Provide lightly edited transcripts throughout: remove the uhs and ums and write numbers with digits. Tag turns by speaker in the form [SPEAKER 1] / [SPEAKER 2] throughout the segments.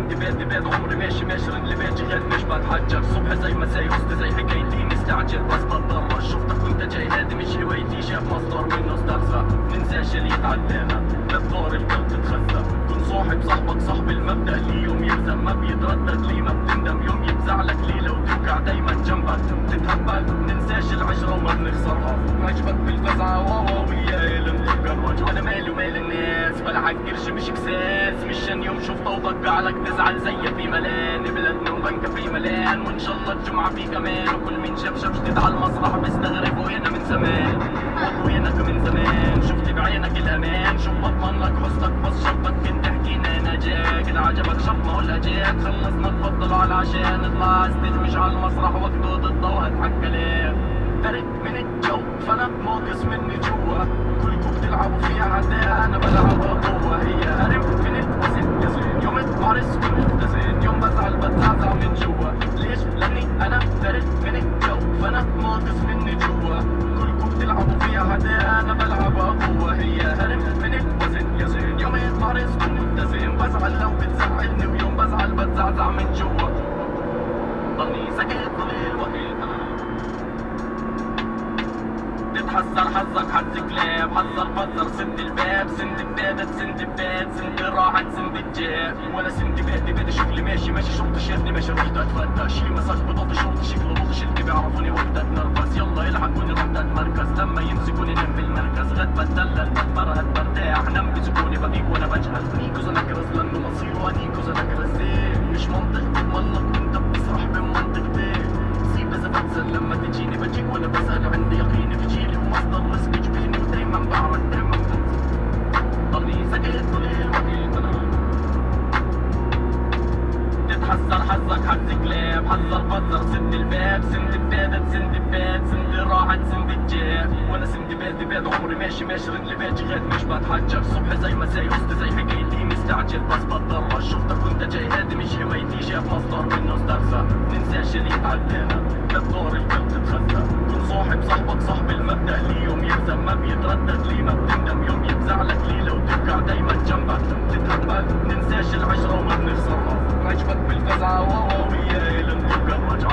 [SPEAKER 1] سندي باد عمري ماشي ماشرن اللي باجي غير مش بتحجر. صبح زي مساي وسط زي حكايتي مستعجل بس بتضرر. شفتك وانت جاي هادي مش هوايتي شاف مصدر منه استرزق. ننساش اللي يتعدانا للدار القلب تتخزق. كن صاحبك صاحب المبدأ لي يوم يلزم ما بيتردد لي ما بتندم يوم يفزعلك لي لو توقع دايما جنبك تتهبل. ننساش العشرة وما بنخسرها. عجبك بالفزعة واواوية لنتجرج. انا مالي ومال الناس بلا عالقرش مش كساس. مشان يوم شفته وضجع لك تزعل زي في ملان. بلدنا وبنكة في ملان وان شاء الله الجمعة في كمان. وكل مين شاف جديد على المسرح بيستغرب وهنا من زمان وهناك من زمان. شفت بعينك الامان شوف بضمن لك حسنك بس شرطك فين تحكينا انا جاك. اذا عجبك شرط ما ولا جاك خلصنا تفضل على العشاء نطلع استيج مش على المسرح وقته ضده وهضحك عليه. فرق من الجو فانا ناقص مني جوا. كلكم بتلعبوا فيها عداء انا بلعبها قوة. هي هرب من الوزن يوم اتمارس ومتزن يوم بزعل بتزعزع من جوا. ليش؟ لاني انا فرق من الجو فانا ناقص مني جوا. كلكم بتلعبوا فيها عداء انا بلعبها قوة. هي هرب من الوزن يوم اتمارس ومتزن بزعل لو بتزعلني ويوم بزعل بتزعزع من جوا. ضلني ساكت طول الوقت تتحسر حظك حظ كلاب. حذر فزر سند الباب سند بدادة سند باد سند راحت سند الجاب. ولا سند بادي شغلي ماشي شرطي شيرني ماشي رحت اتفتى. شي مساج بطاطي شرطي شكله بطي شلتي بيعرفوني وقت اتنرفز. يلا يلحقوني رحت اتمركز لما يمسكوني نم في المركز. غد بتدلل بتبرهد برتاح نم بيسكوني بقيق وانا بجهز. نيكوز انا كرز لانه مصيره انيكوز انا كرز زين. مش منطق تتملق وانت بتسرح بمنطقتين. سيب اذا بتزل لما تجيني بجيك وانا بسأل عندي يقيني في جيلي ومصدر رزق جبيني ودايما بعرف دايما ضلني ساكت طول الوقت انا تتحسر حظك حظ كلاب. حذر فزر سند الباب سند بدادة سند باد سند راحت سند الجاب. وانا سند باد عمري ماشي ماشرن اللي باجي غير مش بتحجر. صبح زي مساي وسط زي حكايتي مستعجل بس بتضرر. شفتك وانت جاي هادي مش هوايتي شاف مصدر منه استرزق. ننساش اللي يتعدانا للدار القلب تتخزق. كن صاحبك صاحب المبدأ لي يوم يلزم ما بيتردد لي ما بتندم يوم يفزعلك لي لو توقع دايما جنبك تتهبل. ننساش العشرة وما بنخسرها. عجبك بالفزعة واواوية لنتجرج.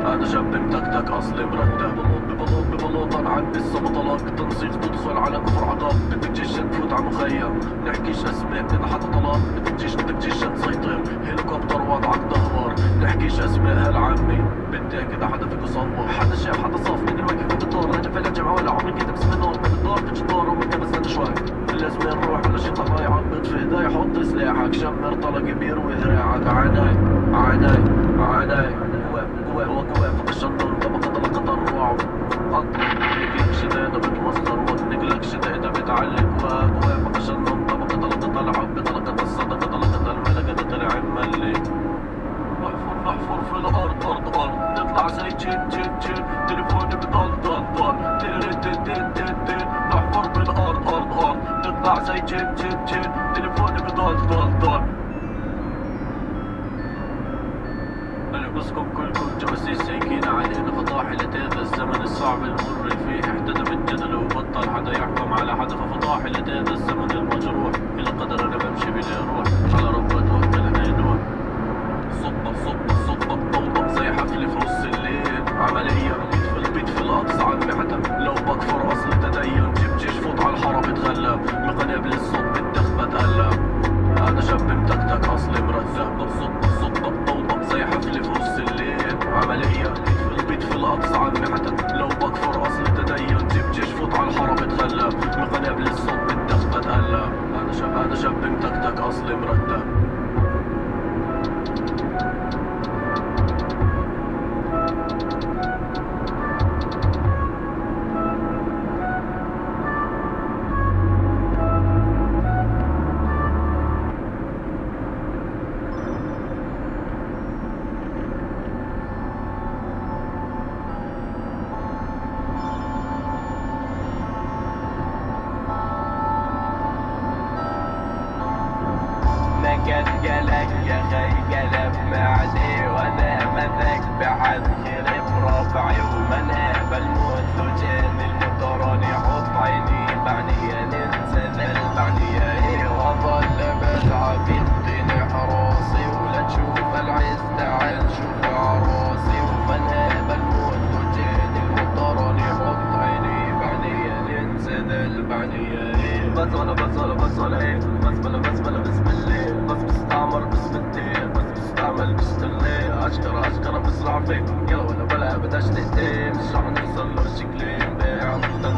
[SPEAKER 1] انا شاب متكتك اصلي مرتب. ببلوطة نعبي السبطلات تنصيف تدخل على كفر عقاب. بدك جيش تفوت على مخيم نحكيش اسماء كده حتى طلاب. بدك جيش تسيطر هليكوبتر وضعك دهور. نحكيش اسماء هالعمي بدي كده حدا فيكو صور. حدا شاف حدا صاف من الواقف بالدور. انا في الجامعة ولا عمري كده بس من دور من الدور تجي دور ومنت بس شوي. لازم نروح ولا شي طلع يعبط في ايدي. حط سلاحك شمر طلق بيروي ذراعك. عيناي جوا فوق الشنطة طبقة طلقة الرعب. لك شدادة بتوصل وزنك لك شدادة بتعلق. جوا فوق الشنطة طبقة طلقة العب بطلقة الصدقة طلقة الملكة طلع ملي. نحفر في الأرض نطلع زي جيت تليفوني بضل نحفر بالأرض نطلع زي جيت تليفوني بضل. بسكم كلكم جواسيس سايكين علينا فضاحي لتهذا الزمن الصعب المر فيه. احتدم الجدل وبطل حدا يحكم على حدا ففضاحي لتهذا الزمن المجروح. إلى قدر انا بمشي بلا روح على رب توكل انا نوح. صبك ضوضك زي حفل في نص الليل. عملية البيت في الاقصى عمي حتى لو بكفر اصل تدين. جيب جيش فوت على الحرب اتغلب بقنابل الصوت بالدخ بتقلب. انا شاب متكتك اصلي مرتب. صبك أشكرة بسرعة فيك يا ولا بداش تهتم مش رح نوصل له شكلين بيع نفضل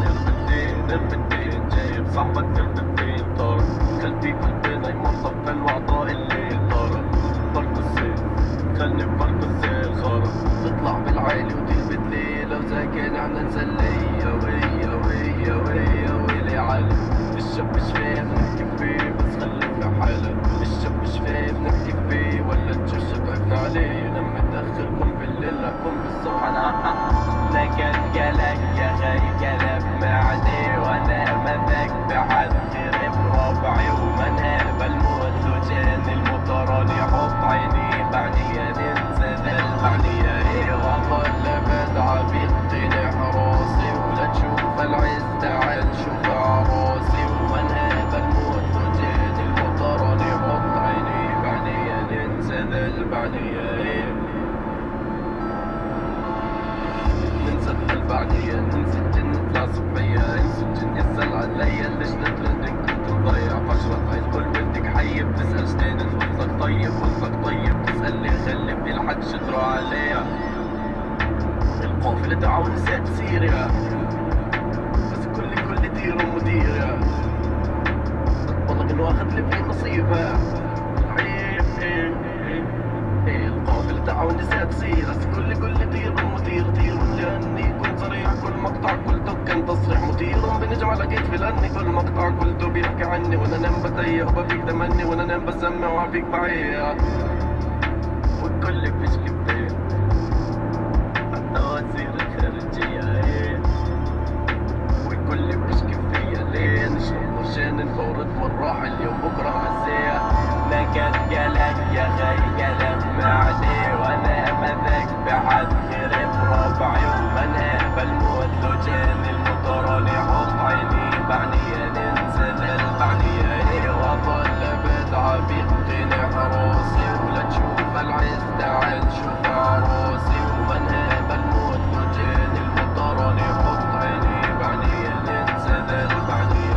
[SPEAKER 1] نرمي الدين جايب صاحبك ترد الدين طار قلبي قلبنا يمطب الوعطاء الليل طار برد الصيف خلني ببرد السيل خارق تطلع بالعالي وتلبت لي لو ساكن احنا نسلي ويلي عالي الشاب مش فاهم نحكي فيه بس خلي في حاله الشاب مش فاهم نحكي فيه ولا تجوش ضعفنا عليه ينام متأخر قم بالليل قم بالصبح انا لكن قالك يا خي قلب معني وانا مذاك بحد خير بربعي ومنهب الموت لجان المطران يحط عيني بعدي ننزل بعدي وظل بدعى بيقتنع راسي ولا تشوف العز تعال شوف عراسي ومنهب الموت لجان المطران يحط عيني بعدي ننزل بعدي ننسى البعدية ننسى الجن نطلع صبية ننسى الجن يسأل عليا ليش نتلندن كنت مضيع فشرة عايز كل بنتك حي بتسأل شتين وصلك طيب تسألني خلي بالحق شطرة عليا القافلة تعاون نسيت سيريا بس كل دير ومدير يا والله انه اخذ لي في نصيبها القافلة تعاون نسيت سيرة بس كل دير ومدير لأني كنت صريح كل مقطع قلته كان تصريح مثير بنجمع لقيت في لأني كل مقطع قلته بيحكي عني وانا نام بتيه وبفيك دمني وانا نام بسمع وعفيك بعيا والكل بيشكي فيه حتى وزير الخارجية والكل بيشكي فيا ليه نشرب برشان الفورد والراحة اليوم بكرة عزية لكن قالك يا خي قلب معدي وانا مذاك بحد خير بربعي ومنهب الموت لجان المطران يحط عيني بعدي ننزل بعدي وظل بدعى بيقتنع راسي ولا تشوف العز تعال شوف عراسي ومنهب الموت لجان المطران يحط عيني بعدي ننزل بعدي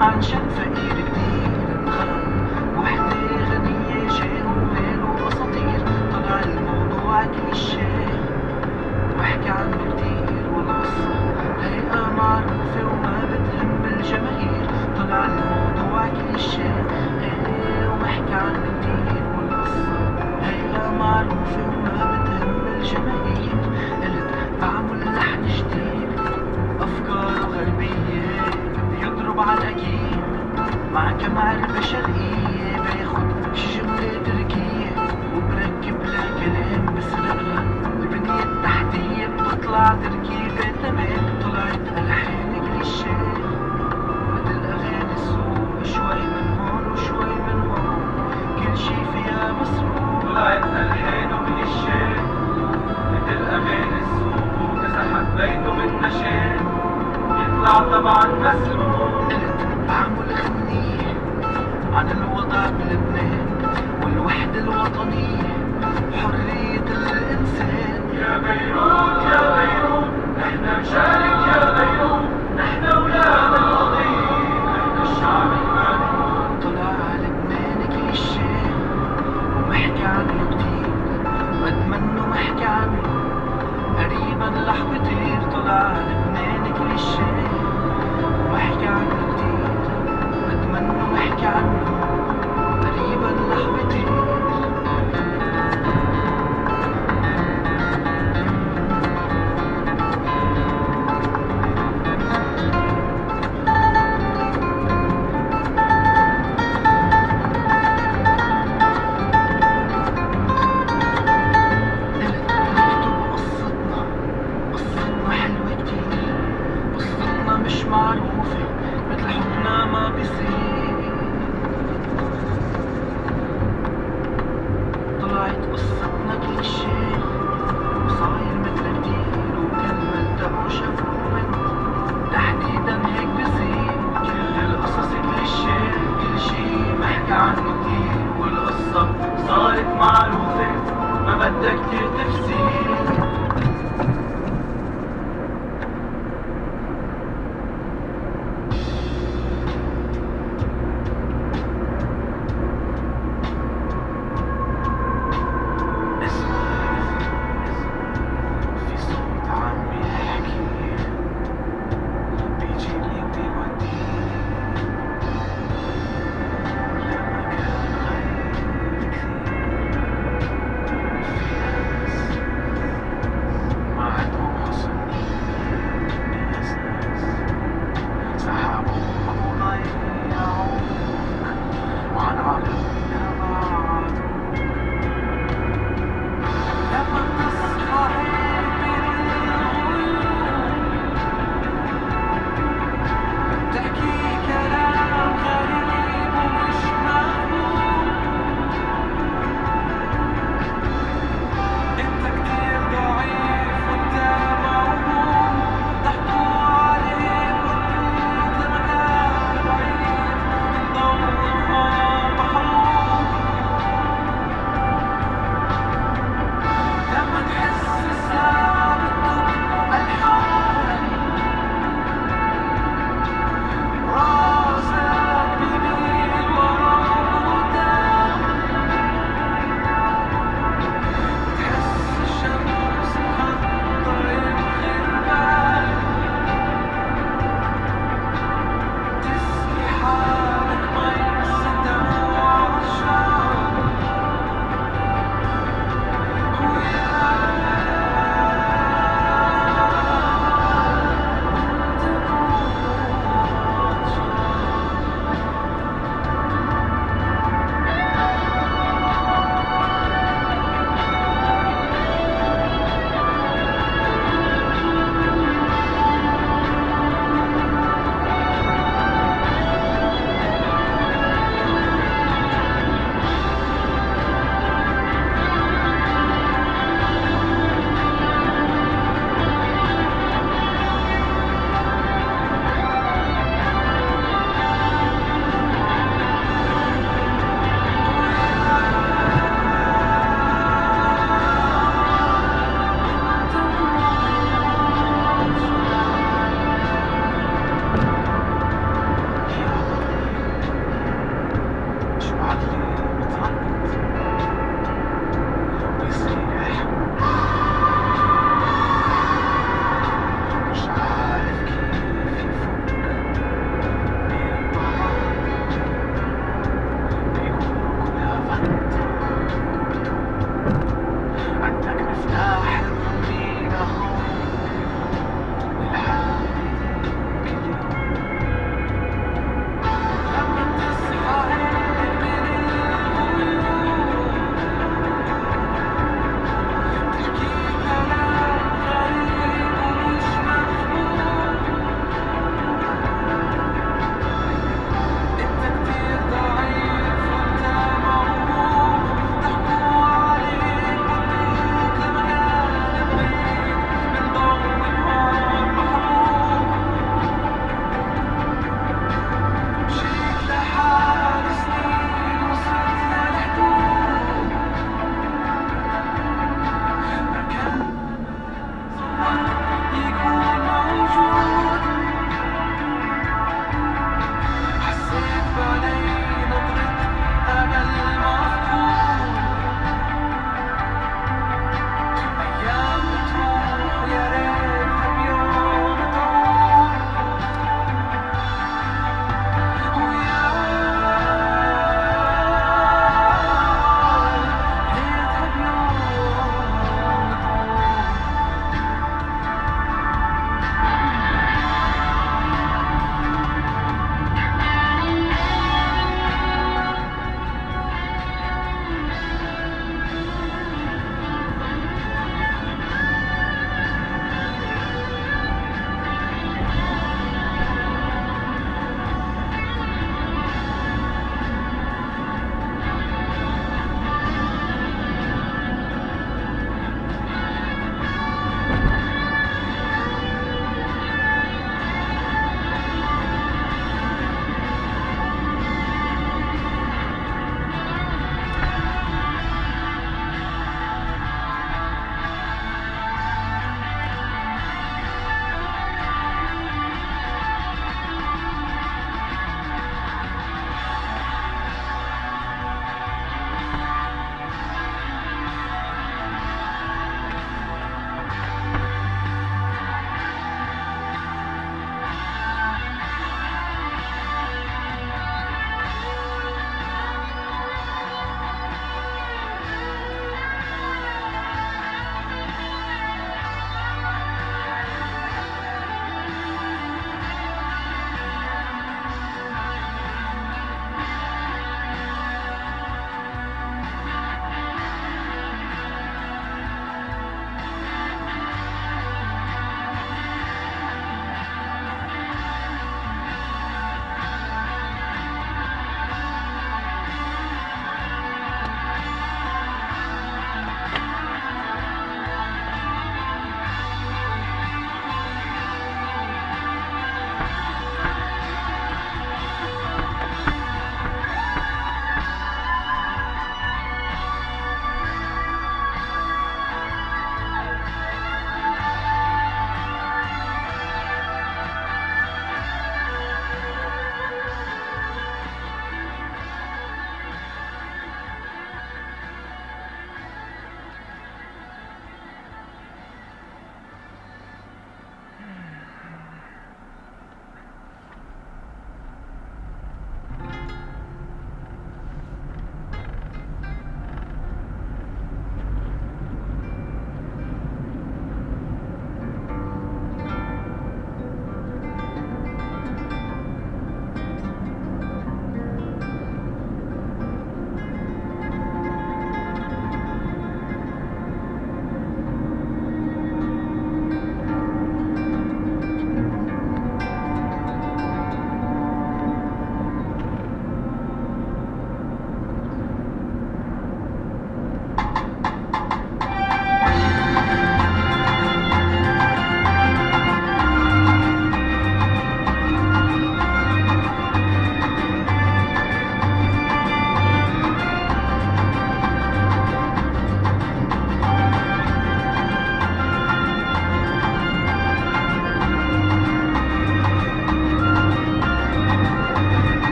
[SPEAKER 1] عنشان فقير كتير انخرب، وحدة غنية شيء ومال وأساطير. طلع الموضوع كليشيه وبحكي عنه كتير، والقصة هيئة معروفة وما بتهم الجماهير. طلع الموضوع كليشيه وبحكي عنه كتير، والقصة هيئة معروفة وما بتهم الجماهير. قلت بعمل لحن جديد أفكاره غربية بيضرب على الأكيد، مع كم علبة شرقية باخد شي جملة تركية وبركب لها كلام بسرقها البنية التحتية، بتطلع تركيبة تمام. طلعت ألحان كليشيه مثل أغاني السوق، شوي من هون وشوي من هون، كل شي فيها مسروق. طلعت ألحان كليشيه مثل أغاني السوق، وكذا حبيته من نشان يطلع طبعا مسروق. قلت بعمل غنية عن الوضع بلبنان والوحدة الوطنية وحرية الإنسان. يا بيروت يا بيروت نحن نشارك، يا بيروت نحن أولاد القضية، نحن الشعب المعلوم. طلع لبنان كليشيه ومحكي عنه كتير، وأتمنى محكي عنه قريبا رح بطير. طلع لبنان كليشيه ومحكي عنه كتير، وأتمنى محكي عنه قريبا رح بطير. معروفة مثل حبنا ما بيصير. طلعت قصتنا كليشيه وصاير مثل كتير، وكل ما اتقوا شافوا من تحديدا هيك بصير. كل القصص كليشيه كل شي محكي عنه كتير، والقصة صارت معروفة ما بدها كتير تفسير.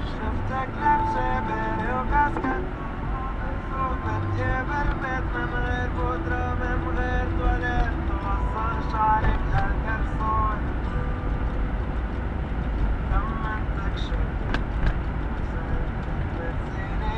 [SPEAKER 2] شفتك لابسة بيري وكاسكت وبتجيب البيت من غير بودرة من غير تواليت توصل شعرك للكرسون لما انتك شفت بتزيني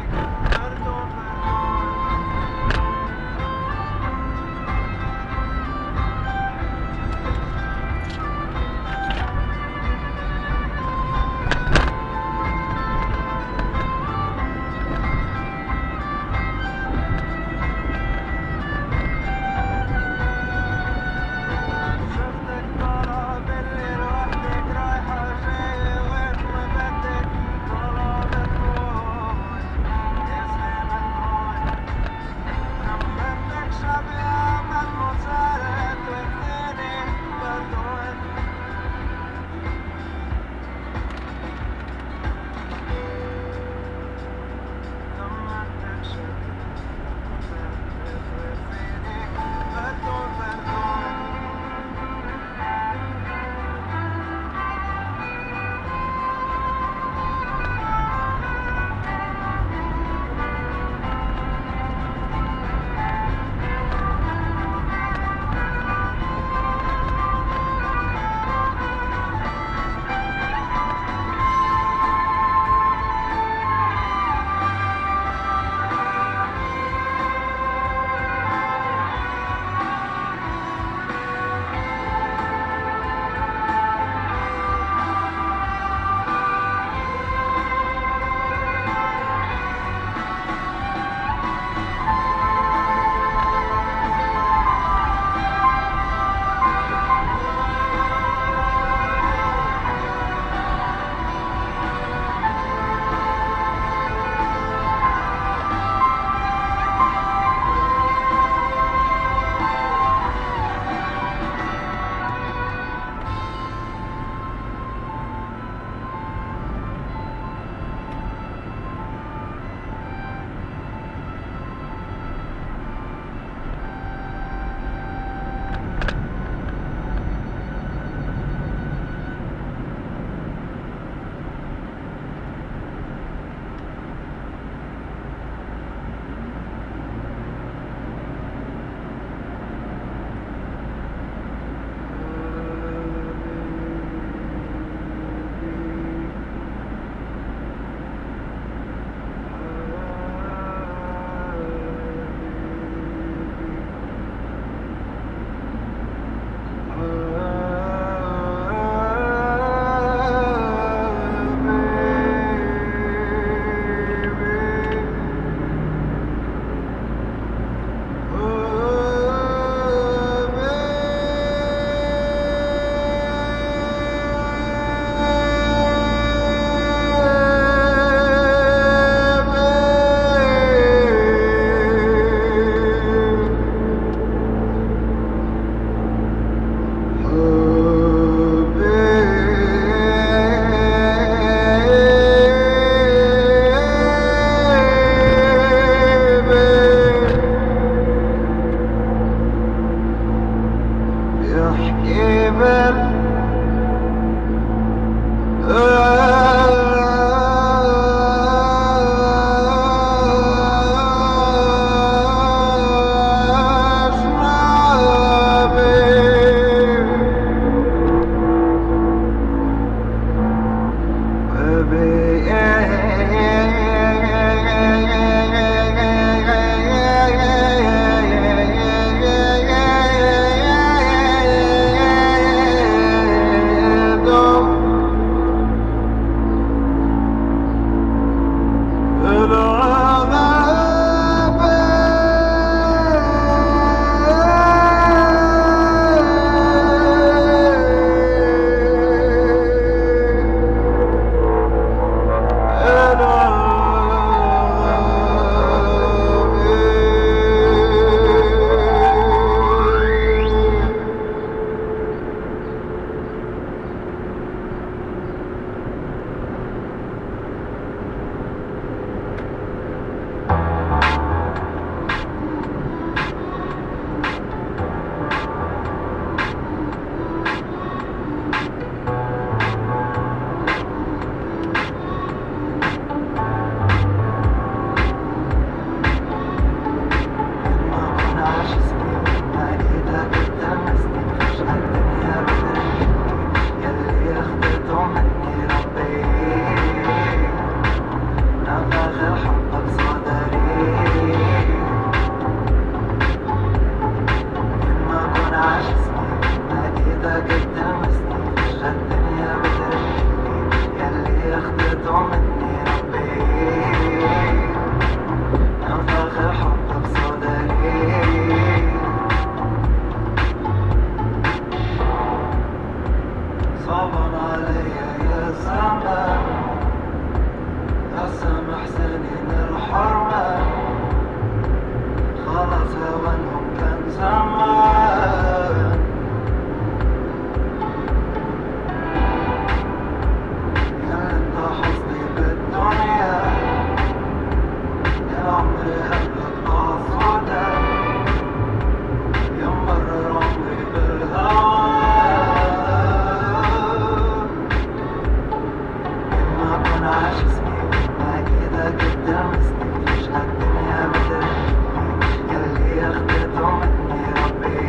[SPEAKER 2] تلمسني فجأة الدنيا بترهقني ياللي أخدته مني ربي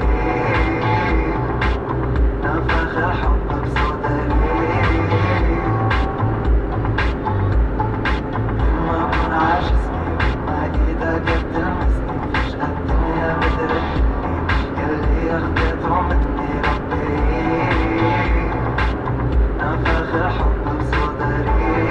[SPEAKER 2] نفخ الحب بصدري لما أكون عاجزني ما إيدك بتلمسني فجأة الدنيا بترهقني ياللي أخدته مني ربي نفخ الحب بصدري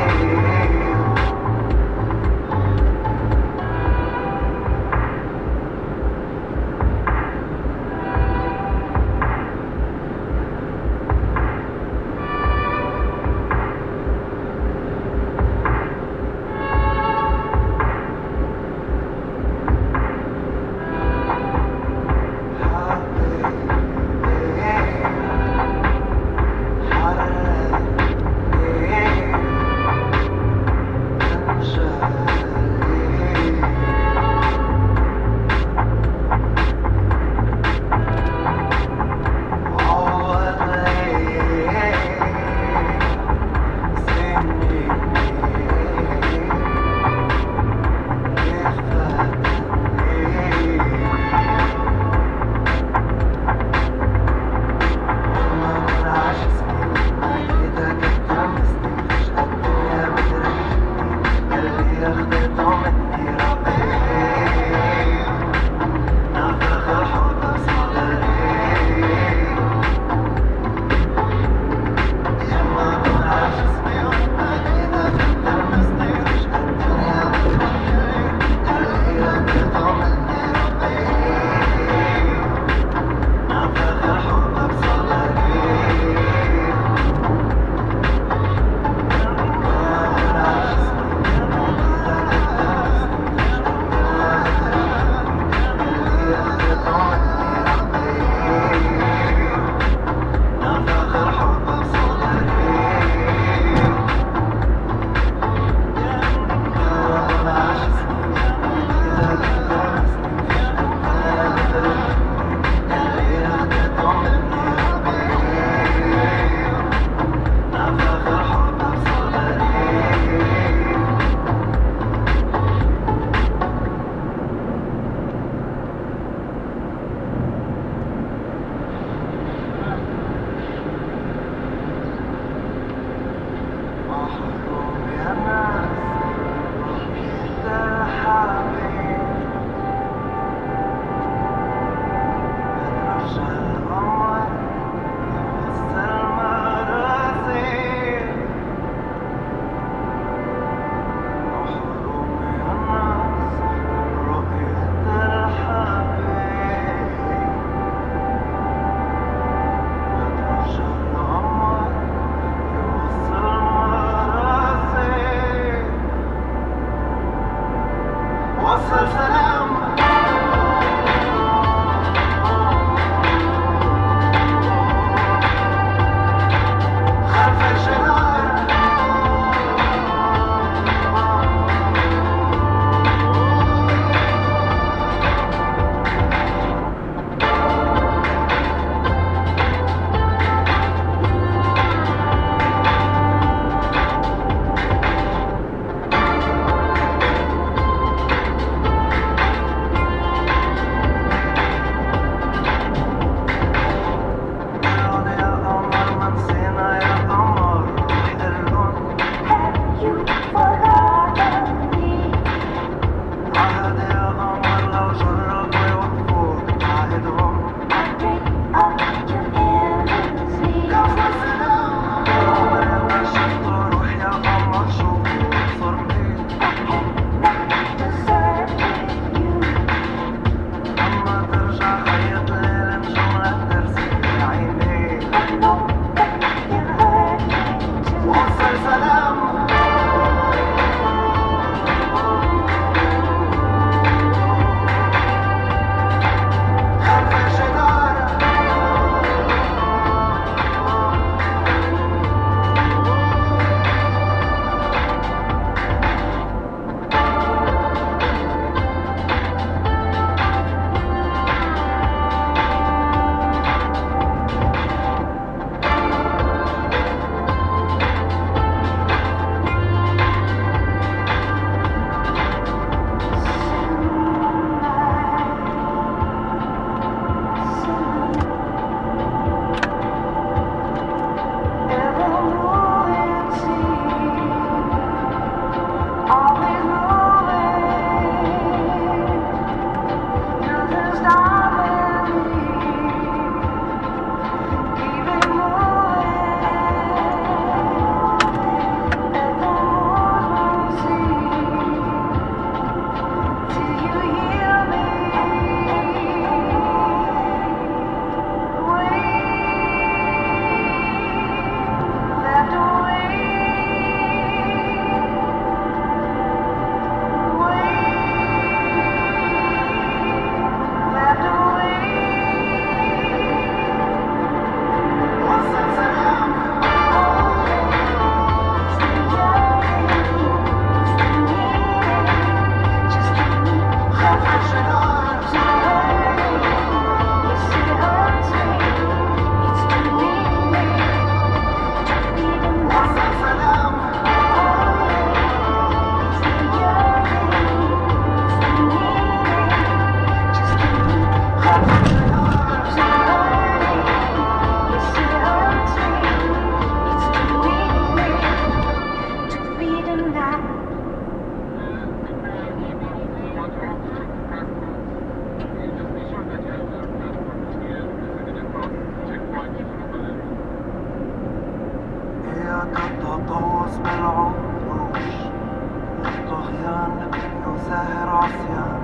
[SPEAKER 2] لو ساهر عصيان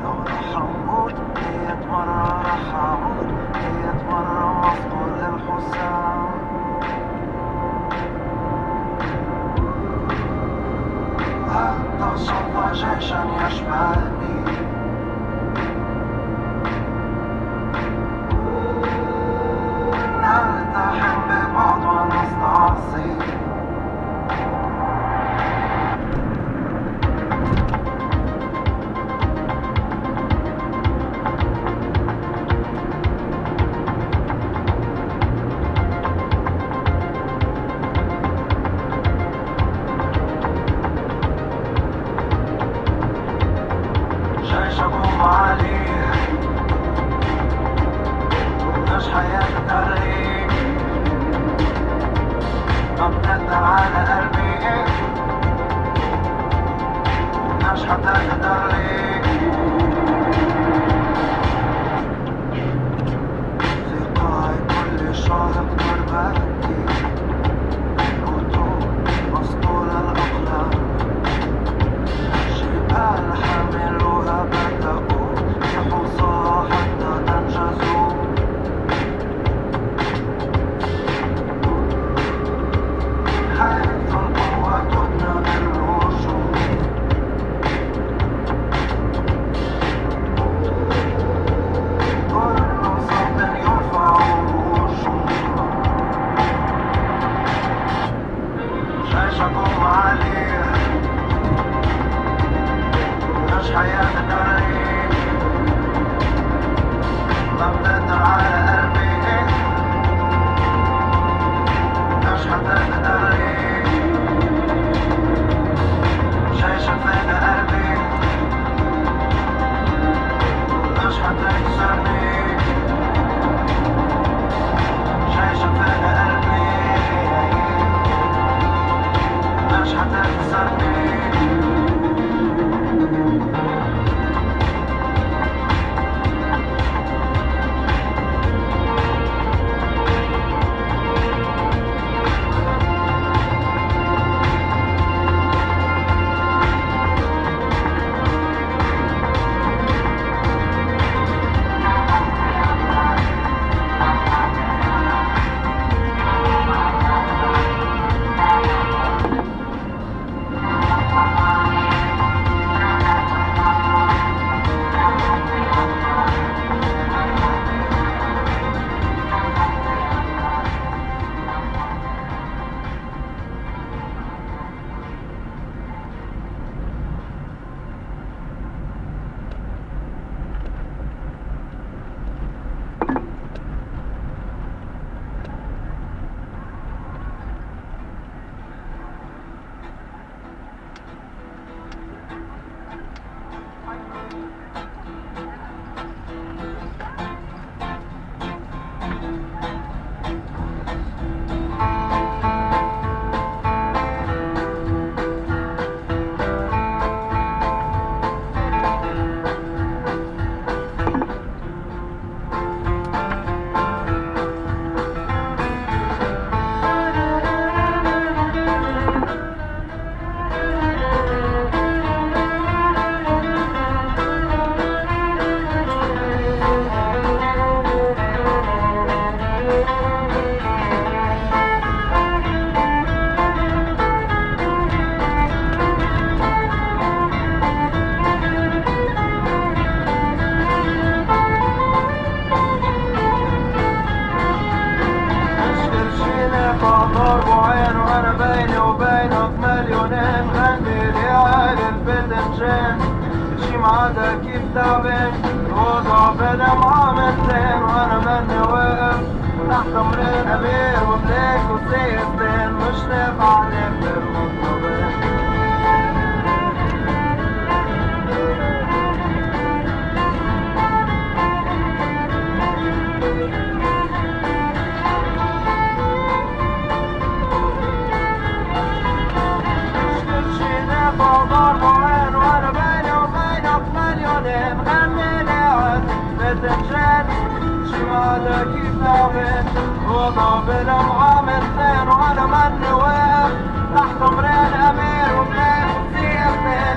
[SPEAKER 2] لو رح أموت 100 مرة رح أعود 100 مرة مسطول الحسام لا تصف جيشا يشملني نلتحم ببعض ونستعصي جيشكم عليه مش حياة الطريق ما بتقدر على قلبي مش حتى تدري في قاع كل شاهق غربتي الهدوء مسطول الأقلام جبال حملوها بدأوا يحوصها حتى أنجزوا حيث القوة تبنى بالوجود كل صوت يرفع وجود جيشكم عليه مش حياة الطريق ما بتقدر على قلبي مش حتى تدري جيشك فين قلبي مش حتى يكسرني جيشك فين قلبي مش حتى يكسرني ضرب عين وانا بيني وبينك مليونين غني لي عالي البدنجان شي معادا كيف تعبان الوضع بلا معاملتين وانا مني واقف تحت امرين امير ومليك وسيفتين مش نافع عليك بالمطلبين ضرب عين وانا بيني وبينك مليونين غني لي عالي البدنجان شي معادا كيف تعبان الوضع بلا معاملتين وانا مني واقف تحت امرين امير ومليك وسيفتين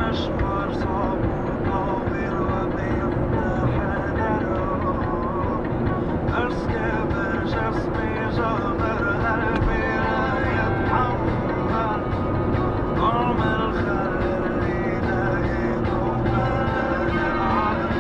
[SPEAKER 2] مشوار صعب وطويل وبيمتحن الروح أرسكب جسمي جبر قلبي لا يتحمل طعم الخل اللي لقيته بلد العالم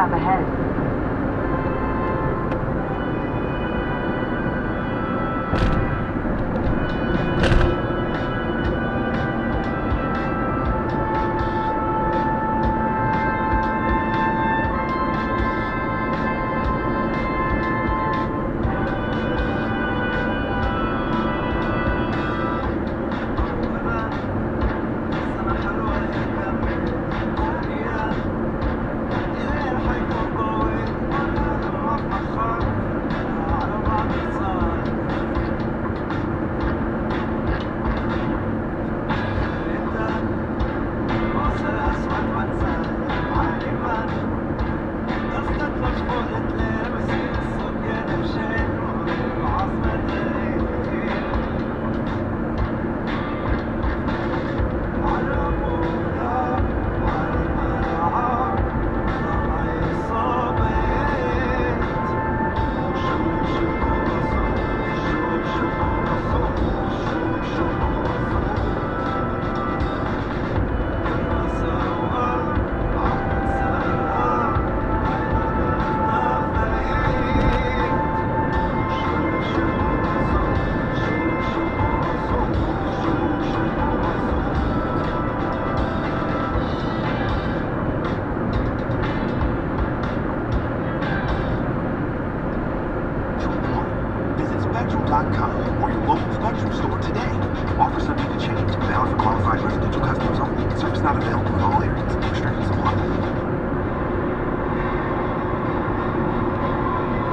[SPEAKER 3] stop ahead.
[SPEAKER 4] Pt2 or your local Spectrum store today. Offer subject to change. Valid for qualified residential customers only. Service not available in all areas. Restrictions apply.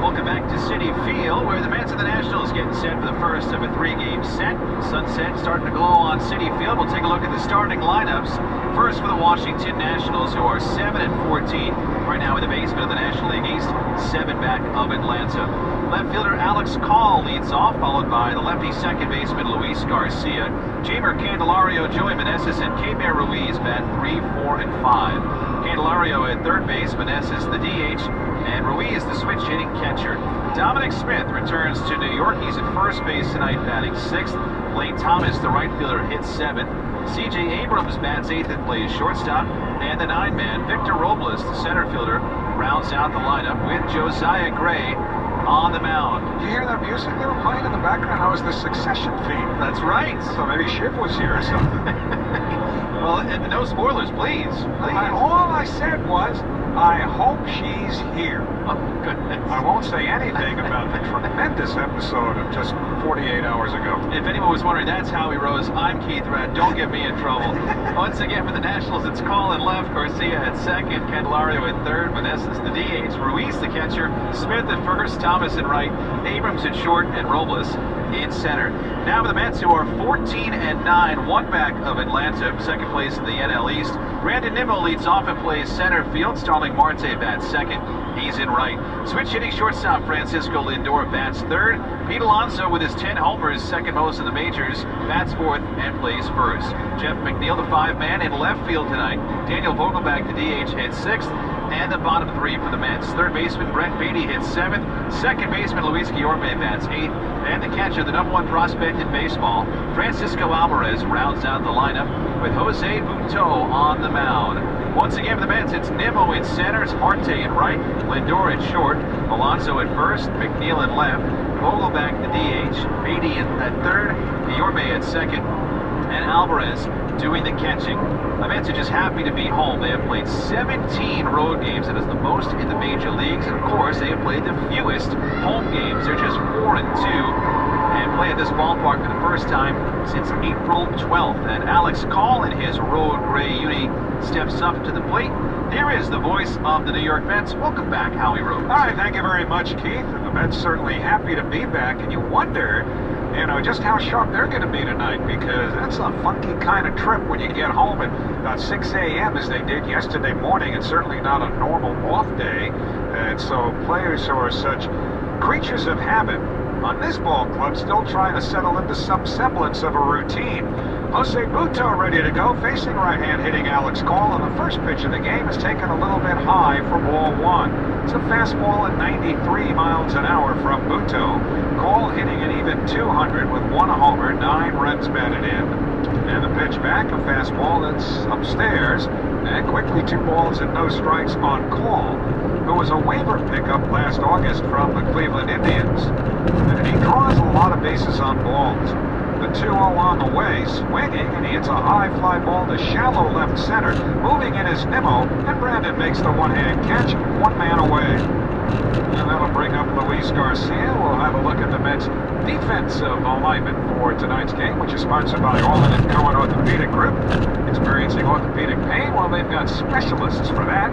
[SPEAKER 5] Welcome back to Citi Field, where the Mets of the Nationals getting set for the first of a three-game set. Sunset starting to glow on Citi Field. We'll take a look at the starting lineups. First for the Washington Nationals, who are 7-14 right now in the basement of the National League East, 7 back of Atlanta. Left fielder Alex Call leads off, followed by the lefty second baseman Luis Garcia. Jamer Candelario, Joey Meneses, and K-Bear Ruiz bat 3, 4, and 5. Candelario at third base, Meneses the DH, and Ruiz the switch hitting catcher. Dominic Smith returns to New York. He's at first base tonight, batting 6th. Blaine Thomas, the right fielder, hits 7th. C.J. Abrams bats 8th and plays shortstop. And the 9-man, Victor Robles, the center fielder, rounds out the lineup with Josiah Gray on the mound.
[SPEAKER 6] Did you hear that music they were playing in the background? That was the Succession theme.
[SPEAKER 5] That's right.
[SPEAKER 6] So maybe Shiv was here or something.
[SPEAKER 5] Well, and no spoilers, please.
[SPEAKER 6] All I said was, I hope she's here.
[SPEAKER 5] Oh, goodness.
[SPEAKER 6] I won't say anything about the tremendous episode of just 48 hours ago.
[SPEAKER 5] If anyone was wondering, that's Howie Rose. I'm Keith Red. Don't get me in trouble. Once again, for the Nationals, it's Colin left, Garcia at second, Candelario at third, Meneses the DH, Ruiz the catcher, Smith at first, Thomas at right, Abrams at short, and Robles in center. Now for the Mets, who are 14-9, one back of Atlanta, second place in the NL East. Brandon Nimmo leads off and plays center field. Starling Marte bats second. He's in right. Switch hitting shortstop Francisco Lindor bats third. Pete Alonso with his 10 homers, second most in the majors, bats fourth and plays first. Jeff McNeil, the 5-man in left field tonight. Daniel Vogelbach, the DH, hits 6th. And the bottom 3 for the Mets. Third baseman Brett Beatty hits 7th. Second baseman Luis Guillorme bats 8th. And the catcher, the #1 prospect in baseball, Francisco Alvarez, rounds out the lineup with Jose Butto on the mound. Once again for the Mets, it's Nimmo in center, it's Marte in right, Lindor at short, Alonso at first, McNeil at left, Vogelbach the DH, Beatty at third, Guillorme at second, and Alvarez doing the catching. The Mets are just happy to be home. They have played 17 road games. That is the most in the major leagues. And of course, they have played the fewest home games. They're just 4-2 and play at this ballpark for the first time since April 12th. And Alex Call in his road gray uni steps up to the plate. There is the voice of the New York Mets. Welcome back, Howie Rose.
[SPEAKER 6] All right, thank you very much, Keith. And the Mets certainly happy to be back. And you wonder, just how sharp they're going to be tonight, because that's a funky kind of trip when you get home at about 6 a.m. as they did yesterday morning. It's certainly not a normal off day. And so players who are such creatures of habit on this ball club still trying to settle into some semblance of a routine. Jose Butto ready to go, facing right-hand hitting Alex Call, and the first pitch of the game is taken a little bit high for ball 1. It's a fastball at 93 miles an hour from Butto. Call hitting an even 200 with 1 homer, 9 runs batted in. And the pitch back, a fastball that's upstairs, and quickly 2 balls and no strikes on Call. who was a waiver pickup last August from the Cleveland Indians. And he draws a lot of bases on balls. The 2-0 on the way, swinging, and he hits a high fly ball to shallow left center. Moving in is Nimmo, and Brandon makes the one-hand catch, 1 man away. And that'll bring up Luis Garcia. We'll have a look at the Mets' defensive alignment for tonight's game, which is sponsored by Allman & Cohen Orthopedic Group. Experiencing orthopedic pain? Well, they've got specialists for that.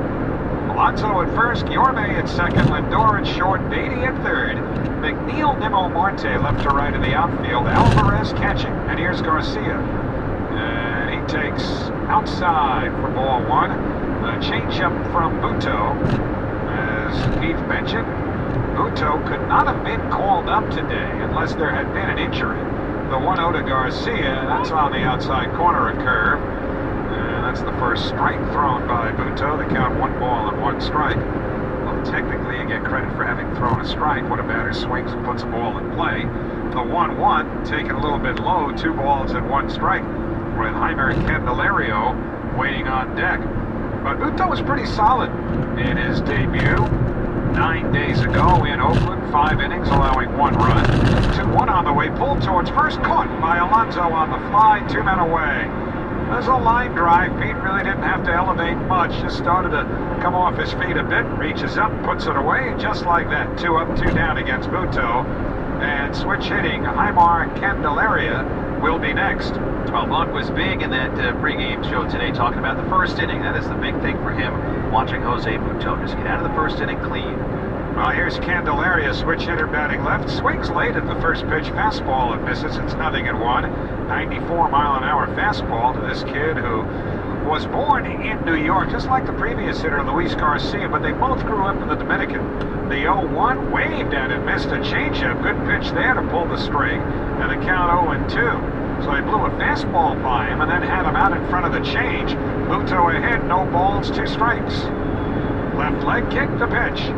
[SPEAKER 6] Alonso at first, Yorme at second, Lindor at short, Beatty at third. McNeil, Nimmo, Marte left to right in the outfield. Alvarez catching, and here's Garcia. And he takes outside for ball 1. A changeup from Buto. As Keith mentioned, Buto could not have been called up today unless there had been an injury. The 1-0 to Garcia, that's on the outside corner, a curve. And that's the first strike thrown by Buto. They count 1 ball and 1 strike. Well, technically, you get credit for having thrown a strike when a batter swings and puts a ball in play. The 1-1, taken a little bit low, 2 balls and 1 strike, with Heimer Candelario waiting on deck. But Buto was pretty solid in his debut 9 days ago in Oakland. 5 innings, allowing 1 run. 2-1 on the way, pulled towards first, caught by Alonso on the fly, 2 men away. There's a line drive. Pete really didn't have to elevate much. Just started to come off his feet a bit, reaches up, puts it away, and just like that, 2 up, 2 down against Buto. And switch hitting, Heimer Candelaria will be next.
[SPEAKER 5] Well, Monk was big in that pregame show today, talking about the first inning. That is the big thing for him, watching Jose Buto. Just get out of the first inning clean.
[SPEAKER 6] Well, here's Candelaria, switch hitter batting left. Swings late at the first pitch, fastball and misses. It's 0-1. 94-mile-an-hour fastball to this kid who was born in New York, just like the previous hitter, Luis Garcia, but they both grew up in the Dominican. The 0-1 waved at it, missed a changeup. Good pitch there to pull the string, and the count 0-2. So he blew a fastball by him and then had him out in front of the change. Buto ahead, no balls, 2 strikes. Left leg kick, the pitch.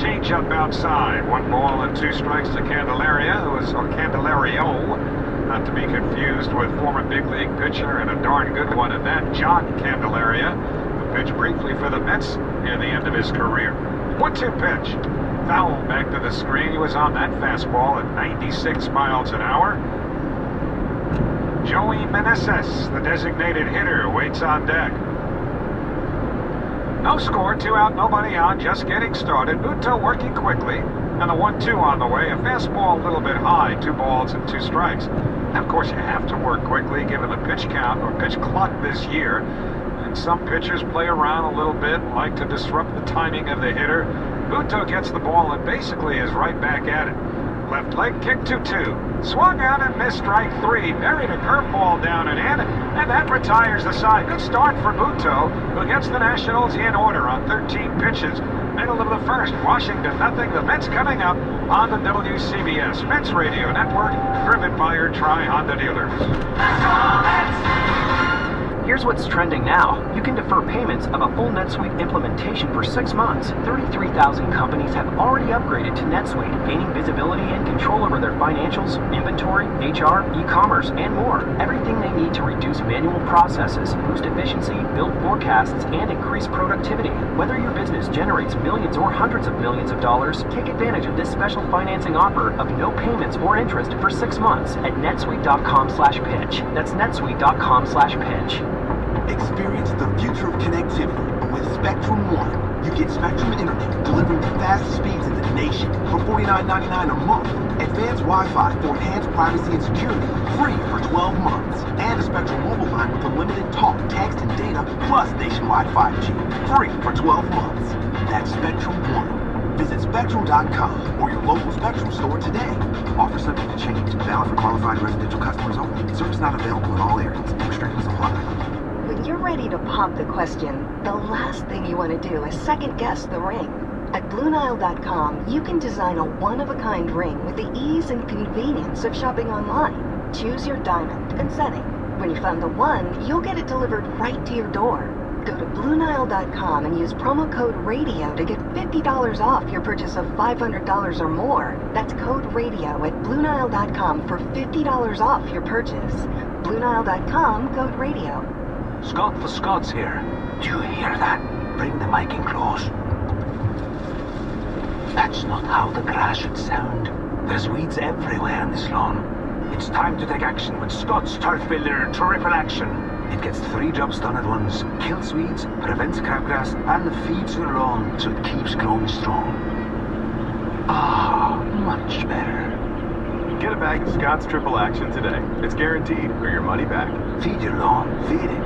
[SPEAKER 6] Change up outside. 1 ball and 2 strikes to Candelaria, Candelario, not to be confused with former big league pitcher and a darn good one at that, John Candelaria, who pitched briefly for the Mets near the end of his career. 1-2 pitch. Foul back to the screen. He was on that fastball at 96 miles an hour. Joey Meneses, the designated hitter, waits on deck. No score, 2 out, nobody on, just getting started. Buto working quickly, and the 1-2 on the way. A fastball a little bit high, 2 balls and 2 strikes. And of course, you have to work quickly given the pitch count or pitch clock this year. And some pitchers play around a little bit, like to disrupt the timing of the hitter. Buto gets the ball and basically is right back at it. Left leg kick 2-2. Swung out and missed strike 3. Buried a curveball down and in, and that retires the side. Good start for Buto, who gets the Nationals in order on 13 pitches. Middle of the first, Washington 0. The Mets coming up on the WCBS Mets Radio Network, driven by your Tri-Honda dealers.
[SPEAKER 3] Here's what's trending now. You can defer payments of a full NetSuite implementation for 6 months. 33,000 companies have already upgraded to NetSuite, gaining visibility and control over their financials, inventory, HR, e-commerce, and more. Everything they need to reduce manual processes, boost efficiency, build forecasts, and increase productivity. Whether your business generates millions or hundreds of millions of dollars, take advantage of this special financing offer of no payments or interest for 6 months at netsuite.com/pitch. That's netsuite.com/pitch.
[SPEAKER 4] Experience the future of connectivity with Spectrum One. You get Spectrum Internet delivering the fastest speeds in the nation for $49.99 a month. Advanced Wi-Fi for enhanced privacy and security, free for 12 months. And a Spectrum mobile line with unlimited talk, text, and data, plus nationwide 5G, free for 12 months. That's Spectrum One. Visit Spectrum.com or your local Spectrum store today. Offer subject to change. Valid for qualified residential customers only. Service not available in all areas. Restrictions apply.
[SPEAKER 7] When you're ready to pop the question, the last thing you want to do is second-guess the ring. At BlueNile.com, you can design a one-of-a-kind ring with the ease and convenience of shopping online. Choose your diamond and setting. When you find the one, you'll get it delivered right to your door. Go to BlueNile.com and use promo code RADIO to get $50 off your purchase of $500 or more. That's code RADIO at BlueNile.com for $50 off your purchase. BlueNile.com, code RADIO.
[SPEAKER 3] Scott for Scott's here. Do you hear that? Bring the mic in close.
[SPEAKER 8] That's not how the grass should sound. There's weeds everywhere on this lawn. It's time to take action with Scott's Turf Builder Triple Action. It gets 3 jobs done at once. Kills weeds, prevents crabgrass, and feeds your lawn so it keeps growing strong. Ah, much better.
[SPEAKER 9] Get a bag of Scott's Triple Action today. It's guaranteed or your money back.
[SPEAKER 8] Feed your lawn. Feed it.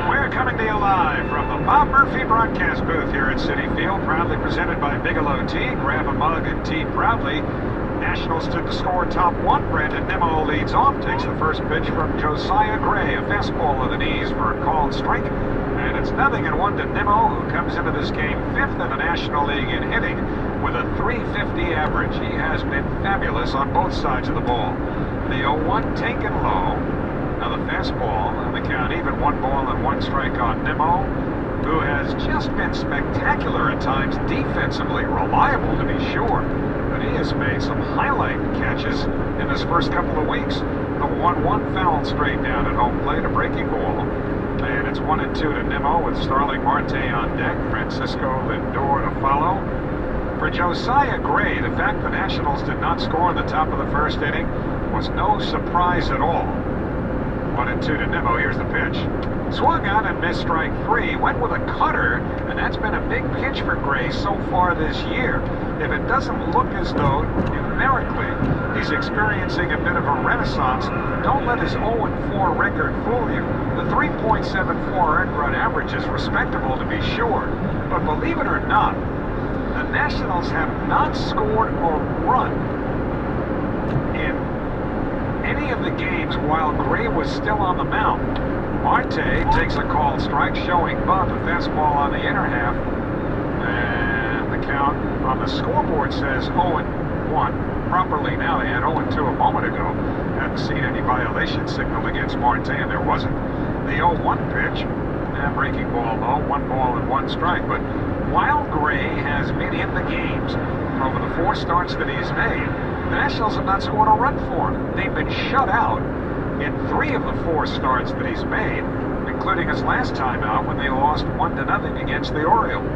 [SPEAKER 6] We're coming to you live from the Bob Murphy broadcast booth here at Citi Field, proudly presented by Bigelow Tea. Grab a mug and tea proudly. Nationals took the score top 1. Brandon Nimmo leads off, takes the first pitch from Josiah Gray, a fastball of the knees for a called strike. And it's 0-1 to Nimmo, who comes into this game 5th in the National League in hitting with a .350 average. He has been fabulous on both sides of the ball. The 0-1 taken low. Now the fastball, and the count even, 1 ball and 1 strike on Nimmo, who has just been spectacular at times defensively, reliable to be sure. But he has made some highlight catches in this first couple of weeks. The 1-1 foul straight down at home plate, a breaking ball. And it's 1-2 to Nimmo with Starling Marte on deck. Francisco Lindor to follow. For Josiah Gray, the fact the Nationals did not score in the top of the first inning was no surprise at all. 1-2 to Nimmo. Here's the pitch. Swung on and missed strike 3. Went with a cutter, and that's been a big pitch for Gray so far this year. If it doesn't look as though, numerically, he's experiencing a bit of a renaissance, don't let his 0-4 record fool you. The 3.74 earned run average is respectable to be sure. But believe it or not, the Nationals have not scored a run in any of the games while Gray was still on the mound. Marte takes a called strike, showing Bud the fastball on the inner half. And the count on the scoreboard says 0-1. Properly now, they had 0-2 a moment ago. Hadn't seen any violation signal against Marte, and there wasn't. The 0-1 pitch, and breaking ball low, 1 ball and 1 strike. But while Gray has been in the games over the 4 starts that he's made, the Nationals have not scored a run for him. They've been shut out in 3 of the 4 starts that he's made, including his last time out when they lost 1-0 against the Orioles.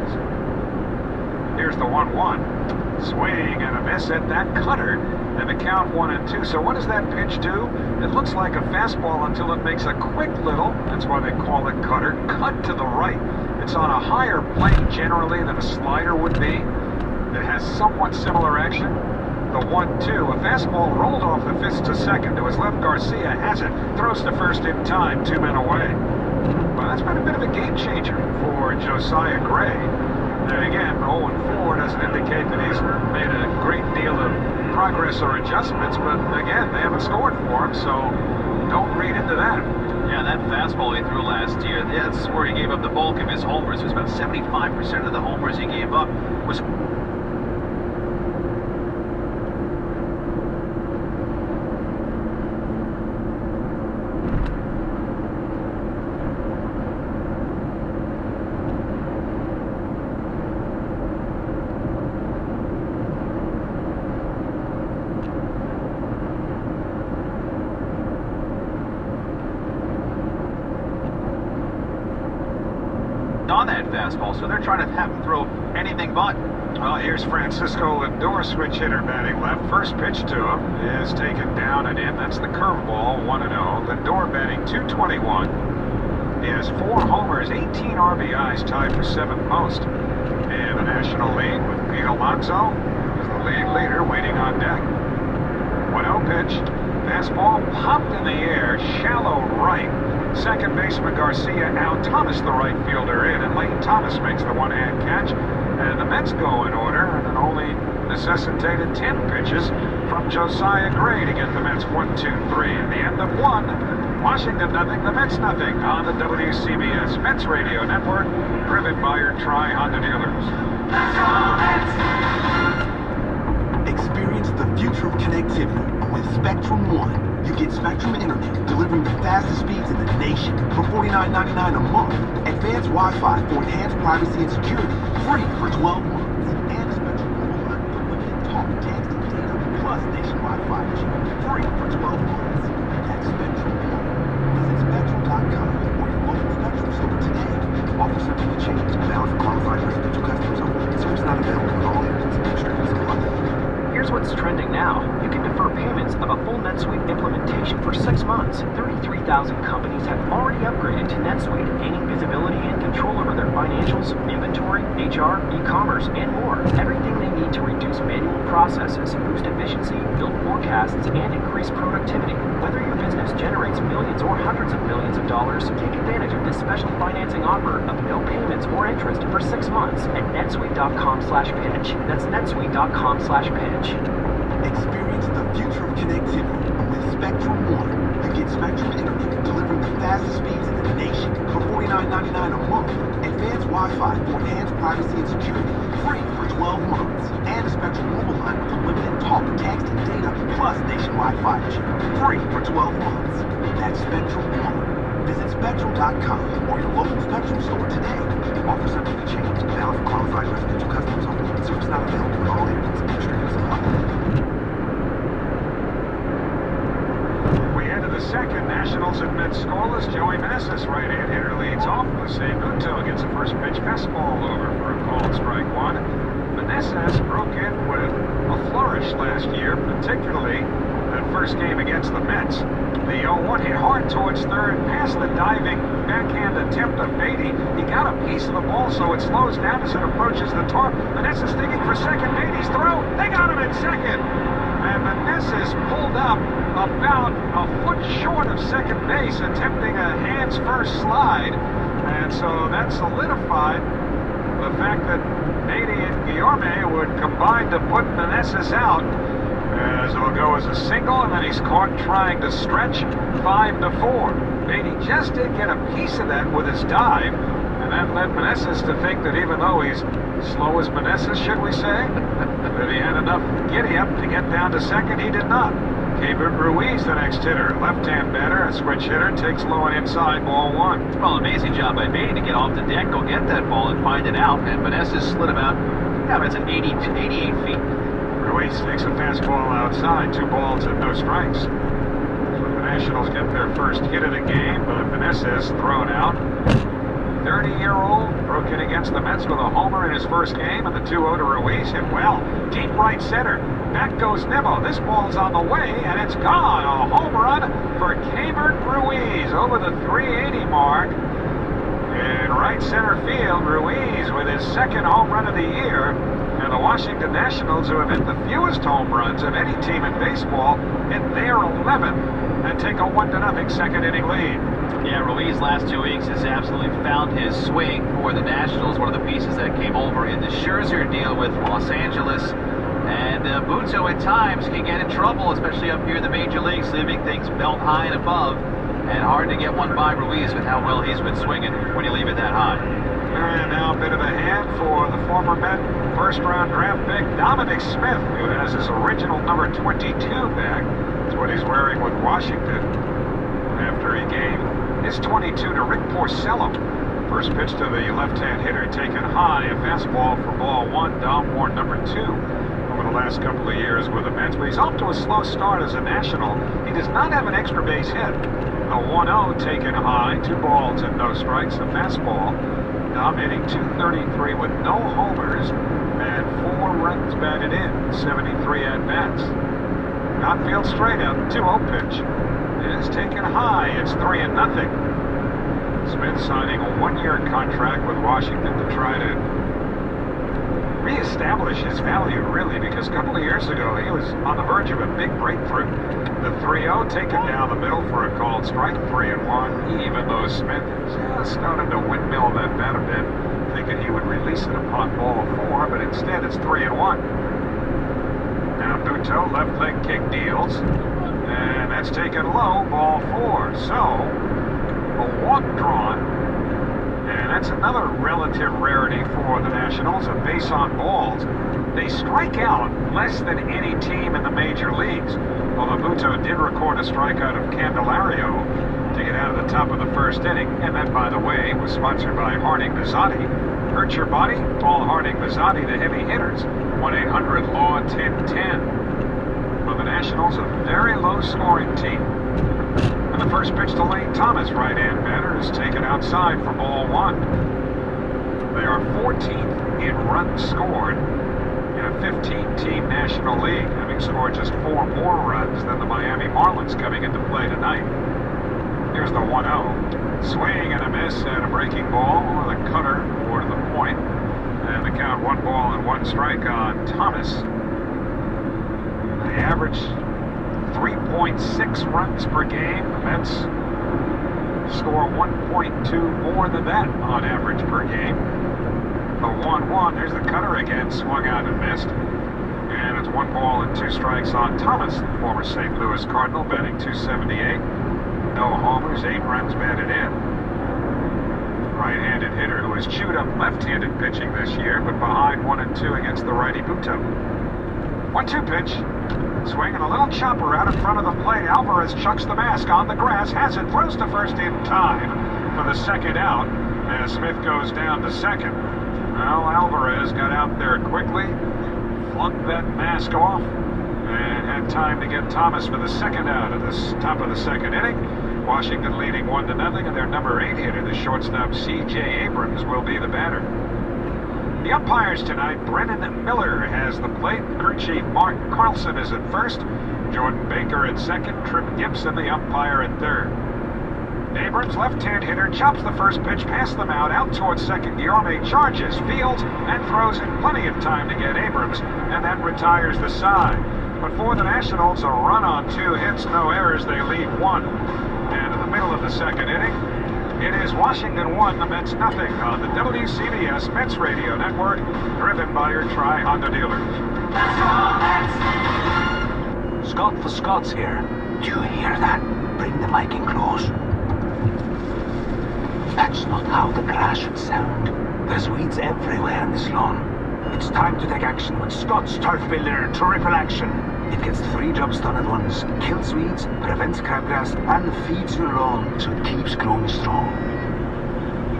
[SPEAKER 6] Here's the 1-1. Swing and a miss at that cutter, and the count 1-2. So what does that pitch do? It looks like a fastball until it makes a quick little, that's why they call it cutter, cut to the right. It's on a higher plane generally than a slider would be. It has somewhat similar action. The 1-2, a fastball rolled off the fist to second. To his left, Garcia has it. Throws to first in time, 2 men away. Well, that's been a bit of a game changer for Josiah Gray. And again, 0-4 doesn't indicate that he's made a great deal of progress or adjustments, but again, they haven't scored for him, so don't read into that.
[SPEAKER 5] Yeah, that fastball he threw last year, that's where he gave up the bulk of his homers. It was about 75% of the homers he gave up was... on that fastball, so they're trying to have him throw anything but.
[SPEAKER 6] Well, here's Francisco Lindor, switch hitter batting left. First pitch to him is taken down and in. That's the curveball, 1-0. Lindor batting .221. He has 4 homers, 18 RBIs, tied for 7th most in the National League, with Pete Alonso as the league leader waiting on deck. 1-0 pitch. Fastball popped in the air, shallow right. Second baseman Garcia out, Thomas the right fielder in, and Leighton Thomas makes the one-hand catch. And the Mets go in order, and only necessitated 10 pitches from Josiah Gray to get the Mets 1, 2, 3. In the end of 1, Washington nothing, the Mets nothing on the WCBS Mets Radio Network, driven by your Tri-Honda dealers.
[SPEAKER 4] Experience the future of connectivity with Spectrum One. You get Spectrum Internet delivering the fastest speeds in the nation for $49.99 a month. Advanced Wi-Fi for enhanced privacy and security, free for 12 months. And Spectrum Mobile unlimited talk, text, and data, plus nationwide 5G, free for 12 months. That's Spectrum One. Visit Spectrum.com or your local Spectrum store today. Offer subject to change, valid for qualified residential customers.
[SPEAKER 3] what's trending now. You can defer payments of a full NetSuite implementation for 6 months. 33,000 companies have already upgraded to NetSuite, gaining visibility and control over their financials, inventory, HR, e-commerce, and more. Everything they need to reduce manual processes, boost efficiency, build forecasts, and increase productivity. Whether your business generates millions or hundreds of millions of dollars, take advantage of this special financing offer of no payments or interest for 6 months at netsuite.com/pitch. That's netsuite.com/pitch.
[SPEAKER 4] Experience the future of connectivity with Spectrum One. You get Spectrum Internet delivering the fastest speeds in the nation for $49.99 a month. Advanced Wi-Fi for enhanced privacy and security, free for 12 months. And a Spectrum mobile line with unlimited talk, text, and data, plus nationwide 5G, free for 12 months. That's Spectrum One. Visit Spectrum.com or your local Spectrum store today. Offer subject to change. Valid for qualified residential customers only. Service not available in all areas. Restrictions apply.
[SPEAKER 6] We head to the second. Nationals admit scoreless. Joey Meneses, right-hand hitter, leads off. Pt2 gets a first pitch fastball over for a called strike one. Meneses broke in with a flourish last year, particularly that first game against the Mets. The 0-1 hit hard towards third, past the diving backhand attempt of Beatty. He got a piece of the ball, so it slows down as it approaches the tarp. Meneses thinking for second. Beatty's throw. They got him at second. And Meneses pulled up about a foot short of second base, attempting a hands-first slide. And so that solidified the fact that Beatty and Guillorme would combine to put Meneses out. As it'll go as a single, and then he's caught trying to stretch 5-4. Beatty just did get a piece of that with his dive, and that led Meneses to think that even though he's slow as Meneses, should we say, that he had enough giddy-up to get down to second. He did not. Keibert Ruiz, the next hitter, left-hand batter, a switch hitter, takes low and inside, ball one.
[SPEAKER 5] Well, amazing job by Beatty to get off the deck, go get that ball, and find it out. And Meneses slid him out. Yeah, it's an 88 feet.
[SPEAKER 6] Ruiz takes a fastball outside, 2 balls and no strikes. So the Nationals get their first hit of the game, but Meneses thrown out. 30-year-old broke in against the Mets with a homer in his first game, and the 2-0 to Ruiz hit well. Deep right center. Back goes Nimmo. This ball's on the way, and it's gone. A home run for Keibert Ruiz over the 380 mark. In right center field, Ruiz with his second home run of the year. And the Washington Nationals, who have hit the fewest home runs of any team in baseball, hit their 11th and take a 1-0 second inning lead.
[SPEAKER 5] Yeah, Ruiz last 2 weeks has absolutely found his swing for the Nationals. One of the pieces that came over in the Scherzer deal with Los Angeles. And Pt2 at times can get in trouble, especially up here in the major leagues, leaving things belt high and above. And hard to get one by Ruiz with how well he's been swinging when you leave it that high.
[SPEAKER 6] And now a bit of a hand for the former Met first-round draft pick, Dominic Smith, who has his original number 22 back. That's what he's wearing with Washington after he gave his 22 to Rick Porcello. First pitch to the left-hand hitter, taken high, a fastball for ball one, Dalmore number 2 over the last couple of years with the Mets. But he's off to a slow start as a National. He does not have an extra base hit. A 1-0 taken high, 2 balls and no strikes, a fastball. Dom hitting .233 with no homers and 4 runs batted in, 73 at-bats. Outfield straight up, 2-0 pitch. It is taken high, it's 3-0. Smith signing a 1-year contract with Washington to try to reestablish his value, really, because a couple of years ago he was on the verge of a big breakthrough. The 3-0 taken down the middle for a called strike, 3-1, even though Smith just started to windmill that bat a bit, thinking he would release it upon ball 4, but instead it's 3-1. Now Pt2, left leg kick deals, and that's taken low, ball 4. So, a walk drawn. And that's another relative rarity for the Nationals, a base on balls. They strike out less than any team in the major leagues. Although Pt2 did record a strikeout of Candelario to get out of the top of the first inning. And that, by the way, was sponsored by Harding Mazzotti. Hurt your body? Call Harding Mazzotti, the heavy hitters. 1-800-LAW-1010. For the Nationals, a very low-scoring team. And the first pitch to Lane Thomas, right-hand batter, is taken outside for ball 1. They are 14th in runs scored. in a 15-team National League, having scored just 4 more runs than the Miami Marlins coming into play tonight. Here's the 1-0. Swing and a miss and a breaking ball, or the cutter, or to the point. And the count 1 ball and 1 strike on Thomas. They average 3.6 runs per game. The Mets score 1.2 more than that on average per game. The 1-1, there's the cutter again, swung out and missed. And it's 1 ball and 2 strikes on Thomas, the former St. Louis Cardinal, batting .278. No homers, 8 runs batted in. Right-handed hitter who has chewed up left-handed pitching this year, but behind 1-2 against the righty Pt2. 1-2 pitch. Swing and a little chopper out in front of the plate. Alvarez chucks the mask on the grass, has it, throws to first in time for the second out, as Smith goes down to second. Well, Alvarez got out there quickly, flunked that mask off, and had time to get Thomas for the second out at the top of the second inning. Washington leading 1-0, and their number 8 hitter, the shortstop C.J. Abrams, will be the batter. The umpires tonight, Brennan Miller has the plate. Crew chief Mark Carlson is at first. Jordan Baker at second. Trip Gibson, the umpire, at third. Abrams, left-hand hitter, chops the first pitch past the mound, out towards second. Guillaume charges, fields, and throws in plenty of time to get Abrams, and that retires the side. But for the Nationals, a run on 2 hits, no errors, they lead 1. And in the middle of the second inning, it is Washington 1, the Mets nothing on the WCBS Mets Radio Network, driven by your Tri-Honda dealers.
[SPEAKER 8] Scott for Scott's here. Do you hear that? Bring the mic in close. That's not how the grass should sound. There's weeds everywhere in this lawn. It's time to take action with Scott's Turf Builder Triple Action. It gets 3 jobs done at once. Kills weeds, prevents crabgrass, and feeds your lawn so it keeps growing strong.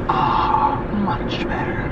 [SPEAKER 8] Ah, much better.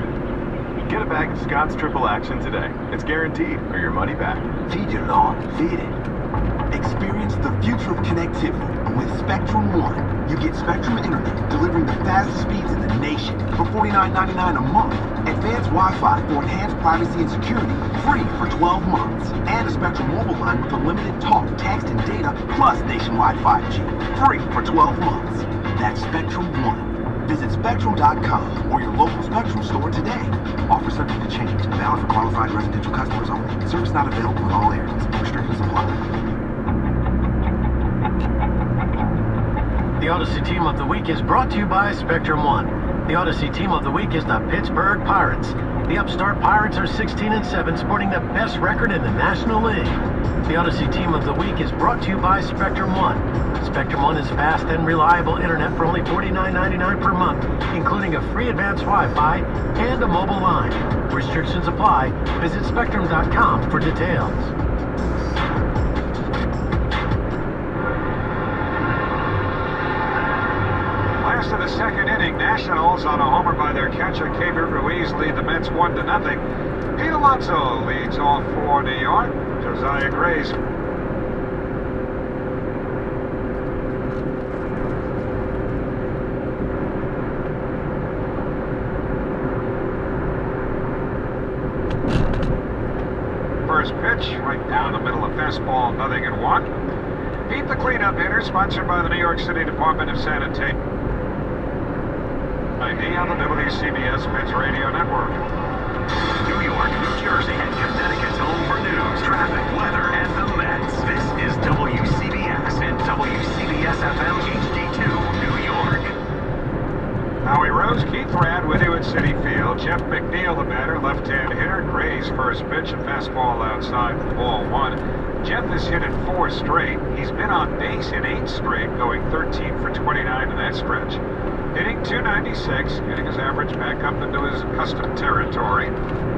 [SPEAKER 9] Get a bag of Scott's Triple Action today. It's guaranteed, or your money back.
[SPEAKER 8] Feed your lawn. Feed it.
[SPEAKER 4] Experience the future of connectivity with Spectrum One. You get Spectrum Internet delivering the fastest speeds in the nation for $49.99 a month. Advanced Wi-Fi for enhanced privacy and security, free for 12 months. And a Spectrum mobile line with unlimited talk, text, and data, plus nationwide 5G, free for 12 months. That's Spectrum One. Visit Spectrum.com or your local Spectrum store today. Offer subject to change. Valid for qualified residential customers only. Service not available in all areas. Restrictions apply.
[SPEAKER 10] The Odyssey Team of the Week is brought to you by Spectrum One. The Odyssey Team of the Week is the Pittsburgh Pirates. The upstart Pirates are 16-7, sporting the best record in the National League. The Odyssey Team of the Week is brought to you by Spectrum One. Spectrum One is fast and reliable internet for only $49.99 per month, including a free advanced Wi-Fi and a mobile line. Restrictions apply. Visit Spectrum.com for details.
[SPEAKER 6] Last of the second inning, Nationals on a homer by their catcher, Keibert Ruiz, lead the Mets 1-0. Pete Alonso leads all 4 New York. Josiah Gray's first pitch, right down the middle of fastball, 0-1. Pete the cleanup hitter, sponsored by the New York City Department of Sanitation. ID on the WCBS Mets Radio Network.
[SPEAKER 11] New York, New Jersey, and Connecticut's home for news, traffic, weather, and the Mets. This is WCBS and WCBS-FM HD2, New York.
[SPEAKER 6] Howie Rose, Keith Rad with you at City Field. Jeff McNeil, the batter, left-hand hitter. Gray's first pitch, a fastball outside for ball 1. Jeff has hit it 4 straight. He's been on base in 8 straight, going 13 for 29 in that stretch. Hitting .296, getting his average back up into his accustomed territory.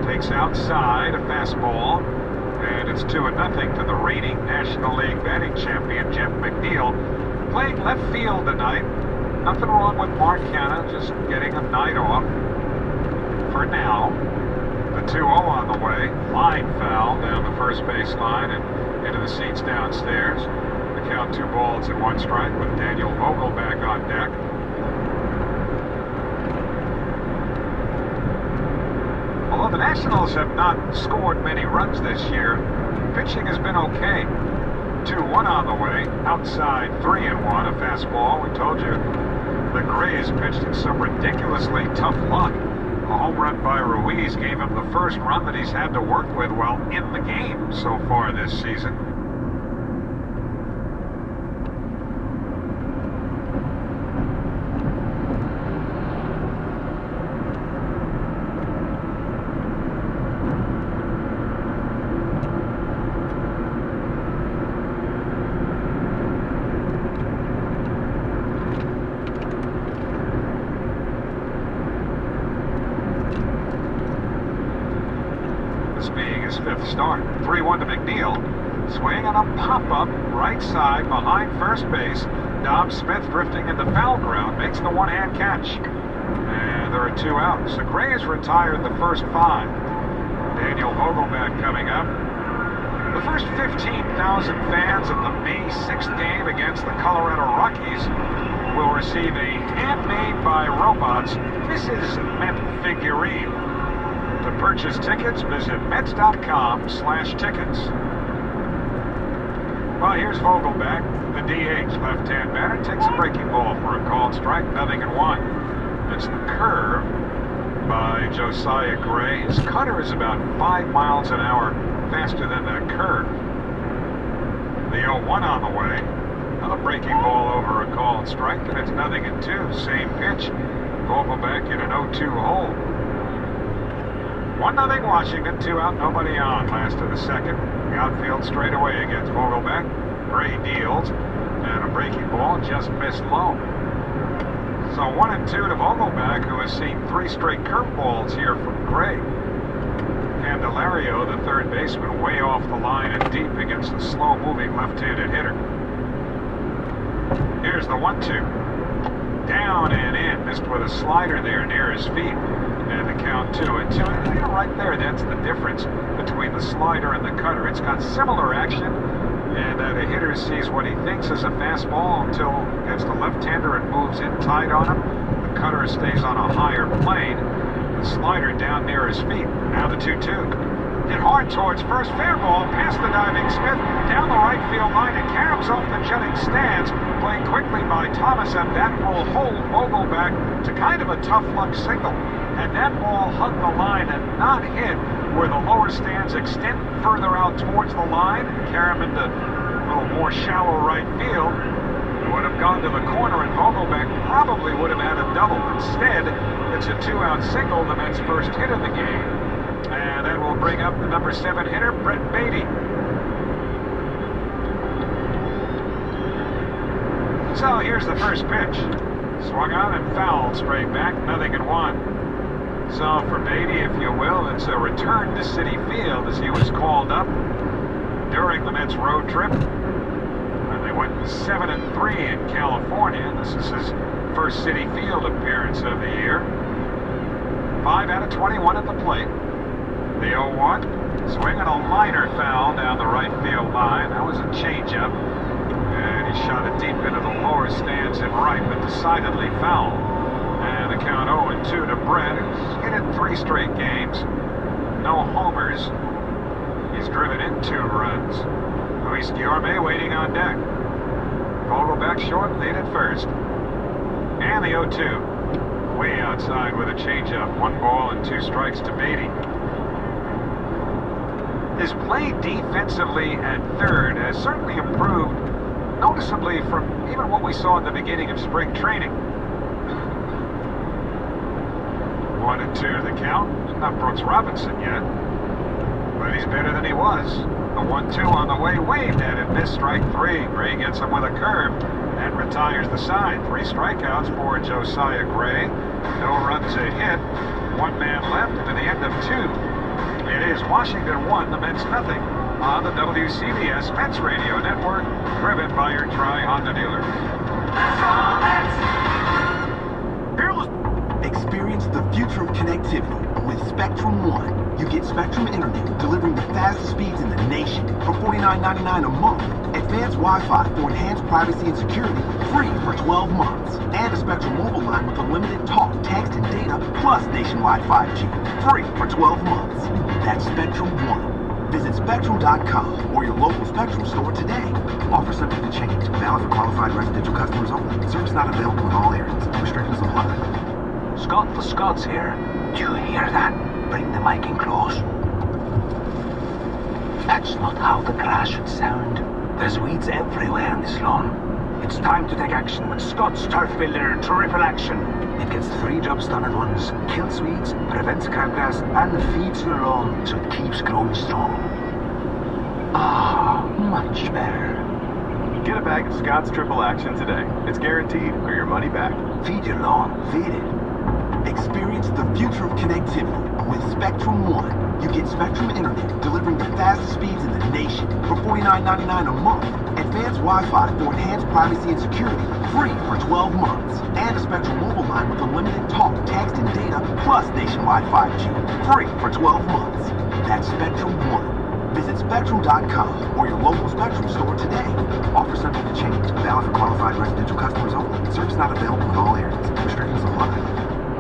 [SPEAKER 6] Takes outside a fastball, and it's 2-0 to the reigning National League batting champion, Jeff McNeil. Playing left field tonight. Nothing wrong with Mark Canna, just getting a night off for now. The 2-0 on the way. Line foul down the first base line and into the seats downstairs. The count 2 balls and 1 strike with Daniel Vogel back on deck. Although the Nationals have not scored many runs this year, pitching has been okay. 2-1 on the way, outside 3-1, a fastball. We told you the Grays pitched in some ridiculously tough luck. A home run by Ruiz gave him the first run that he's had to work with while in the game so far this season. Being his fifth start. 3-1 to McNeil. Swing on a pop-up, right side, behind first base. Dom Smith drifting in the foul ground, makes the one-hand catch. And there are 2 outs. The Grays retired the first 5. Daniel Vogelback coming up. The first 15,000 fans of the May 6th game against the Colorado Rockies will receive a handmade by robots Mrs. Met figurine. To purchase tickets, visit Mets.com/tickets. Well, here's Vogelback, the DH, left-hand batter, takes a breaking ball for a called strike, 0-1. It's the curve by Josiah Gray. His cutter is about 5 miles an hour faster than that curve. The 0-1 on the way. Another breaking ball over a called strike, and it's 0-2. Same pitch. Vogelback in an 0-2 hole. 1-0 Washington, 2 out, nobody on. Last of the second. The outfield straight away against Vogelback. Gray deals, and a breaking ball just missed low. So 1-2 to Vogelback, who has seen 3 straight curveballs here from Gray. Candelario, the third baseman, way off the line and deep against the slow-moving left-handed hitter. Here's the 1-2. Down and in, missed with a slider there near his feet. And the count 2-2. And right there, that's the difference between the slider and the cutter. It's got similar action, and the hitter sees what he thinks is a fastball until gets the left-hander and moves in tight on him. The cutter stays on a higher plane. The slider down near his feet. Now the 2-2. Hit hard towards first, fair ball, past the diving Smith, down the right field line, and caroms off the jutting stands. Played quickly by Thomas, and that will hold Vogelback to kind of a tough luck single. And that ball hugged the line and not hit where the lower stands extend further out towards the line. Carom into a little more shallow right field. It would have gone to the corner, and Vogelback probably would have had a double. Instead, it's a 2-out single, the Mets' first hit of the game. And that will bring up the number 7 hitter, Brett Beatty. So here's the first pitch. Swung on and fouled straight back, 0-1. So for Beatty, if you will, it's a return to Citi Field as he was called up during the Mets road trip. And they went 7-3 in California. This is his first Citi Field appearance of the year. 5 out of 21 at the plate. The 0-1, swinging a liner foul down the right field line. That was a changeup. And he shot it deep into the lower stands in right, but decidedly foul. And the count 0-2 to Brett, who's hit in 3 straight games. No homers. He's driven in 2 runs. Luis Guillorme waiting on deck. Vogelback short, lead at first. And the 0-2. Way outside with a changeup. 1 ball and 2 strikes to Beatty. His play defensively at third has certainly improved noticeably from even what we saw at the beginning of spring training. 1-2 the count. Not Brooks Robinson yet, but he's better than he was. The 1-2 on the way, waved at him. Missed strike 3. Gray gets him with a curve and retires the side. 3 strikeouts for Josiah Gray. No runs a hit. 1 man left to the end of 2. It is Washington 1, the Mets nothing on the WCBS Mets Radio Network, driven by your Tri-Honda dealer.
[SPEAKER 4] Experience the future of connectivity with Spectrum One. you get Spectrum Internet delivering the fastest speeds in the nation for $49.99 a month. Advanced Wi-Fi for enhanced privacy and security, free for 12 months. And a Spectrum mobile line with unlimited talk, text, and data, plus nationwide 5G, free for 12 months. That's Spectrum One. Visit Spectrum.com or your local Spectrum store today. Offer subject to change. Valid for qualified residential customers only. Service not available in all areas. Restrictions apply.
[SPEAKER 8] Scott the Scots here. Do you hear that? Bring the mic in close. That's not how the crash should sound. There's weeds everywhere on this lawn. It's time to take action with Scott's Turf Builder Triple Action. It gets 3 jobs done at once. Kills weeds, prevents crabgrass, and feeds your lawn so it keeps growing strong. Ah, much better.
[SPEAKER 9] Get a bag of Scott's Triple Action today. It's guaranteed or your money back.
[SPEAKER 8] Feed your lawn.
[SPEAKER 4] Feed it. Experience the future of connectivity with Spectrum One. You get Spectrum Internet delivering the fastest speeds in the nation for $49.99 a month. Advanced Wi-Fi for enhanced privacy and security, free for 12 months. And a Spectrum mobile line with unlimited talk, text, and data, plus nationwide 5G, free for 12 months. That's Spectrum One. Visit Spectrum.com or your local Spectrum store today. Offer subject to change. Valid for qualified residential customers only. Service not available in all areas. Restrictions apply.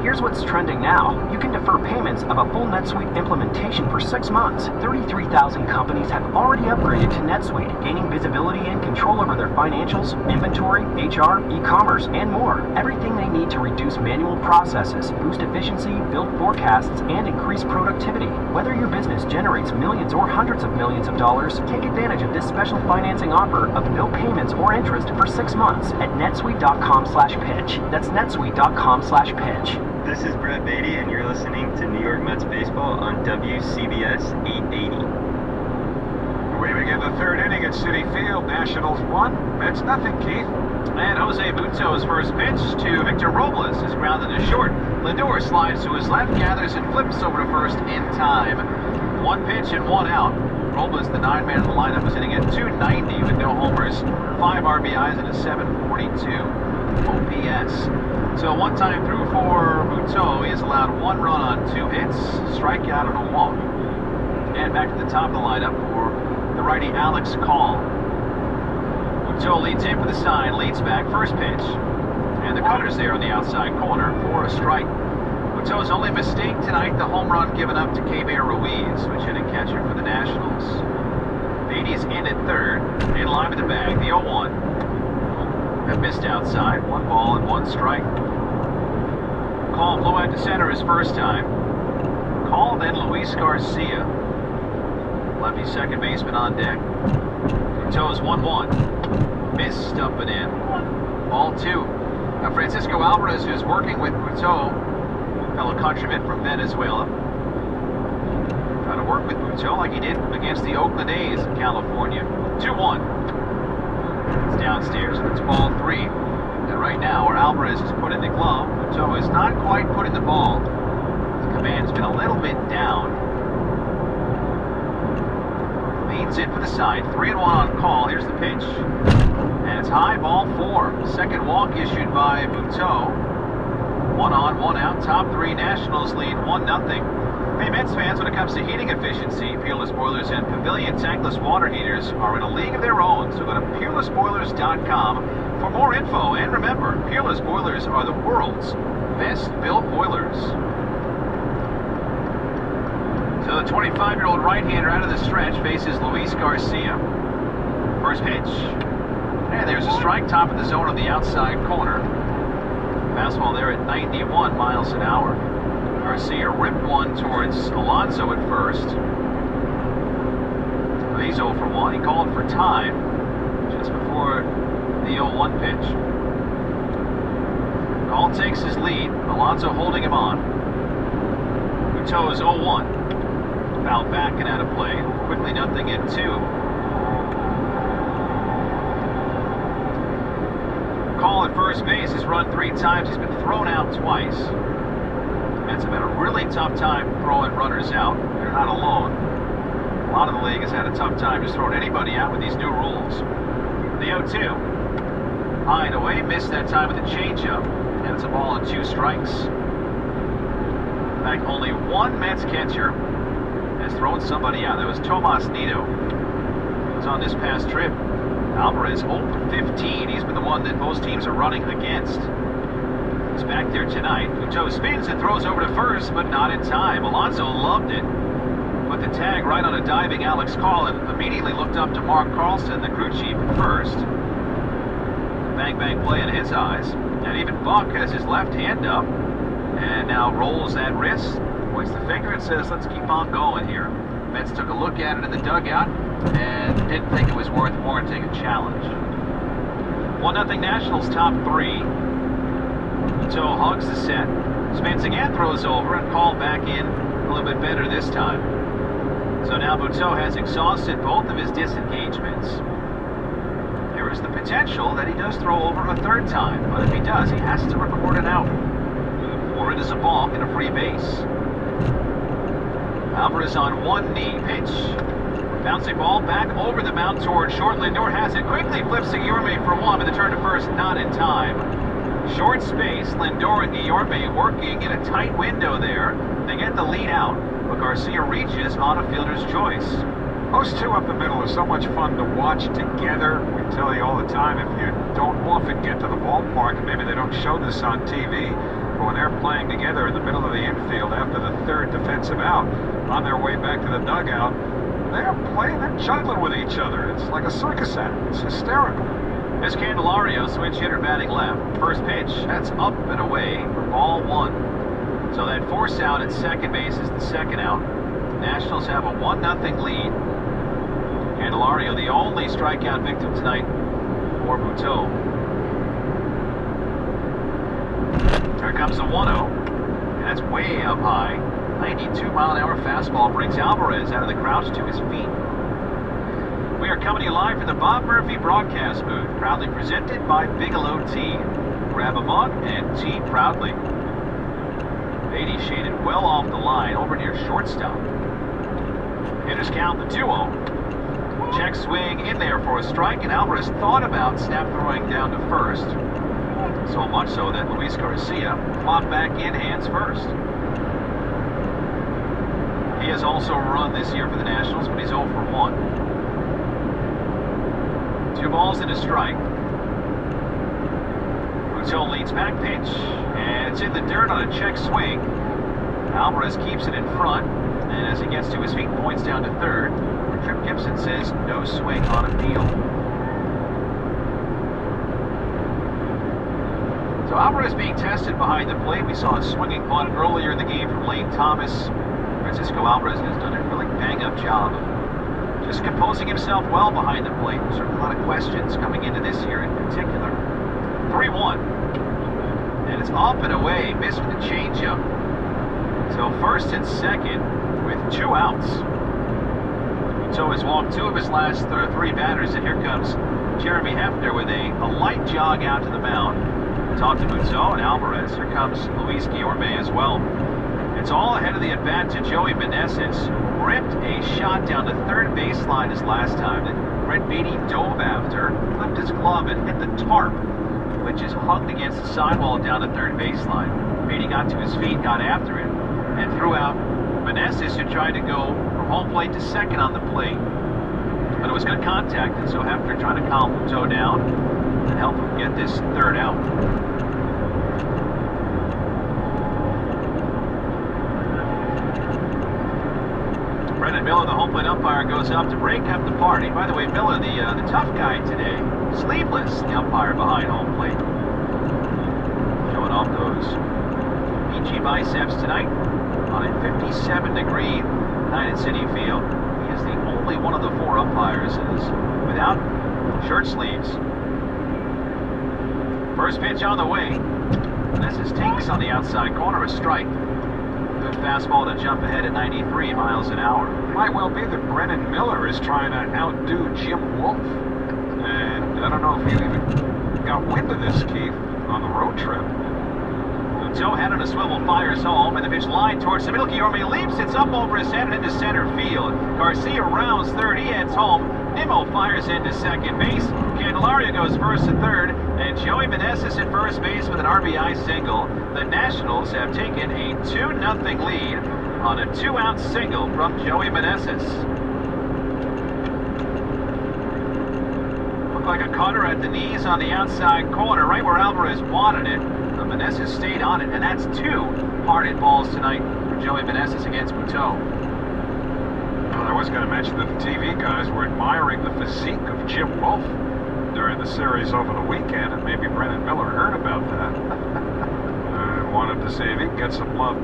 [SPEAKER 3] Here's what's trending now. You can defer payments of a full NetSuite implementation for 6 months. 33,000 companies have already upgraded to NetSuite, gaining visibility and control over their financials, inventory, HR, e-commerce, and more. Everything they need to reduce manual processes, boost efficiency, build forecasts, and increase productivity. Whether your business generates millions or hundreds of millions of dollars, take advantage of this special financing offer of no payments or interest for 6 months at netsuite.com/pitch. That's netsuite.com/pitch.
[SPEAKER 12] This is Brett Beatty, and you're listening to New York Mets Baseball on WCBS 880.
[SPEAKER 6] We begin the third inning at Citi Field. Nationals 1, Mets nothing, Keith.
[SPEAKER 5] And Jose Butzo's first pitch to Victor Robles is grounded to short. Lindor slides to his left, gathers and flips over to first in time. 1 pitch and 1 out. Robles, the 9-man in the lineup, is hitting at .290 with no homers, 5 RBIs, and a .742 OPS. So 1 time through for Butzo. He has allowed 1 run on 2 hits, strikeout and a walk. And back to the top of the lineup for the righty Alex Call. Butzo leads in for the sign, leads back, first pitch. And the cutter's there on the outside corner for a strike. Butzo's only mistake tonight, the home run given up to K-Bear Ruiz, which hit a catcher for the Nationals. Beatty's in at third, in line with the bag, the 0-1. Have missed outside, 1 ball and 1 strike. Call blew out to center his first time. Call, then Luis Garcia. Lefty second baseman on deck. Butzo's 1-1. Missed up and in. Ball 2. Now Francisco Alvarez, who's working with Butzo, fellow countryman from Venezuela. Trying to work with Butzo like he did against the Oakland A's in California. 2-1. It's downstairs, and it's ball 3. And right now, where Alvarez is put in the glove, Butzo is not quite put in the ball. The command's been a little bit down. Leads in for the side, 3-1 on Call. Here's the pitch. And it's high, ball 4. Second walk issued by Butzo. 1 on, 1 out. Top 3 Nationals lead 1-0. Hey, Mets fans, when it comes to heating efficiency, Peerless Boilers and Pavilion tankless water heaters are in a league of their own. So go to peerlessboilers.com for more info. And remember, Peerless Boilers are the world's best built boilers. So the 25-year-old right-hander out of the stretch faces Luis Garcia. First pitch. And there's a strike, top of the zone on the outside corner. Fastball there at 91 miles an hour. Garcia ripped one towards Alonso at first. He's 0 for 1. He called for time just before the 0-1 pitch. Call takes his lead. Alonso holding him on. Butzo is 0-1. Fouled back and out of play. Quickly 0-2. Call at first base has run 3 times. He's been thrown out twice. Mets have had a really tough time throwing runners out. They're not alone. A lot of the league has had a tough time just throwing anybody out with these new rules. The 0-2. High and away, missed that time with a changeup. And it's a ball and 2 strikes. In fact, only one Mets catcher has thrown somebody out. That was Tomas Nido. He was on this past trip. Alvarez 0 for 15. He's been the one that most teams are running against. He's back there tonight. Pt2 spins and throws over to first, but not in time. Alonso loved it. Put the tag right on a diving Alex Call and immediately looked up to Mark Carlson, the crew chief, at first. Bang bang play in his eyes. And even Buck has his left hand up and now rolls that wrist, points the finger and says, let's keep on going here. Mets took a look at it in the dugout and didn't think it was worth warranting a challenge. 1-0 Nationals top 3. Pt2 hugs the set, spins again, throws over, and called back in a little bit better this time. So now Pt2 has exhausted both of his disengagements. There is the potential that he does throw over a third time, but if he does, he has to record an out, or it is a balk and a free base. Alvarez on one knee, pitch. Bouncing ball back over the mound toward short. Lindor has it, quickly flips to Guillorme for one, but the turn to first not in time. Short space, Lindor and Guillorme working in a tight window there. They get the lead out, but Garcia reaches on a fielder's choice.
[SPEAKER 6] Those two up the middle are so much fun to watch together. We tell you all the time, if you don't often get to the ballpark, maybe they don't show this on TV, but when they're playing together in the middle of the infield after the third defensive out, on their way back to the dugout, they're juggling with each other. It's like a circus act. It's hysterical.
[SPEAKER 5] As Candelario, switch hitter batting left. First pitch, that's up and away for ball one. So that force out at second base is the second out. Nationals have a 1-0 lead. Candelario, the only strikeout victim tonight for Pt2. Here comes the 1-0. And that's way up high. 92-mile-an-hour fastball brings Alvarez out of the crouch to his feet. We are coming to you live from the Bob Murphy broadcast booth, proudly presented by Bigelow Tea. Grab a mug and tea proudly. Beatty shaded well off the line over near shortstop. Hitters count the 2-0. Check swing in there for a strike, and Alvarez thought about snap throwing down to first. So much so that Luis Garcia popped back in hands first. He has also run this year for the Nationals, but he's 0 for 1. 2 balls and a strike. Pt2 leads back pitch, and it's in the dirt on a check swing. Alvarez keeps it in front, and as he gets to his feet, points down to third. Trip Gibson says no swing on appeal. So Alvarez being tested behind the plate. We saw a swinging bunt earlier in the game from Lane Thomas. Francisco Alvarez has done a really bang-up job of just composing himself well behind the plate. Certainly a lot of questions coming into this year in particular. 3-1. And it's up and away. Missed with the changeup. So first and second with 2 outs. So has walked 2 of his last 3 batters, and here comes Jeremy Hefner with a light jog out to the mound. Talk to Pt2 and Alvarez. Here comes Luis Guillorme as well. It's all ahead of the at-bat to Joey Meneses. Ripped a shot down the third baseline his last time that Brett Beatty dove after, flipped his glove and hit the tarp, which is hugged against the sidewall down the third baseline. Beatty got to his feet, got after it, and threw out Meneses, who tried to go from home plate to second on the plate. But it was good contact, and so Hefner trying to calm Pt2 down and help him get this third out. Brendan Miller, the home plate umpire, goes up to break up the party. By the way, Miller, the tough guy today, sleeveless, the umpire behind home plate. Showing off those peachy biceps tonight on a 57-degree night at Citi Field. He is the only one of the 4 umpires that is without shirt sleeves. First pitch on the way. This is Tinks on the outside corner, a strike. Good fastball to jump ahead at 93 miles an hour.
[SPEAKER 6] Might well be that Brennan Miller is trying to outdo Jim Wolf. And I don't know if you even got wind of this, Keith, on the road trip.
[SPEAKER 5] Pt2 head on a swivel, fires home, and the pitch line towards the middle. Guillorme leaps, it's up over his head and into center field. Garcia rounds third, he heads home. Nimmo fires into second base. Candelario goes first and third, and Joey Meneses at first base with an RBI single. The Nationals have taken a 2-0 lead on a 2-out single from Joey Meneses. Looked like a cutter at the knees on the outside corner, right where Alvarez wanted it. But Meneses stayed on it, and that's 2 hard hit balls tonight for Joey Meneses against Pt2.
[SPEAKER 6] Well, I was going to mention that the TV guys were admiring the physique of Jim Wolf during the series over the weekend, and maybe Brennan Miller heard about that. I wanted to see if he could get some love.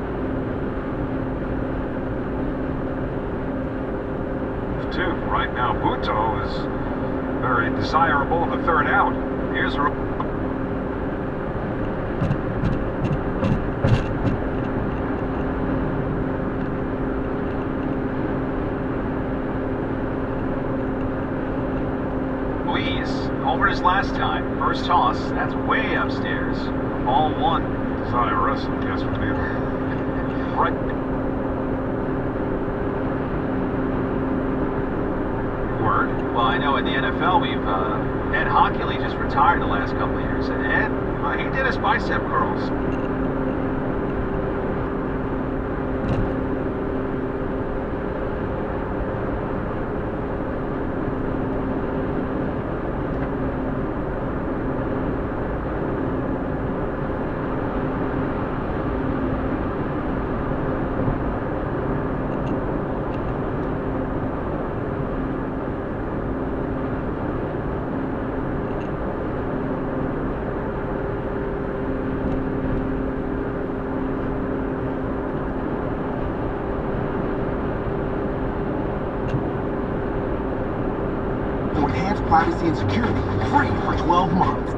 [SPEAKER 6] Too. Right now, Pt2 is very desirable in the 3rd out. Here's
[SPEAKER 5] over his last time. First toss, that's way upstairs. Ball 1.
[SPEAKER 6] Cyrus, I guess, would be right. Word.
[SPEAKER 5] Well, I know in the NFL we've Ed Hockley just retired the last couple of years. And Ed, he did his bicep curls.
[SPEAKER 4] For enhanced privacy and security, free for 12 months.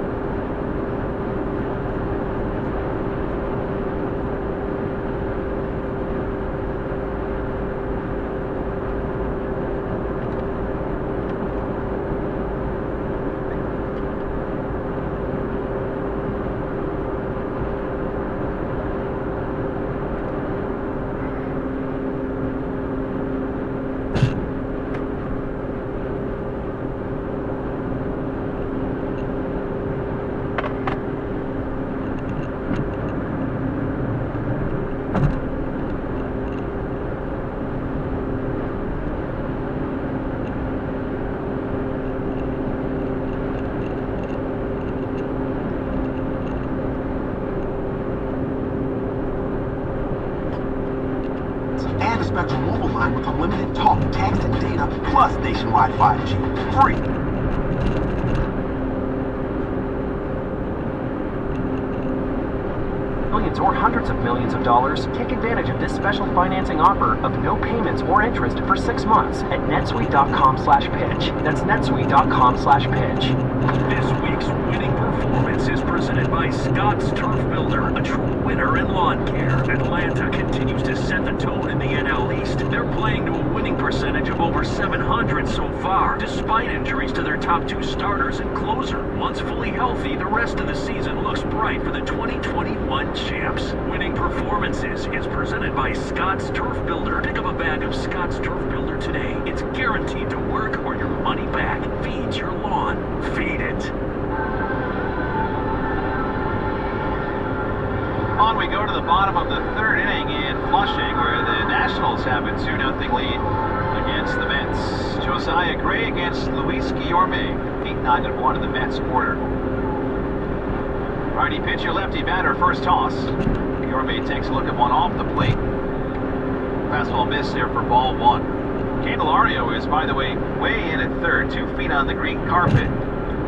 [SPEAKER 4] And a Spectrum mobile line with unlimited talk, text, and data, plus nationwide 5G. Free.
[SPEAKER 3] Millions or hundreds of millions of dollars, take advantage of this special financing offer of no payments or interest for 6 months at netsuite.com/pitch. That's netsuite.com/pitch.
[SPEAKER 11] This week's winning performance is presented by Scott's Turf Builder, a true winner in lawn care. Atlanta continues to set the tone in the NL East. They're playing to a winning percentage of over .700 so far, despite injuries to their top 2 starters and closer. Once fully healthy, the rest of the season looks bright for the 2021 champs. Winning Performances is presented by Scott's Turf Builder. Pick up a bag of Scott's Turf Builder today. It's guaranteed to work or your money back. Feed your lawn. Feed it.
[SPEAKER 5] On we go to the bottom of the 3rd inning in Flushing, where the Nationals have a 2-0 lead against the Mets. Josiah Gray against Luis Guillorme. 8-9-1 in the Mets order. Righty pitcher, lefty batter, first toss. Guillorme takes a look at one off the plate. Fastball miss there for ball 1. Candelario is, by the way, way in at 3rd, 2 feet on the green carpet.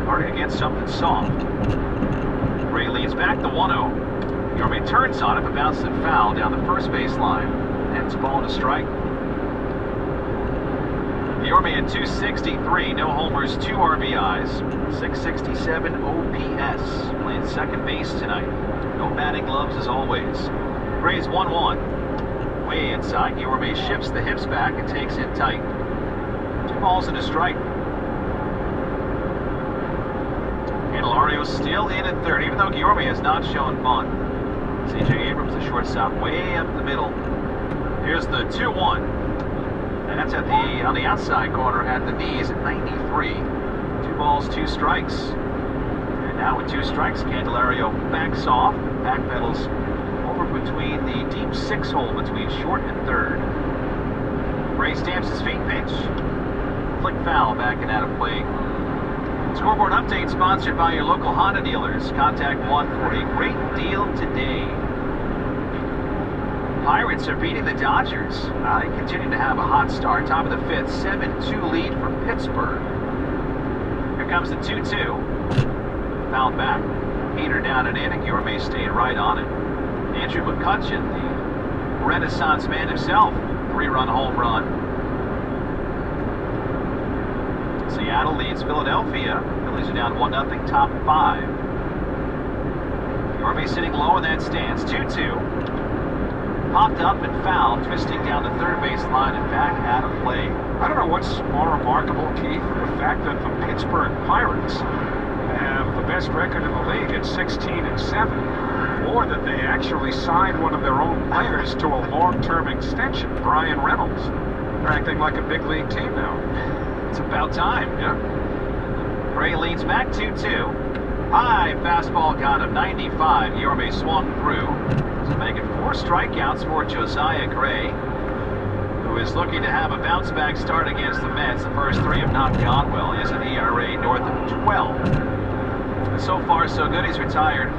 [SPEAKER 5] Guarding against something soft. Gray leads back to 1-0. Guillorme turns on it, but bounces it foul down the first base line. And it's ball and a strike. Guillorme at 263, no homers, 2 RBIs, 667 OPS. Playing second base tonight. No batting gloves as always. Gray's 1-1. Way inside, Guillorme shifts the hips back and takes it tight. 2 balls and a strike. Candelario still in at 3rd, even though Guillorme has not shown bunt. C.J. Abrams, the shortstop, way up the middle. Here's the 2-1. And that's on the outside corner at the knees at 93. 2 balls, 2 strikes. And now with 2 strikes, Candelario backs off, backpedals over between the deep 6 hole between short and third. Gray stamps his feet, pitch. Flick foul, back and out of play. Scoreboard update sponsored by your local Honda dealers. Contact one for a great deal today. Pirates are beating the Dodgers. They continue to have a hot start. Top of the 5th, 7-2 lead for Pittsburgh. Here comes the 2-2. Fouled back. Heater down and in, and Guillorme stayed right on it. Andrew McCutcheon, the Renaissance man himself, 3-run home run. Seattle leads Philadelphia. Phillies are down 1-0, top 5. Guillorme sitting low in that stance. 2-2. Popped up and fouled, twisting down the third base line and back out of play.
[SPEAKER 6] I don't know what's more remarkable, Keith, the fact that the Pittsburgh Pirates have the best record in the league at 16-7, or that they actually signed one of their own players to a long-term extension, Brian Reynolds. They're acting like a big league team now.
[SPEAKER 5] It's about time.
[SPEAKER 6] Yeah.
[SPEAKER 5] Gray leads back 2-2. High fastball got him 95. Guillorme swung through. So making 4 strikeouts for Josiah Gray, who is looking to have a bounce-back start against the Mets. The first 3 have not gone well. He has an ERA north of 12. And so far, so good. He's retired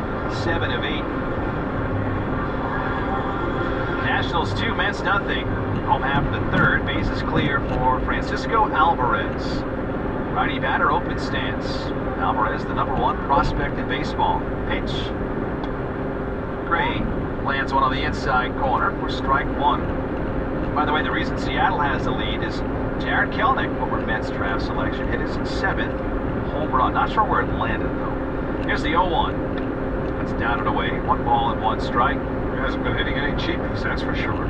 [SPEAKER 5] 7 of 8. Nationals 2, Mets nothing. Home half of the 3rd. Base is clear for Francisco Alvarez. Righty batter, open stance. Alvarez, the #1 prospect in baseball. Pitch. Gray lands one on the inside corner for strike 1. By the way, the reason Seattle has the lead is Jared Kelenic, former Mets draft selection, hit his 7th home run. Not sure where it landed, though. Here's the 0-1. That's down and away. 1 ball and 1 strike.
[SPEAKER 6] He hasn't been hitting any cheapies, that's for sure.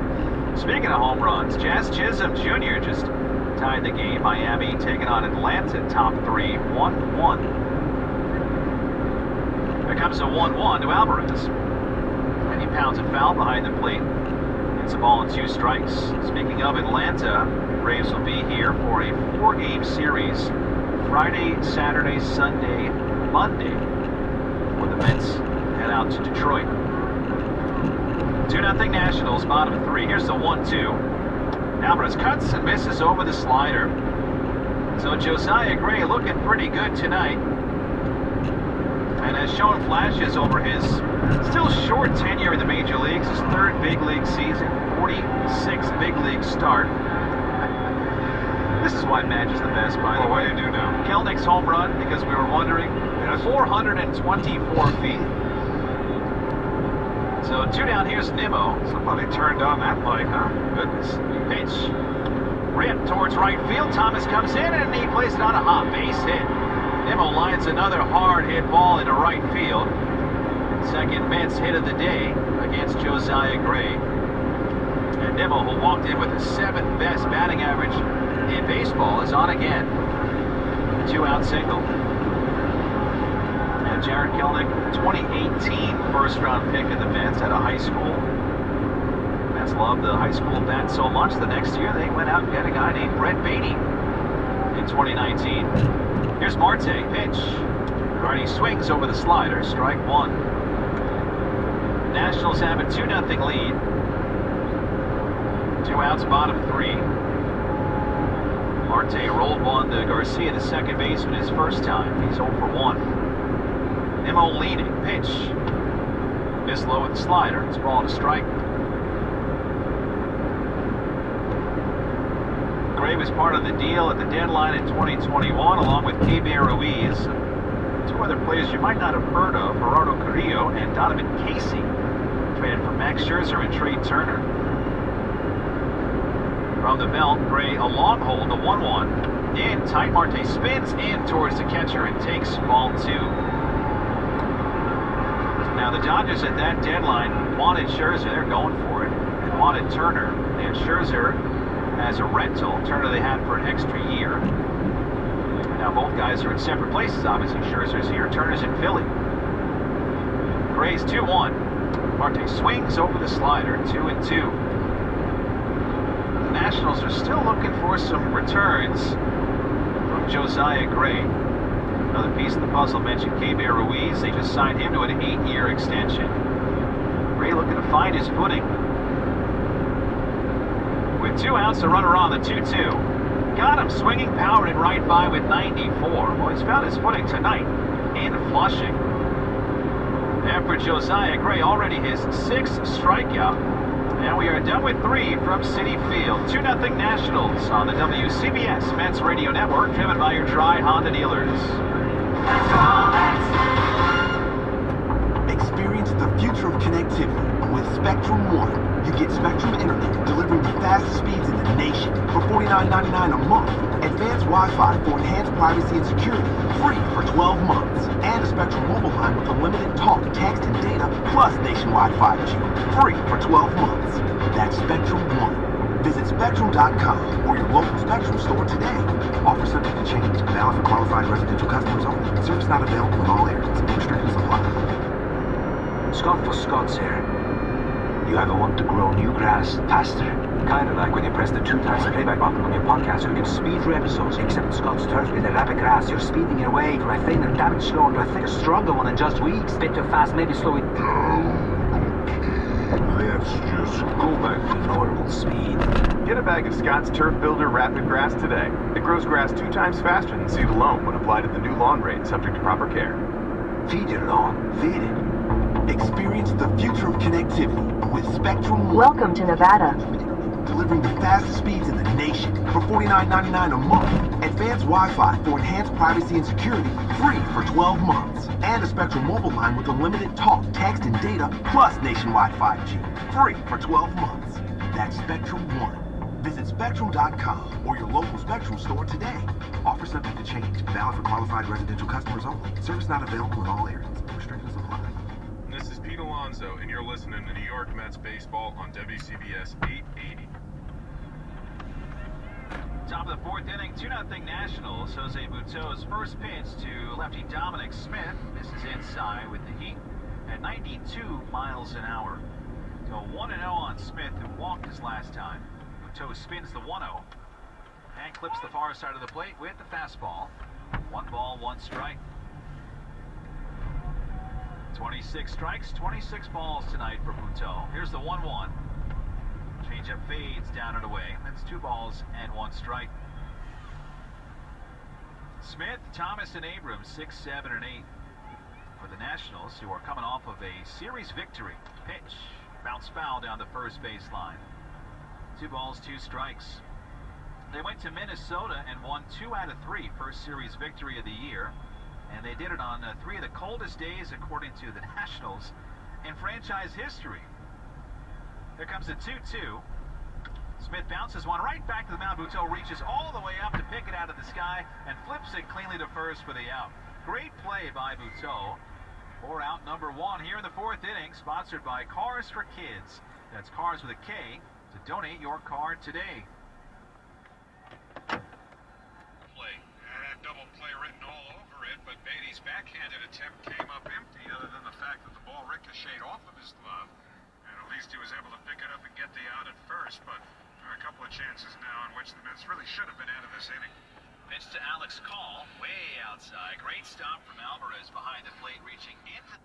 [SPEAKER 5] Speaking of home runs, Jazz Chisholm Jr. just tied the game. Miami taking on Atlanta, top 3, 1-1. Here comes a 1-1 to Alvarez. And he pounds it foul behind the plate. It's a ball and 2 strikes. Speaking of Atlanta, Braves will be here for a 4-game series. Friday, Saturday, Sunday, Monday, where the Mets head out to Detroit. 2-0 Nationals, bottom of 3. Here's the 1-2. Alvarez cuts and misses over the slider. So Josiah Gray looking pretty good tonight, and has shown flashes over his still short tenure in the major leagues. His 3rd big league season, 46th big league start. This is why Madge is the best, by the way.
[SPEAKER 6] What do you do now?
[SPEAKER 5] Kelnick's home run, because we were wondering, 424 feet. So 2 down, here's Nimmo.
[SPEAKER 6] Somebody turned on that light, huh?
[SPEAKER 5] Goodness. Pitch. Ripped towards right field. Thomas comes in and he plays it on a hop. Base hit. Nimmo lines another hard hit ball into right field. Second Mets hit of the day against Josiah Gray. And Nimmo, who walked in with the 7th best batting average in baseball, is on again. 2-out single. And Jared Kelenic, 2018 first-round pick of the Mets out of high school. Mets loved the high school bat so much, the next year they went out and got a guy named Brett Beatty in 2019. Here's Marte, pitch. Carney swings over the slider, strike 1. Nationals have a 2-0 lead. 2 outs, bottom 3. Marte rolled one to Garcia, the second baseman, his first time. He's 0 for 1. Nimmo leading, pitch. Missed low with the slider. It's ball and a strike. Gray was part of the deal at the deadline in 2021, along with Keibert Ruiz. 2 other players you might not have heard of, Gerardo Carrillo and Donovan Casey, traded for Max Scherzer and Trey Turner. From the belt, Gray a long hold, the 1-1. In tight, Marte spins in towards the catcher and takes ball 2. Now the Dodgers at that deadline wanted Scherzer, they're going for it, and wanted Turner. They had Scherzer as a rental. Turner they had for an extra year. Now both guys are in separate places, obviously. Scherzer's here, Turner's in Philly. Gray's 2-1. Marte swings over the slider, 2-2. The Nationals are still looking for some returns from Josiah Gray. Another piece of the puzzle mentioned Keibert Ruiz. They just signed him to an 8-year extension. Ray looking to find his footing. With 2 outs, the runner on the 2-2. Got him swinging, powered in right by with 94. Well, he's found his footing tonight in Flushing. And for Josiah Gray, already his 6th strikeout. And we are done with 3 from Citi Field. 2-0 Nationals on the WCBS Mets Radio Network, driven by your Tri-Honda dealers.
[SPEAKER 4] Experience the future of connectivity with Spectrum One. You get Spectrum Internet delivering the fastest speeds in the nation for $49.99 a month. Advanced Wi-Fi for enhanced privacy and security, free for 12 months. And a Spectrum mobile line with unlimited talk, text, and data, plus nationwide 5G, free for 12 months. That's Spectrum One. Visit Spectrum.com or your local Spectrum store today. Offer subject to change. Valid for qualified residential customers only. Service not available in all areas. Restrictions apply.
[SPEAKER 8] Scott for Scott's here. You ever want to grow new grass faster? Kind of like when you press the 2 times playback button on your podcast so you can speed through episodes. Except Scott's turf with the rapid grass, you're speeding your way from a thinner, damaged lawn to a thicker, stronger one in just weeks. Bit too fast, maybe slow it down. Let's just go back to normal speed.
[SPEAKER 9] Get a bag of Scott's Turf Builder Rapid Grass today. It grows grass 2 times faster than seed alone when applied at the new lawn rate, subject to proper care.
[SPEAKER 8] Feed your lawn. Feed it.
[SPEAKER 4] Experience the future of connectivity with Spectrum One.
[SPEAKER 7] Welcome to Nevada.
[SPEAKER 4] Delivering the fastest speeds in the nation for $49.99 a month. Advanced Wi-Fi for enhanced privacy and security, free for 12 months. And a Spectrum mobile line with unlimited talk, text, and data, plus nationwide 5G, free for 12 months. That's Spectrum One. Visit Spectrum.com or your local Spectrum store today. Offer subject to change. Valid for qualified residential customers only. Service not available in all areas. Restrictions apply.
[SPEAKER 9] This is Pete Alonso, and you're listening to New York Mets Baseball on WCBS 880.
[SPEAKER 5] Top of the 4th inning, 2-0 Nationals. Jose Butto's first pitch to lefty Dominic Smith. This is inside with the heat at 92 miles an hour. So 1-0 on Smith, who walked his last time. Butto spins the 1-0 and clips the far side of the plate with the fastball. 1 ball, 1 strike. 26 strikes, 26 balls tonight for Pt2. Here's the 1-1. Changeup fades down and away. That's 2 balls and 1 strike. Smith, Thomas, and Abrams, 6, 7, and 8 for the Nationals, who are coming off of a series victory. Pitch, bounce foul down the first baseline. 2 balls, 2 strikes. They went to Minnesota and won 2 out of 3, first series victory of the year. And they did it on 3 of the coldest days, according to the Nationals, in franchise history. Here comes the 2-2. Smith bounces one right back to the mound. Butto reaches all the way up to pick it out of the sky and flips it cleanly to first for the out. Great play by Butto. For out number 1 here in the 4th inning, sponsored by Cars for Kids. That's Cars with a K, to donate your car today.
[SPEAKER 6] Double play written all over it, but Beatty's backhanded attempt came up empty, other than the fact that the ball ricocheted off of his glove. And at least he was able to pick it up and get the out at first, but there are a couple of chances now in which the Mets really should have been out of this inning.
[SPEAKER 5] Pitch to Alex Call, way outside. Great stop from Alvarez behind the plate, reaching into...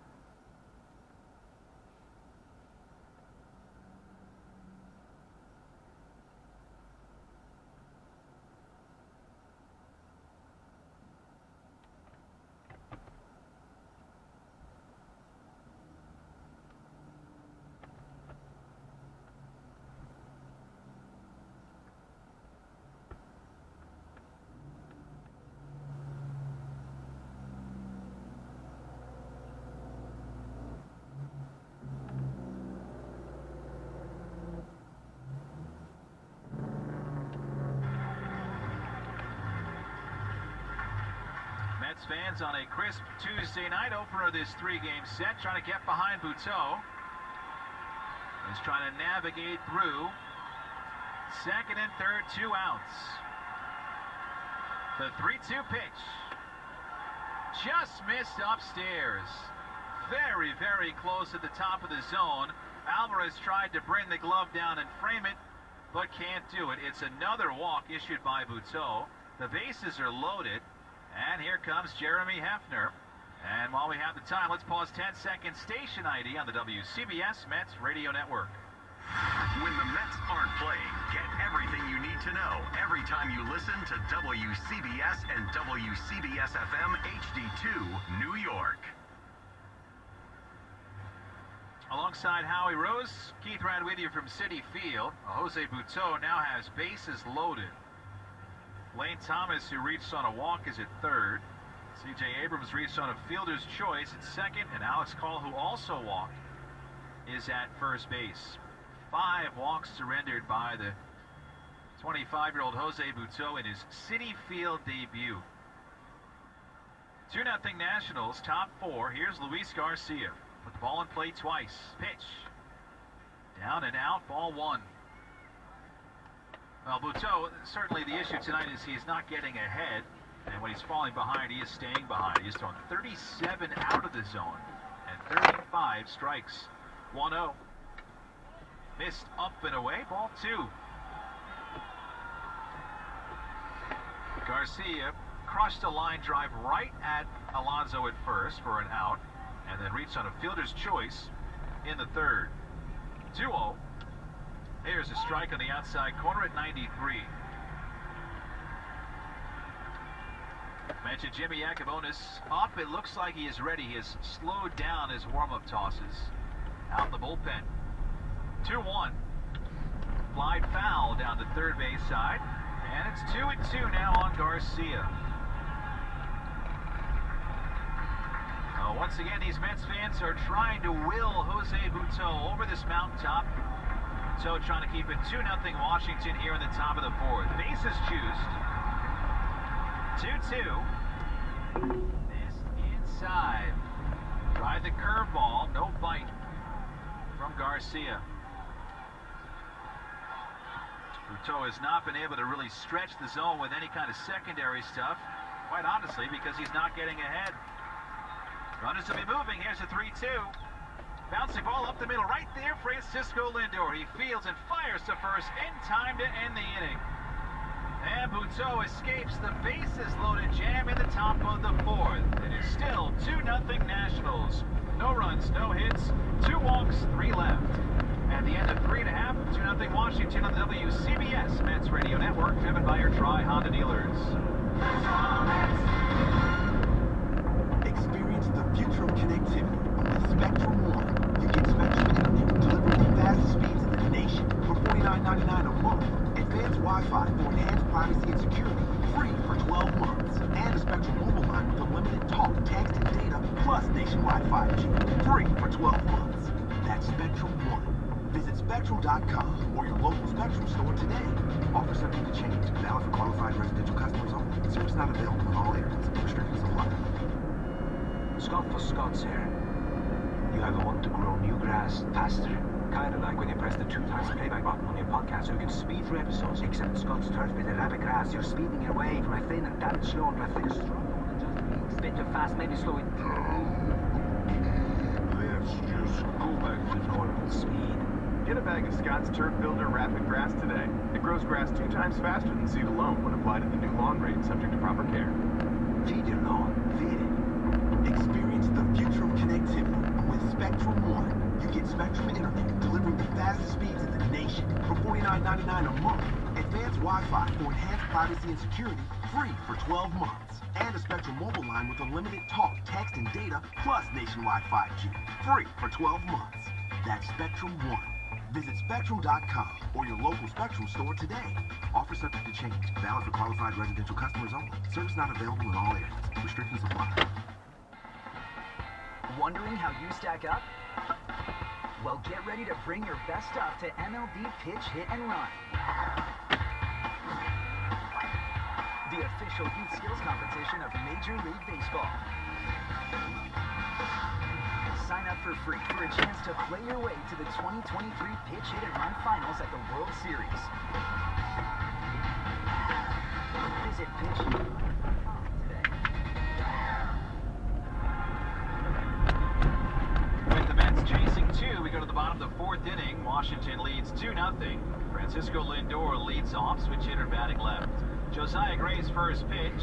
[SPEAKER 5] Mets fans on a crisp Tuesday night opener this 3-game set, trying to get behind Butto. He's trying to navigate through. 2nd and 3rd, 2 outs. The 3-2 pitch. Just missed upstairs. Very, very close at the top of the zone. Alvarez tried to bring the glove down and frame it, but can't do it. It's another walk issued by Butto. The bases are loaded. And here comes Jeremy Hefner. And while we have the time, let's pause 10-second station ID on the WCBS Mets Radio Network.
[SPEAKER 11] When the Mets aren't playing, get everything you need to know every time you listen to WCBS and WCBS-FM HD2 New York.
[SPEAKER 5] Alongside Howie Rose, Keith Rad with you from Citi Field. Jose Pt2 now has bases loaded. Lane Thomas, who reached on a walk, is at third. C.J. Abrams reached on a fielder's choice at second, and Alex Call, who also walked, is at first base. 5 walks surrendered by the 25-year-old Jose Pt2 in his Citi Field debut. 2-0 Nationals, top 4. Here's Luis Garcia. Put the ball in play twice. Pitch. Down and out, ball 1. Well, Pt2, certainly the issue tonight is he's not getting ahead. And when he's falling behind, he is staying behind. He has thrown 37 out of the zone and 35 strikes. 1-0. Missed up and away, ball 2. Garcia crushed a line drive right at Alonso at first for an out, and then reached on a fielder's choice in the third. 2-0. Here's a strike on the outside corner at 93. Mentioned Jimmy Yacobonis up. It looks like he is ready. He has slowed down his warm-up tosses. Out in the bullpen. 2-1. Fly foul down the third base side. And it's 2-2 now on Garcia. Once again, these Mets fans are trying to will Jose Pt2 over this mountaintop. So trying to keep it 2-0 Washington here in the top of the 4th. Bases juiced. 2-2. Missed inside. Tried the curveball. No bite from Garcia. Pt2 has not been able to really stretch the zone with any kind of secondary stuff. Quite honestly, because he's not getting ahead. Runners will be moving. Here's a 3-2. Bouncing ball up the middle. Right there, Francisco Lindor. He fields and fires to first in time to end the inning. And Pt2 escapes the bases-loaded jam in the top of the 4th. It is still 2-0 Nationals. No runs, no hits, 2 walks, 3 left. At the end of 3 1/2, 2-0 Washington on the WCBS Mets Radio Network, driven by your Tri-Honda dealers.
[SPEAKER 4] Experience the future of connectivity with Spectrum One. You get Spectrum Internet delivering the fastest speeds in the nation for $49.99 a month. Advanced Wi-Fi for enhanced privacy and security, free for 12 months. And a Spectrum mobile line with unlimited talk, text, and data, plus nationwide 5G, free for 12 months. That's Spectrum One. Visit Spectrum.com or your local Spectrum store today. Offer subject to change. Valid for qualified residential customers only. Service not available in all areas. Restrictions apply.
[SPEAKER 8] Scott for Scott's here. You ever want to grow new grass faster? Kinda like when you press the 2 times playback button on your podcast so you can speed through episodes. Except Scott's turf with a rabbit grass, you're speeding your way from a thin and damn slow and a strong one and just a bit too fast, maybe slow it down. Let's just go back to normal speed.
[SPEAKER 9] Get a bag of Scott's Turf Builder Rapid Grass today. It grows grass 2 times faster than seed alone when applied at the new lawn rate, subject to proper care.
[SPEAKER 8] Feed your lawn. Feed it.
[SPEAKER 4] Experience the future of connectivity with Spectrum One. You get Spectrum Internet delivering the fastest speeds in the nation for $49.99 a month. Advanced Wi-Fi for enhanced privacy and security, free for 12 months. And a Spectrum mobile line with unlimited talk, text, and data, plus nationwide 5G, free for 12 months. That's Spectrum One. Visit Spectrum.com or your local Spectrum store today. Offer subject to change. Valid for qualified residential customers only. Service not available in all areas. Restrictions apply.
[SPEAKER 13] Wondering how you stack up? Well, get ready to bring your best stuff to MLB Pitch, Hit, and Run. The official youth skills competition of Major League Baseball. Sign up for free for a chance to play your way to the 2023 Pitch, Hit, and Run Finals at the World Series. Visit pitch.com today.
[SPEAKER 5] With the Mets chasing 2, we go to the bottom of the 4th inning. Washington leads 2-0. Francisco Lindor leads off, switch hitter batting left. Josiah Gray's first pitch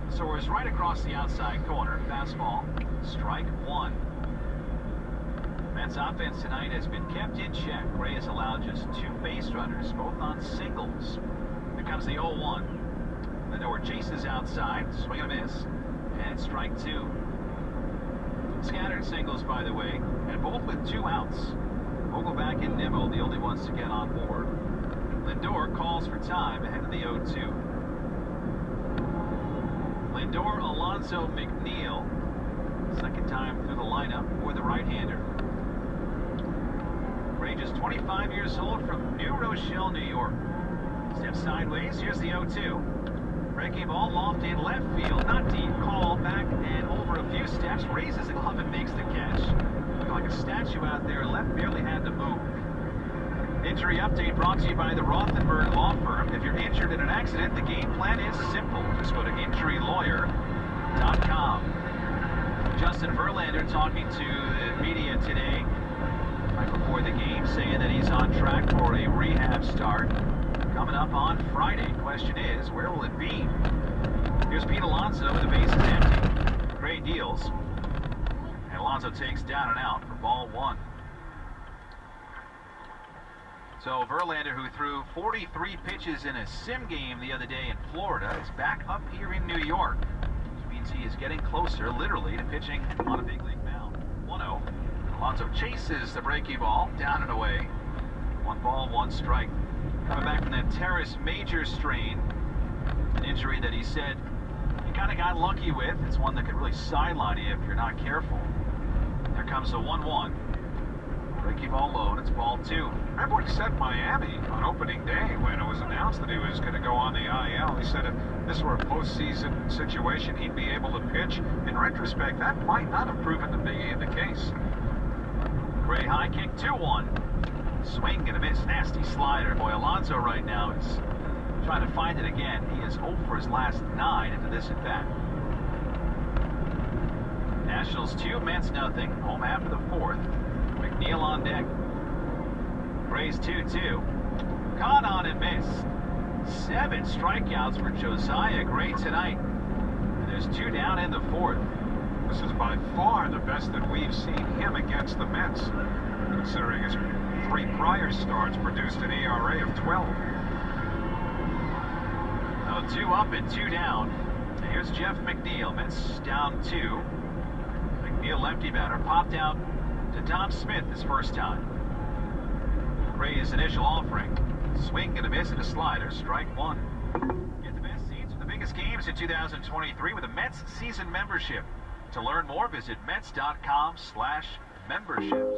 [SPEAKER 5] soars right across the outside corner. Fastball Strike one. Mets offense tonight has been kept in check. Gray has allowed just 2 base runners, both on singles. Here comes the 0-1. Lindor chases outside, swing and a miss, and strike 2. Scattered singles, by the way, and both with 2 outs. Vogelback and Nimmo, the only ones to get on board. Lindor calls for time ahead of the 0-2. Lindor, Alonso, McNeil. Second time through the lineup for the right-hander. Gray just 25 years old from New Rochelle, New York. Steps sideways, here's the 0-2. Breaking ball lofty in left field, not deep, call back and over a few steps, raises the glove and makes the catch. Looking like a statue out there, left barely had to move. Injury update brought to you by the Rothenberg Law Firm. If you're injured in an accident, the game plan is simple. Just go to injurylawyer.com. Justin Verlander talking to the media today, right before the game, saying that he's on track for a rehab start coming up on Friday. Question is, where will it be? Here's Pete Alonso, the base is empty. Gray deals. And Alonso takes down and out for ball 1. So Verlander, who threw 43 pitches in a sim game the other day in Florida, is back up here in New York. Which means he is getting closer, literally, to pitching on a big league mound. 1-0. Alonso chases the breaking ball, down and away. 1 ball, 1 strike. Coming back from that teres major strain, an injury that he said he kind of got lucky with. It's one that could really sideline you if you're not careful. There comes the 1-1. Breaking ball low, and it's ball 2.
[SPEAKER 6] Remember what he said in Miami on opening day when it was announced that he was going to go on the IL? He said if this were a postseason situation, he'd be able to pitch. In retrospect, that might not have proven to be the case.
[SPEAKER 5] Gray high kick, 2-1. Swing and a miss, nasty slider. Boy, Alonso right now is trying to find it again. He is 0 for his last 9 into this at bat. Nationals 2, Mets nothing. Home half of the 4th. McNeil on deck. Gray's 2-2. Caught on and missed. 7 strikeouts for Josiah Gray tonight. And there's 2 down in the 4th.
[SPEAKER 6] This is by far the best that we've seen him against the Mets, considering his 3 prior starts produced an ERA of 12.
[SPEAKER 5] Now 2 up and 2 down. And here's Jeff McNeil. Mets down 2. McNeil lefty batter popped out to Tom Smith his first time. Gray's initial offering. Swing and a miss and a slider. Strike 1. Get the best seats for the biggest games in 2023 with a Mets season membership. To learn more, visit Mets.com/memberships.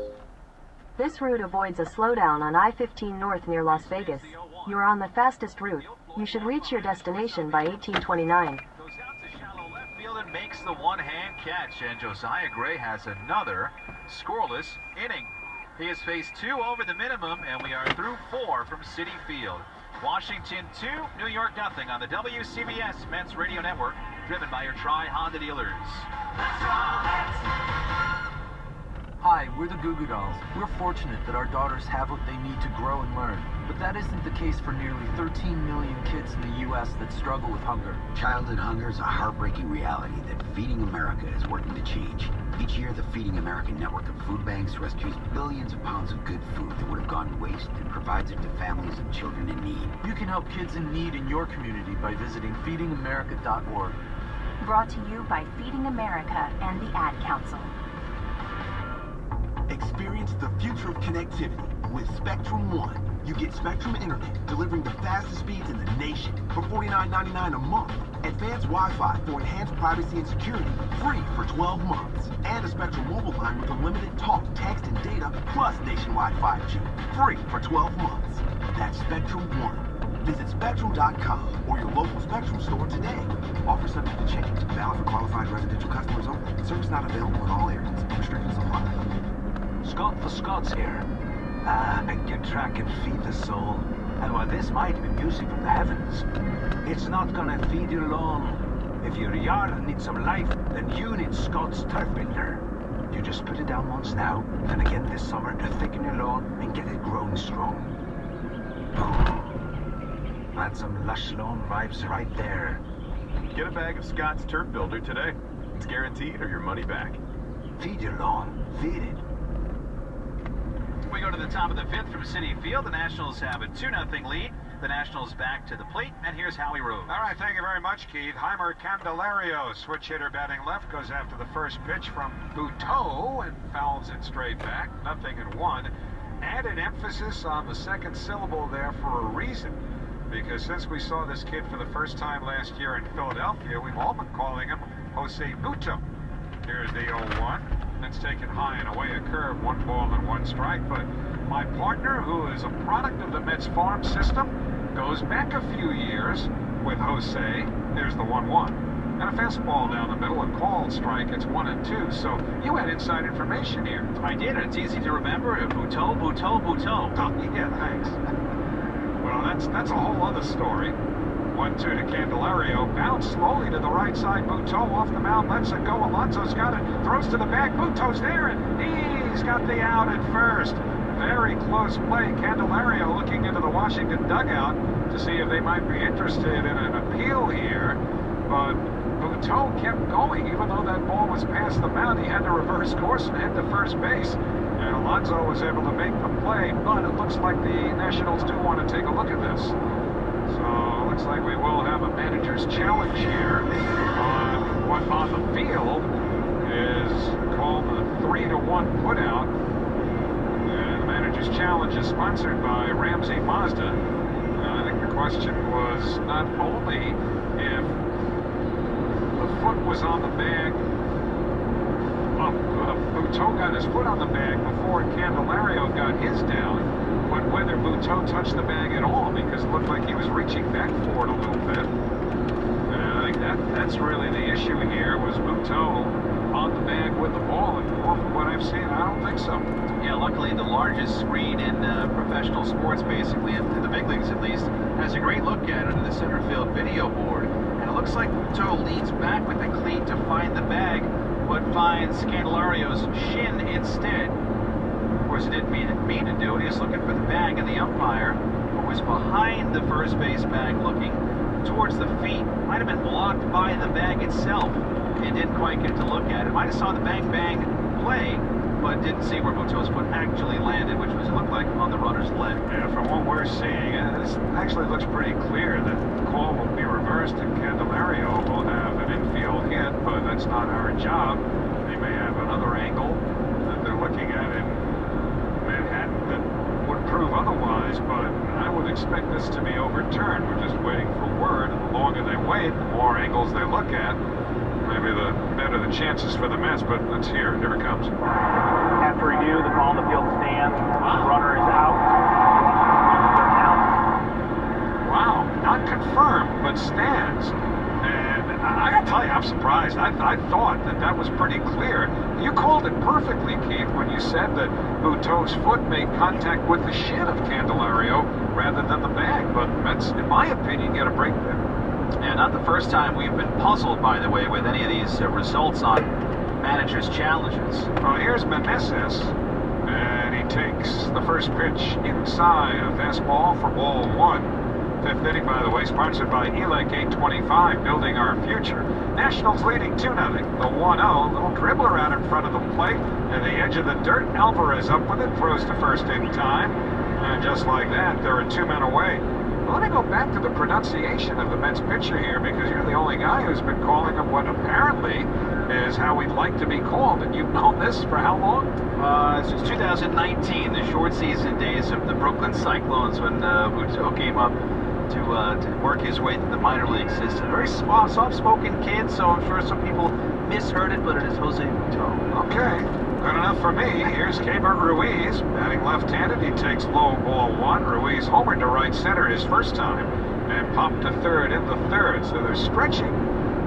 [SPEAKER 14] This route avoids a slowdown on I-15 North near Las Vegas. You are on the fastest route. You should reach your destination by 1829.
[SPEAKER 5] Goes out to shallow left field and makes the one-hand catch. And Josiah Gray has another scoreless inning. He has faced 2 over the minimum, and we are through 4 from Citi Field. Washington 2, New York nothing on the WCBS Mets Radio Network, driven by your Tri-Honda dealers.
[SPEAKER 15] Hi, we're the Goo Goo Dolls. We're fortunate that our daughters have what they need to grow and learn. But that isn't the case for nearly 13 million kids in the U.S. that struggle with hunger.
[SPEAKER 16] Childhood hunger is a heartbreaking reality that Feeding America is working to change. Each year, the Feeding America network of food banks rescues billions of pounds of good food that would have gone to waste and provides it to families of children in need.
[SPEAKER 15] You can help kids in need in your community by visiting feedingamerica.org.
[SPEAKER 17] Brought to you by Feeding America and the Ad Council.
[SPEAKER 4] Experience the future of connectivity with Spectrum One. You get Spectrum Internet delivering the fastest speeds in the nation for $49.99 a month. Advanced Wi-Fi for enhanced privacy and security, free for 12 months. And a Spectrum mobile line with unlimited talk, text, and data, plus nationwide 5G, free for 12 months. That's Spectrum One. Visit Spectrum.com or your local Spectrum store today. Offer subject to change. Valid for qualified residential customers only. Service not available in all areas. Restrictions apply.
[SPEAKER 8] Scott the Scots here. I can track and feed the soul. And while this might be music from the heavens, it's not gonna feed you long. If your yard needs some life, then you need Scott's Turf Builder. You just put it down once now, then again this summer to thicken your lawn and get it growing strong. That's some lush lawn vibes right there.
[SPEAKER 9] Get a bag of Scott's Turf Builder today. It's guaranteed or your money back.
[SPEAKER 8] Feed your lawn. Feed it.
[SPEAKER 5] We go to the top of the 5th from Citi Field. The Nationals have a 2-0 lead. The Nationals back to the plate, and here's Howie Rose.
[SPEAKER 6] All right, thank you very much, Keith. Heimer Candelario, switch hitter batting left, goes after the first pitch from Pt2 and fouls it straight back. 0-1. Added emphasis on the second syllable there for a reason, because since we saw this kid for the first time last year in Philadelphia, we've all been calling him Jose Buto. Here's the 0-1. It's taken high and away, a curve, 1 ball and 1 strike. But my partner, who is a product of the Mets farm system, goes back a few years with Jose. There's the 1-1. And a fastball down the middle, a called strike. It's 1-2. So you had inside information here.
[SPEAKER 5] I did. It's easy to remember. Buto, Buto, Buto.
[SPEAKER 6] Oh, yeah, thanks. Well, that's a whole other story. 1-2 to Candelario. Bounce slowly to the right side. Buto off the mound. Lets it go. Alonso's got it. Throws to the back. Buto's there, and he's got the out at first. Very close play. Candelario looking into the Washington dugout to see if they might be interested in an appeal here. But Buto kept going. Even though that ball was past the mound, he had to reverse course and head to first base. And Alonso was able to make the play, but it looks like the Nationals do want to take a look at this. So looks like we will have a manager's challenge here on what on the field is called the 3-1 putout. And the manager's challenge is sponsored by Ramsey Mazda. I think the question was not only if the foot was on the bag, Buto got his foot on the bag before Candelario got his down, but whether Buto touched the bag at all, because it looked like he was reaching back for it a little bit. And I think that's really the issue here, was Buto on the bag with the ball, and from what I've seen, I don't think so.
[SPEAKER 5] Yeah, luckily the largest screen in professional sports, basically, in the big leagues at least, has a great look at it in the center field video board. And it looks like Buto leans back with the cleat to find the bag, but finds Candelario's shin instead. Of course, he didn't mean to do it. He was looking for the bag, and the umpire, who was behind the first base bag looking towards the feet, might have been blocked by the bag itself and didn't quite get to look at it. Might have saw the bang-bang play, but didn't see where Buto's foot actually landed, which looked like on the runner's leg.
[SPEAKER 6] Yeah, from what we're seeing, this actually looks pretty clear that the call will be reversed and Candelario will have an infield hit, but that's not our job. They may have another angle that they're looking at in Manhattan that would prove otherwise, but I would expect this to be overturned. We're just waiting for word, and the longer they wait, the more angles they look at, maybe the better the chances for the Mets, but let's hear it. Here it comes.
[SPEAKER 3] After review, the call on the field stands. Runner is out.
[SPEAKER 6] Wow, not confirmed, but stands. And I gotta tell you, I'm surprised. I thought that was pretty clear. You called it perfectly, Keith, when you said that Buto's foot made contact with the shin of Candelario rather than the bag. But Mets, in my opinion, get a break there.
[SPEAKER 5] Yeah, not the first time we've been puzzled, by the way, with any of these results on managers' challenges.
[SPEAKER 6] Well, here's Meneses, and he takes the first pitch inside, a fastball for ball 1. Fifth inning, by the way, sponsored by Elec 825, building our future. Nationals leading 2-0. The 1-0, little dribbler out in front of the plate, and the edge of the dirt. Alvarez up with it, throws to first in time, and just like that, there are 2 men away. Let me go back to the pronunciation of the Mets pitcher here, because you're the only guy who's been calling him what apparently is how we'd like to be called. And you've known this for how long?
[SPEAKER 5] Since 2019, the short season days of the Brooklyn Cyclones, when Buto came up to work his way through the minor league system. Very soft-spoken kid, so I'm sure some people misheard it, but it is Jose Buto.
[SPEAKER 6] Okay, good enough for me. Here's Keibert Ruiz, batting left-handed. He takes low, ball 1. Ruiz homered to right center his first time and popped to third in the third. So they're stretching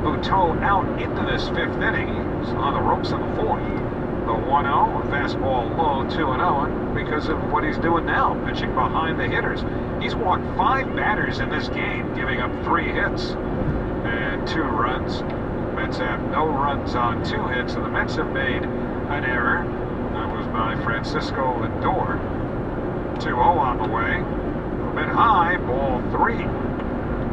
[SPEAKER 6] Buto out into this 5th inning. He's on the ropes in the 4th. The 1-0, a fastball low, 2-0, and because of what he's doing now, pitching behind the hitters. He's walked 5 batters in this game, giving up 3 hits and 2 runs. Mets have no runs on 2 hits, and the Mets have made an error. That was by Francisco Lindor. 2-0 on the way. A little bit high, ball 3.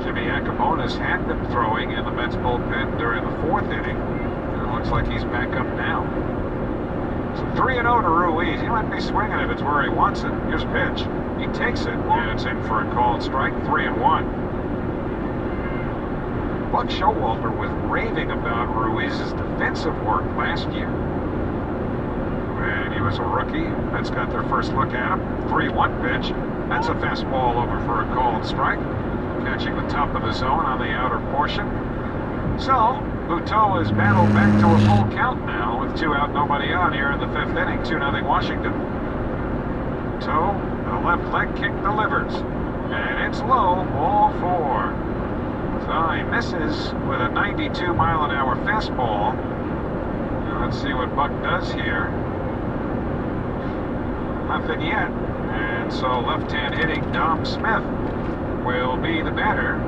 [SPEAKER 6] Jimmy Acaponas had been throwing in the Mets bullpen during the 4th inning, and it looks like he's back up now. So 3-0 to Ruiz. He might be swinging if it's where he wants it. Here's pitch. He takes it, and it's in for a called strike, 3-1. Buck Showalter was raving about Ruiz's defensive work last year. And he was a rookie. Mets got their first look at him. 3-1 pitch. That's a fastball over for a called strike. Catching the top of the zone on the outer portion. So, Pt2 is battled back to a full count now with 2 out, nobody on here in the 5th inning. 2-0 Washington. Pt2, the left leg kick delivers. And it's low, ball 4. So he misses with a 92-mile-an-hour fastball. Now let's see what Buck does here. Nothing yet. And so left-hand hitting Dom Smith will be the batter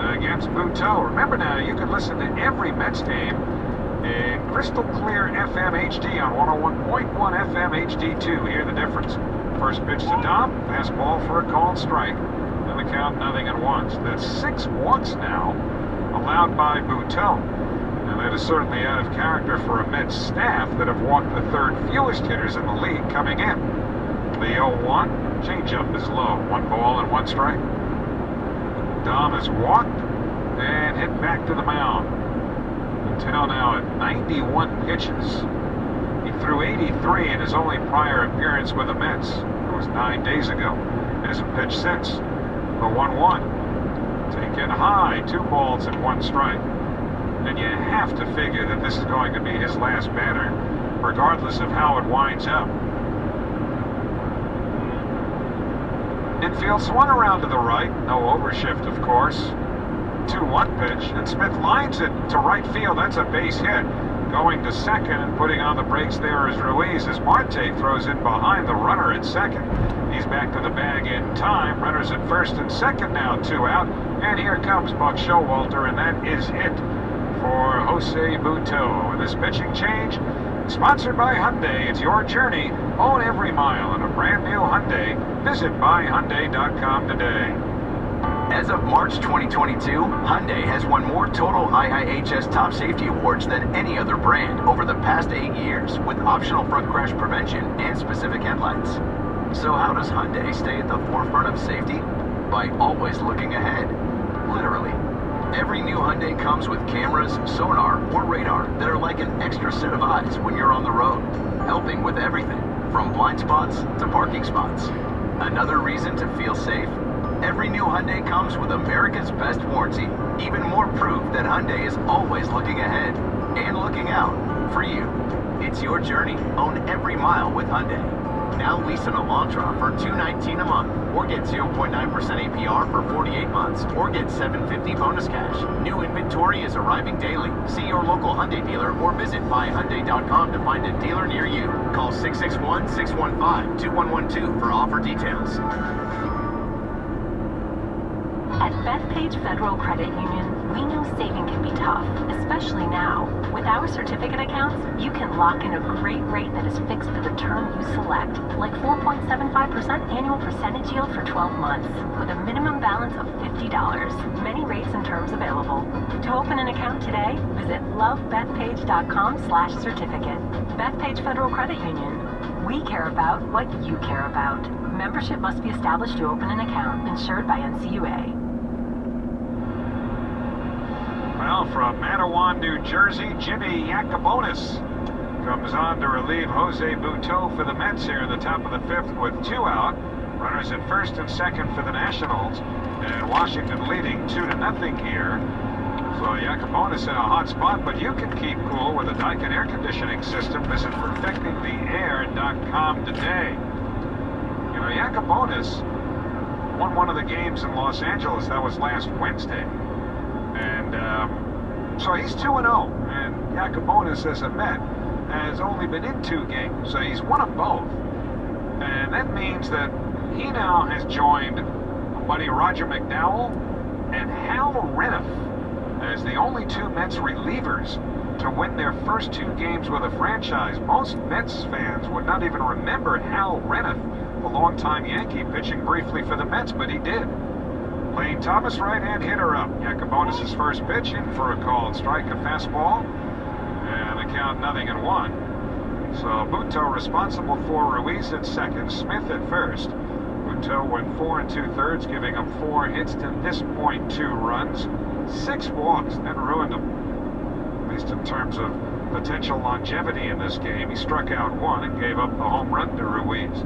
[SPEAKER 6] against Pt2. Remember now, you can listen to every Mets game in crystal clear FM HD on 101.1 FM HD2. Hear the difference. First pitch to Dom, fastball for a called strike. And the count 0-1. That's 6 walks now allowed by Pt2. And that is certainly out of character for a Mets staff that have walked the 3rd fewest hitters in the league coming in. The 0-1, changeup is low. 1 ball and 1 strike. Dom has walked and hit back to the mound. Until now at 91 pitches. He threw 83 in his only prior appearance with the Mets. It was 9 days ago. Hasn't pitched since. The 1-1. Taken high, 2 balls and 1 strike. And you have to figure that this is going to be his last batter, regardless of how it winds up. Infield swung around to the right. No overshift, of course. 2-1 pitch, and Smith lines it to right field. That's a base hit. Going to second and putting on the brakes there is Ruiz as Marte throws it behind the runner at second. He's back to the bag in time. Runners at first and second now, 2 out. And here comes Buck Showalter, and that is it for Jose Pt2. And this pitching change, sponsored by Hyundai. It's your journey. Own every mile in a brand new Hyundai. Visit buyhyundai.com today.
[SPEAKER 18] As of March 2022, Hyundai has won more total IIHS Top Safety Awards than any other brand over the past 8 years, with optional front crash prevention and specific headlights. So how does Hyundai stay at the forefront of safety? By always looking ahead. Literally. Every new Hyundai comes with cameras, sonar, or radar that are like an extra set of eyes when you're on the road, helping with everything, from blind spots to parking spots. Another reason to feel safe? Every new Hyundai comes with America's best warranty. Even more proof that Hyundai is always looking ahead and looking out for you. It's your journey. Own every mile with Hyundai. Now lease an Elantra for $219 a month, or get 0.9% APR for 48 months, or get $750 bonus cash. New inventory is arriving daily. See your local Hyundai dealer or visit buyhyundai.com to find a dealer near you. Call 661-615-2112 for offer details.
[SPEAKER 17] At Bethpage Federal Credit Union, we know saving can be tough, especially now. With our certificate accounts, you can lock in a great rate that is fixed for the term you select, like 4.75% annual percentage yield for 12 months, with a minimum balance of $50. Many rates and terms available. To open an account today, visit lovebethpage.com/certificate. Bethpage Federal Credit Union. We care about what you care about. Membership must be established to open an account, insured by NCUA.
[SPEAKER 6] Well, from Mattawan, New Jersey, Jimmy Yacobonis comes on to relieve Jose Pt2 for the Mets here in the top of the 5th with 2 out. Runners at first and second for the Nationals. And Washington leading 2-0 here. So Yacobonis in a hot spot, but you can keep cool with a Daikin air conditioning system. Visit perfectingtheair.com today. You know, Yacobonis won one of the games in Los Angeles. That was last Wednesday. And so he's 2-0. And Yacobonis, as a Met, has only been in 2 games. So he's won them both. And that means that he now has joined buddy Roger McDowell and Hal Reniff as the only 2 Mets relievers to win their first 2 games with a franchise. Most Mets fans would not even remember Hal Reniff, a longtime Yankee, pitching briefly for the Mets, but he did. Lane Thomas, right-hand hitter up. Yacobonis' first pitch in for a called strike, a fastball. And the count 0-1. So Pt2 responsible for Ruiz at second, Smith at first. Pt2 went 4 2/3, giving up 4 hits to this point, 2 runs, 6 walks. That ruined him, at least in terms of potential longevity in this game. He struck out 1 and gave up the home run to Ruiz.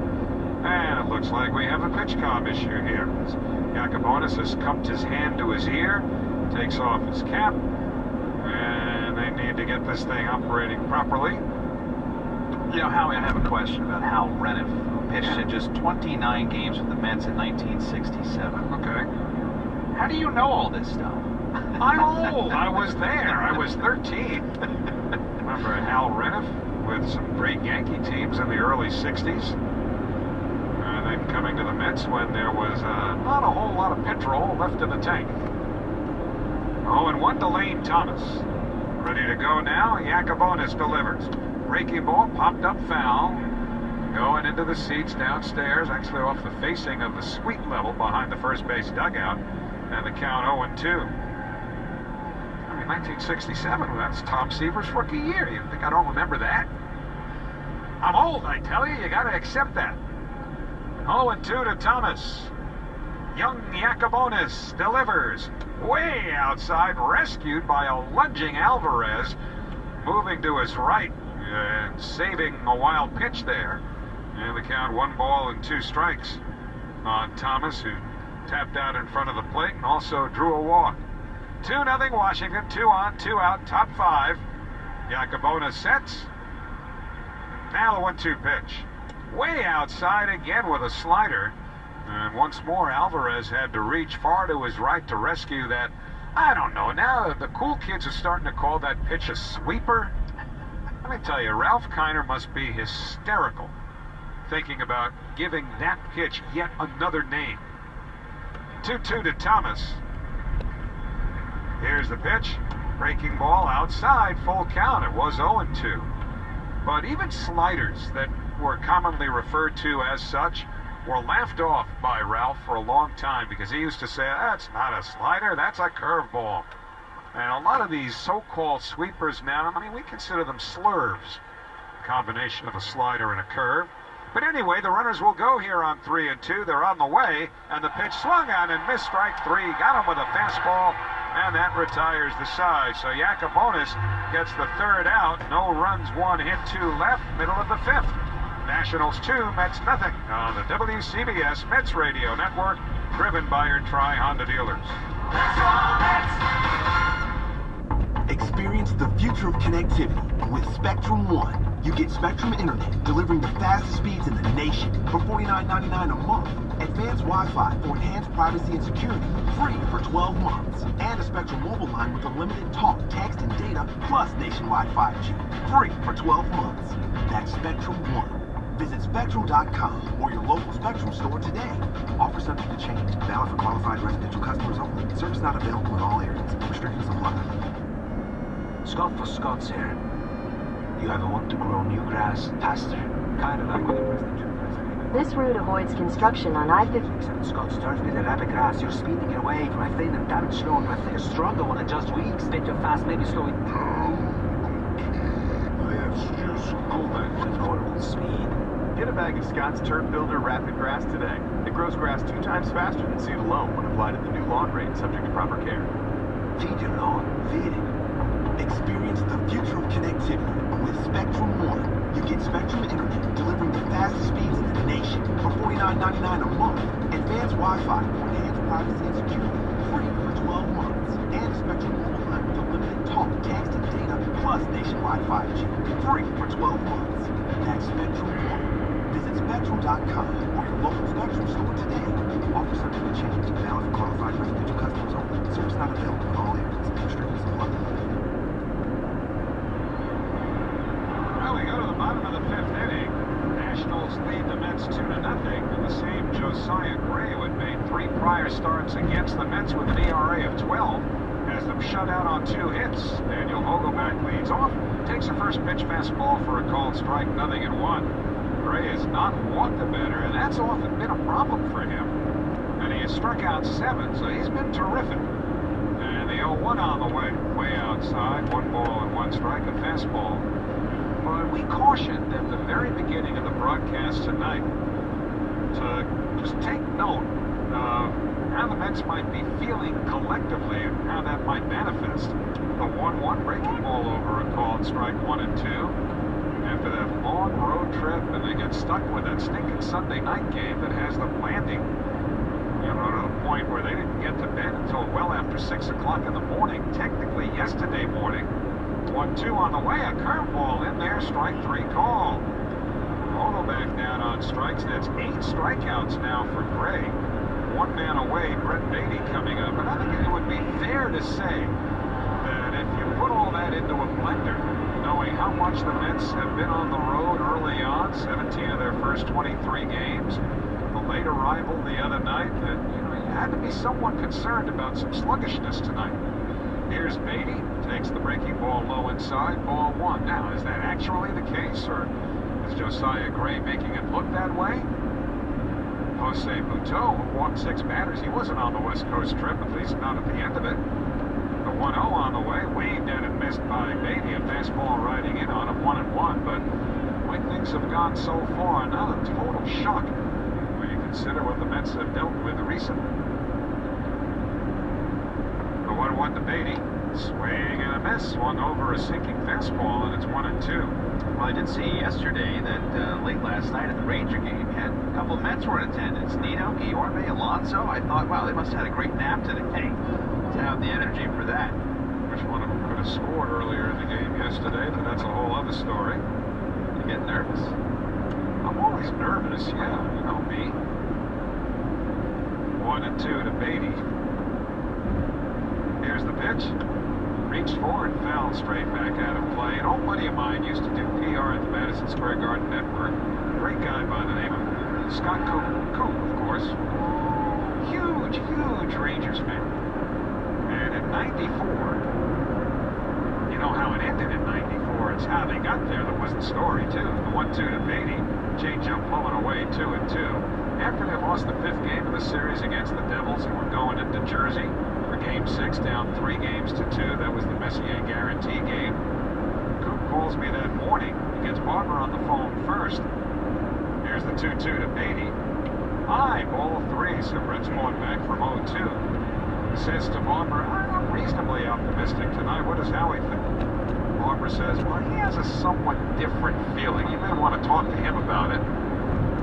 [SPEAKER 6] And it looks like we have a pitch comm issue here. Yakubonis has cupped his hand to his ear, takes off his cap, and they need to get this thing operating properly.
[SPEAKER 5] You know, Howie, I have a question about Hal Reniff, who pitched in just 29 games with the Mets in 1967.
[SPEAKER 6] Okay.
[SPEAKER 5] How do you know all this stuff?
[SPEAKER 6] I'm old. I was there. I was 13. Remember Hal Reniff with some great Yankee teams in the early 60s? And then coming to the Mets when there was not a whole lot of petrol left in the tank. 0-1 to Lane Thomas. Ready to go now. Yakubonis delivers. Breaking ball, popped up foul. Going into the seats downstairs, actually off the facing of the suite level behind the first base dugout. And the count 0-2. 1967, that's Tom Seaver's rookie year. You think I don't remember that? I'm old, I tell you. You got to accept that. 0-2 to Thomas. Young Yakubonis delivers. Way outside, rescued by a lunging Alvarez. Moving to his right and saving a wild pitch there. And the count 1 ball and 2 strikes on Thomas, who tapped out in front of the plate and also drew a walk. 2-0 Washington, 2 on, 2 out, top 5. Yakubonis sets. Now the 1-2 pitch. Way outside again with a slider. And once more, Alvarez had to reach far to his right to rescue that. I don't know, now the cool kids are starting to call that pitch a sweeper. Let me tell you, Ralph Kiner must be hysterical thinking about giving that pitch yet another name. 2-2 to Thomas. Here's the pitch. Breaking ball outside, full count. It was 0-2. But even sliders that were commonly referred to as such were laughed off by Ralph for a long time because he used to say, that's not a slider, that's a curveball. And a lot of these so-called sweepers now, I mean, we consider them slurves. A combination of a slider and a curve. But anyway, the runners will go here on 3-2. They're on the way, and the pitch swung on and missed strike 3. Got him with a fastball, and that retires the side. So Yakubonis gets the 3rd out. No runs, 1 hit, 2 left, middle of the 5th. Nationals 2, Mets nothing on the WCBS Mets Radio Network, driven by your Tri-Honda dealers.
[SPEAKER 4] Experience the future of connectivity with Spectrum One. You get Spectrum Internet delivering the fastest speeds in the nation for $49.99 a month. Advanced Wi-Fi for enhanced privacy and security, free for 12 months. And a Spectrum mobile line with unlimited talk, text, and data, plus nationwide 5G, free for 12 months. That's Spectrum One. Visit Spectrum.com or your local Spectrum store today. Offer subject to change. Valid for qualified residential customers only. Service not available in all areas. Restrictions apply.
[SPEAKER 8] Scott for Scott's here. You ever want to grow new grass faster? Kind of like what the presidential president.
[SPEAKER 14] This route avoids construction on I-50.
[SPEAKER 8] Except Scott's turf with a rapid grass. You're speeding your way from a thin and damaged stone to a thicker, stronger one in just weeks. Bit too fast, maybe slow it down.
[SPEAKER 9] Let's just go back
[SPEAKER 8] to normal speed.
[SPEAKER 9] Get a bag of Scott's Turf Builder Rapid Grass today. It grows grass 2 times faster than seed alone when applied at the new lawn rate, subject to proper care.
[SPEAKER 8] Feed your lawn. Feed it.
[SPEAKER 4] Experience the future of connectivity with Spectrum One. You get Spectrum Internet delivering the fastest speeds in the nation for $49.99 a month. Advanced Wi-Fi for enhanced privacy and security, free for 12 months. And a Spectrum mobile line with unlimited talk, text, and data, plus nationwide 5G, free for 12 months. That's Spectrum One. Visit Spectrum.com or your local Spectrum store today. Offer subject to change. Valid for qualified residential customers only. Service not available in all areas. Restrictions apply.
[SPEAKER 6] Well, we go to the bottom of the 5th inning. Nationals lead the Mets 2-0, and the same Josiah Gray, who had made 3 prior starts against the Mets with an ERA of 12, has them shut out on 2 hits. Daniel Vogelback leads off, takes a first pitch fastball for a called strike, 0-1. Gray has not walked the batter, and that's often been a problem for him. And he has struck out 7, so he's been terrific. And the 0-1 on the way. Way outside, 1 ball and 1 strike, a fastball. But we cautioned at the very beginning of the broadcast tonight to just take note of how the Mets might be feeling collectively and how that might manifest. The 1-1 breaking ball over a called strike 1 and 2. After that long road trip, and they get stuck with that stinking Sunday night game that has them landing, you know, to the point where they didn't get to bed until well after 6 o'clock in the morning, technically yesterday morning. 1-2 on the way, a curveball in there, strike 3 call. Auto back down on strikes. That's 8 strikeouts now for Gray. 1 man away, Brett Beatty coming up. And I think it would be fair to say that if you put all that into a blender, knowing how much the Mets have been on the road early on, 17 of their first 23 games, the late arrival the other night, that you had to be somewhat concerned about some sluggishness tonight. Here's Beatty, takes the breaking ball low inside, ball 1. Now, is that actually the case, or is Josiah Gray making it look that way? Jose Pt2, who walked 6 batters, he wasn't on the West Coast trip, at least not at the end of it. The 1-0 on the way, waved at and missed by Beatty, a fastball riding in on him, 1-1, but the way things have gone so far, not a total shock when you consider what the Mets have dealt with recently. The 1-1 to Beatty, swing and a miss, one over a sinking fastball, and it's 1-2.
[SPEAKER 5] Well, I did see yesterday that late last night at the Ranger game, had a couple of Mets were in attendance. Nino, Guillorme, Alonso. I thought, wow, they must have had a great nap today to have the energy for that.
[SPEAKER 6] Wish one of them could have scored earlier in the game yesterday, but that's a whole other story.
[SPEAKER 5] You get nervous?
[SPEAKER 6] I'm always nervous, yeah, you know me. 1-2 to Beatty. Here's the pitch. Reached for and fouled straight back out of play. An old buddy of mine used to do PR at the Madison Square Garden Network. Great guy by the name of Scott Coop, of course. Huge Rangers fan. And in 94, you know how it ended in 94. It's how they got there that was the story, too. The 1-2 to Beatty. Changeup pulling away, 2-2. After they lost the 5th game of the series against the Devils and were going into Jersey for Game 6, down 3 games to 2. That was the Messier guarantee game. Coop calls me that morning. He gets Barber on the phone first. Here's the 2-2 to Beatty. High, ball 3, so Brett's going back from 0-2. Says to Barber, I'm reasonably optimistic tonight. What does Howie think? Barber says, well, he has a somewhat different feeling. You may want to talk to him about it.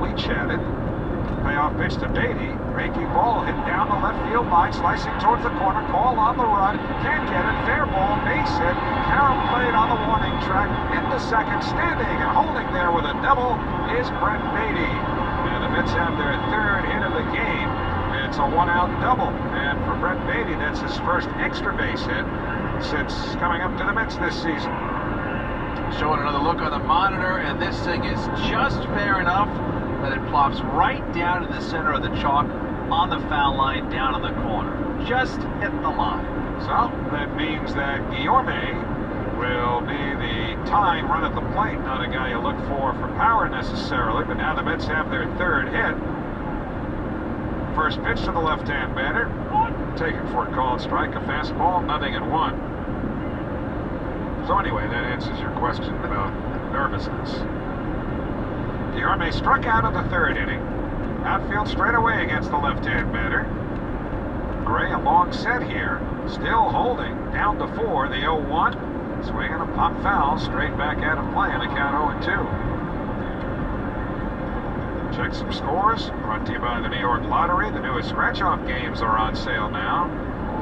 [SPEAKER 6] We chatted. Payoff pitch to Beatty. Breaking ball hit down the left field line, slicing towards the corner. Call on the run. Can't get it. Fair ball. Base hit. Carroll played on the warning track. Into second. Standing and holding there with a double is Brett Beatty. And the Mets have their 3rd hit of the game. It's a 1-out double. And for Brett Beatty, that's his first extra base hit since coming up to the Mets this season.
[SPEAKER 5] Showing another look on the monitor, and this thing is just fair enough that it plops right down in the center of the chalk on the foul line down in the corner. Just hit the line.
[SPEAKER 6] So that means that Guillorme will be the tying run at the plate. Not a guy you look for power necessarily, but now the Mets have their 3rd hit. First pitch to the left-hand batter. Taken for a called strike, a fastball, 0-1. So anyway, that answers your question about nervousness. Guillorme struck out in the 3rd inning. Outfield straight away against the left-hand batter. Gray a long set here. Still holding. Down to 4, the 0-1. Swinging a pop foul straight back out of play on the count 0-2. Check some scores. Brought to you by the New York Lottery. The newest scratch-off games are on sale now.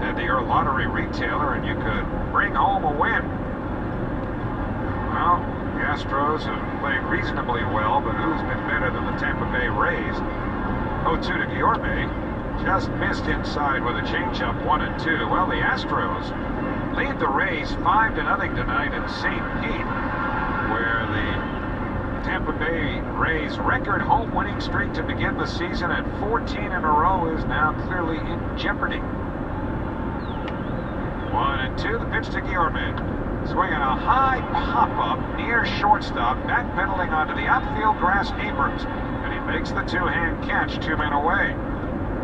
[SPEAKER 6] Head to your lottery retailer and you could bring home a win. Well, the Astros have played reasonably well, but who's been better than the Tampa Bay Rays? 0-2 to Guillorme. Just missed inside with a changeup, 1-2. Well, the Astros lead the Rays 5-0 tonight in St. Pete, where the Tampa Bay Rays' record home winning streak to begin the season at 14 in a row is now clearly in jeopardy. 1-2, the pitch to Guillorme. Swinging a high pop-up near shortstop, backpedaling onto the outfield grass Abrams, and he makes the 2-hand catch, 2 men away.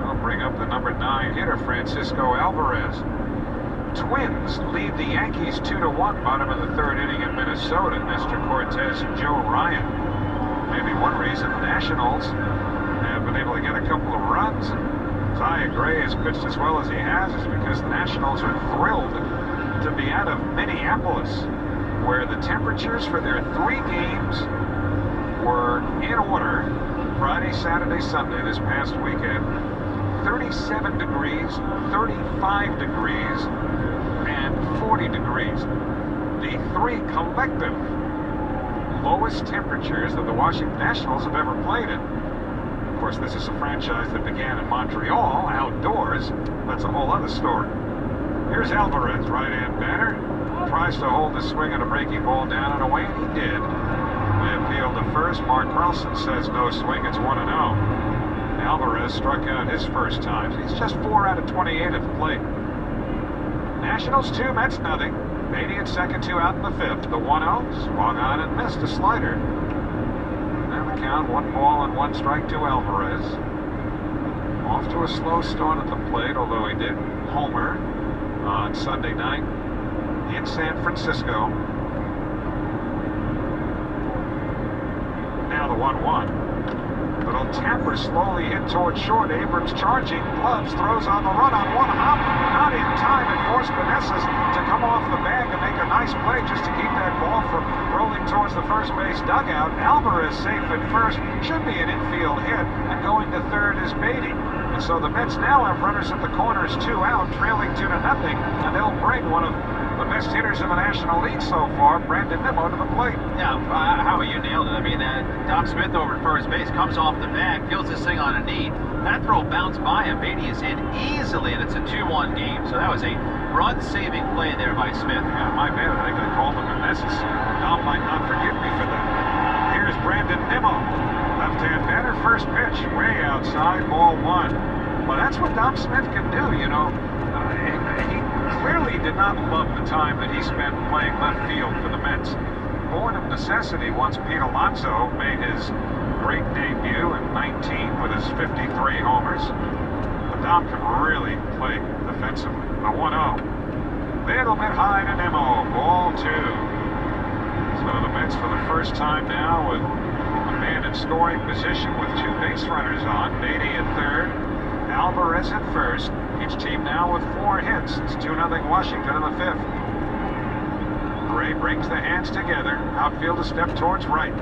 [SPEAKER 6] I'll bring up the number 9 hitter, Francisco Alvarez. Twins lead the Yankees 2-1, bottom of the third inning in Minnesota. Nestor Cortez and Joe Ryan. Maybe one reason the Nationals have been able to get a couple of runs. Josiah Gray has pitched as well as he has is because the Nationals are thrilled to be out of Minneapolis, where the temperatures for their 3 games were in order. Friday, Saturday, Sunday this past weekend. 37 degrees, 35 degrees, and 40 degrees. The 3 collective lowest temperatures that the Washington Nationals have ever played in. Of course, this is a franchise that began in Montreal, outdoors. That's a whole other story. Here's Alvarez, right-hand batter. Tries to hold the swing on a breaking ball down and away, and he did. They appeal to first. Mark Carlson says no swing. It's 1-0. Alvarez struck out his first time. He's just 4 out of 28 at the plate. Nationals 2, Mets nothing. Beatty at second, 2 out in the 5th. The 1-0 swung on and missed a slider. And the count, 1 ball and 1 strike to Alvarez. Off to a slow start at the plate, although he did homer on Sunday night in San Francisco. Now the 1-1. Little tapper slowly hit towards short. Abrams charging. Gloves throws on the run on 1 hop. Not in time and forced Benesses to come off the bag and make a nice play just to keep that ball from rolling towards the first base dugout. Alvarez safe at first. Should be an infield hit. And going to third is Beatty. And so the Mets now have runners at the corners, 2 out, trailing 2-0. And they'll bring one of the best hitters in the National League so far, Brandon Nimmo, to the plate.
[SPEAKER 5] Yeah, Howie, you nailed it. I mean, Dom Smith over at first base comes off the bag, feels this thing on a knee. That throw bounced by him. Beatty is in easily, and it's a 2-1 game. So that was a run-saving play there by Smith.
[SPEAKER 6] Yeah, my bad. I think they called him a message. Dom might not forgive me for that. Here's Brandon Nimmo. Left-hand batter, first pitch, way outside, ball 1. Well, that's what Dom Smith can do, you know. He clearly did not love the time that he spent playing left field for the Mets. Born of necessity once Pete Alonso made his great debut in 19 with his 53 homers. But Dom can really play defensively. The 1-0. Little bit high to Nimmo, ball 2. So the Mets for the first time now with a man in scoring position with 2 base runners on. Beatty at third, Alvarez at first. Each team now with 4 hits. It's 2-0 Washington in the 5th. Gray brings the hands together. Outfield a step towards right.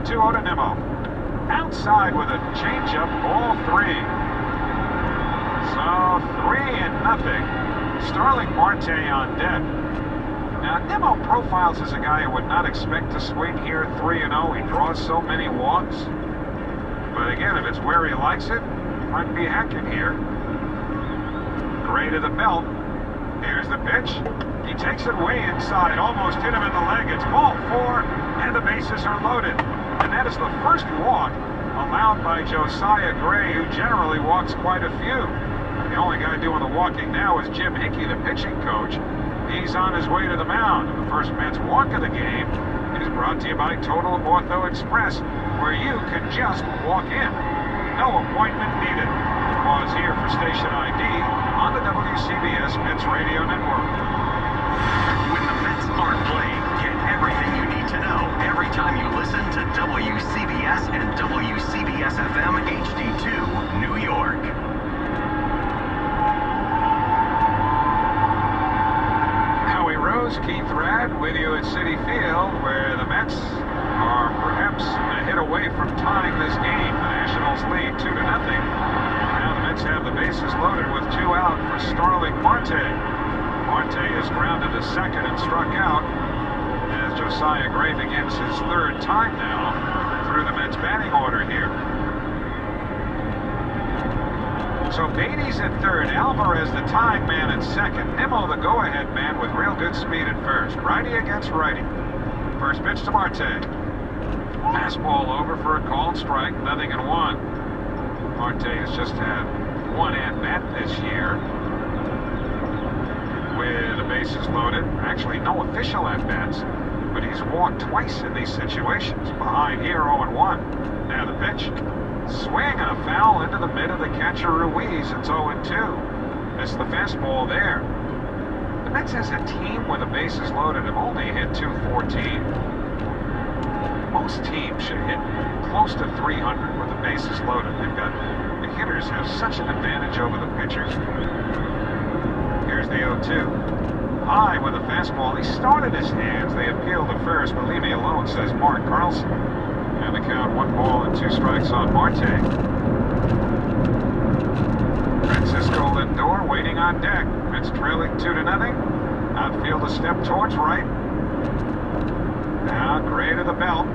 [SPEAKER 6] 2-0 to Nimmo. Outside with a changeup, ball 3. So 3-0. Starling Marte on deck. Now Nimmo profiles as a guy who would not expect to swing here 3-0. He draws so many walks. But again, if it's where he likes it, he might be hacking here. Gray to the belt. Here's the pitch. He takes it way inside. Almost hit him in the leg. It's ball 4, and the bases are loaded. And that is the first walk allowed by Josiah Gray, who generally walks quite a few. The only guy doing the walking now is Jim Hickey, the pitching coach. He's on his way to the mound. The first Mets walk of the game is brought to you by Total Ortho Express, where you can just walk in. No appointment needed. Pause here for station ID on the WCBS Mets Radio Network.
[SPEAKER 11] When the Mets aren't playing, get everything you need to know every time you listen to WCBS and WCBS-FM HD2, New York.
[SPEAKER 6] Howie Rose, Keith Rad with you at Citi Field, where the Mets are perhaps a hit away from tying this game. The Nationals lead 2-0. Now the Mets have the bases loaded with 2 out for Starling Marte. Marte is grounded to second and struck out as Josiah Gray begins his 3rd time now through the Mets batting order here. So Beatty's at 3rd, Alvarez the tying man at 2nd, Nimmo the go-ahead man with real good speed at 1st. Righty against righty. First pitch to Marte. Fastball over for a called strike, 0-1. Marte has just had 1 at-bat this year with the bases loaded. Actually, no official at-bats, but he's walked twice in these situations. Behind here, 0-1. Now the pitch. Swing and a foul into the mid of the catcher Ruiz. It's 0-2. Missed the fastball there. The Mets as a team with the bases loaded have only hit .214. Most teams should hit close to 300 with the bases loaded. The hitters have such an advantage over the pitchers. Here's the 0-2. High with a fastball. He started his hands. They appealed to first, but leave me alone, says Mark Carlson. And the count 1 ball and 2 strikes on Marte. Francisco Lindor waiting on deck. Mets trailing 2-0. Outfield a step towards right. Now Gray to the belt.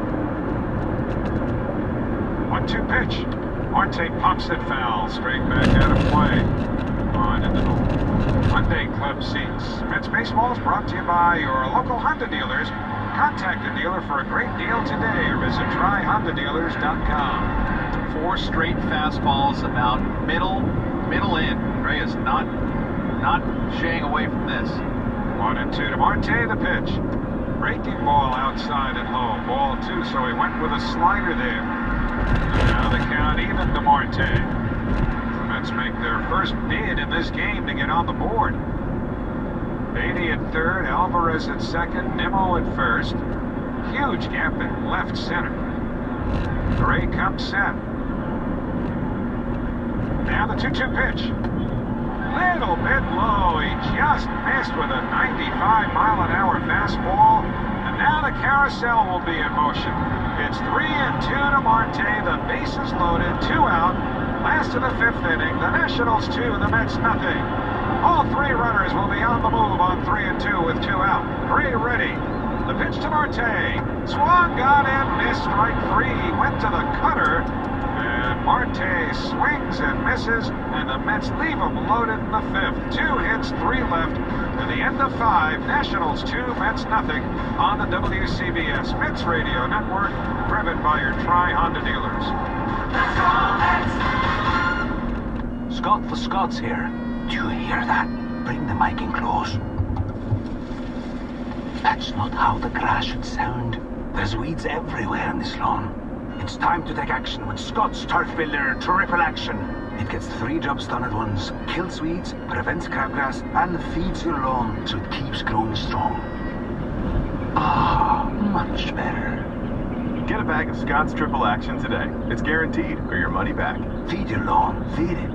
[SPEAKER 6] 1-2 pitch. Marte pops it foul. Straight back out of play. On into the Monday club seats. Mets baseball is brought to you by your local Honda dealers. Contact the dealer for a great deal today or visit tryhondadealers.com.
[SPEAKER 5] 4 straight fastballs about middle in. Gray is not shying away from this.
[SPEAKER 6] 1-2 to Marte, the pitch. Breaking ball outside and low. Ball 2, so he went with a slider there. Now the count even to Marte. The Mets make their first bid in this game to get on the board. Beatty at third, Alvarez at second, Nimmo at first. Huge gap in left center. Gray comes set. Now the 2-2 pitch. Little bit low. He just missed with a 95-mile-an-hour fastball. And now the carousel will be in motion. It's 3-2 to Marte. The bases loaded, 2 out. Last of the 5th inning. The Nationals 2, the Mets nothing. All 3 runners will be on the move on 3-2 with 2 out. Gray ready. The pitch to Marte. Swung, got in, missed, strike 3. Went to the cutter. And Marte swings and misses, and the Mets leave him loaded in the 5th. 2 hits, 3 left. To the end of 5, Nationals 2, Mets nothing on the WCBS Mets Radio Network, driven by your Tri-Honda dealers.
[SPEAKER 8] Scott the Scots here. Do you hear that? Bring the mic in close. That's not how the grass should sound. There's weeds everywhere on this lawn. It's time to take action with Scott's Turf Builder Triple Action. It gets 3 jobs done at once. Kills weeds, prevents crabgrass, and feeds your lawn so it keeps growing strong. Ah, much better.
[SPEAKER 9] Get a bag of Scott's Triple Action today. It's guaranteed, or your money back.
[SPEAKER 8] Feed your lawn. Feed it.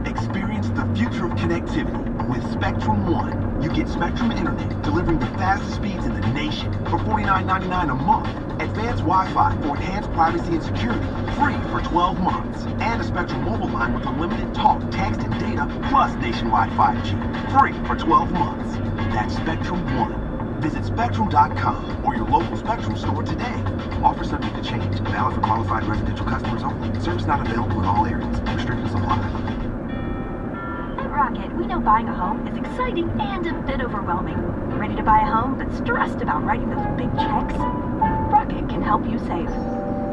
[SPEAKER 4] Experience the future of connectivity with Spectrum One. You get Spectrum Internet delivering the fastest speeds in the nation for $49.99 a month. Advanced Wi-Fi for enhanced privacy and security, free for 12 months. And a Spectrum mobile line with unlimited talk, text, and data, plus nationwide 5G, free for 12 months. That's Spectrum One. Visit Spectrum.com or your local Spectrum store today. Offer subject to change. Valid for qualified residential customers only. Service not available in all areas. Restrictions apply.
[SPEAKER 17] At Rocket, we know buying a home is exciting and a bit overwhelming. Ready to buy a home but stressed about writing those big checks? Rocket can help you save.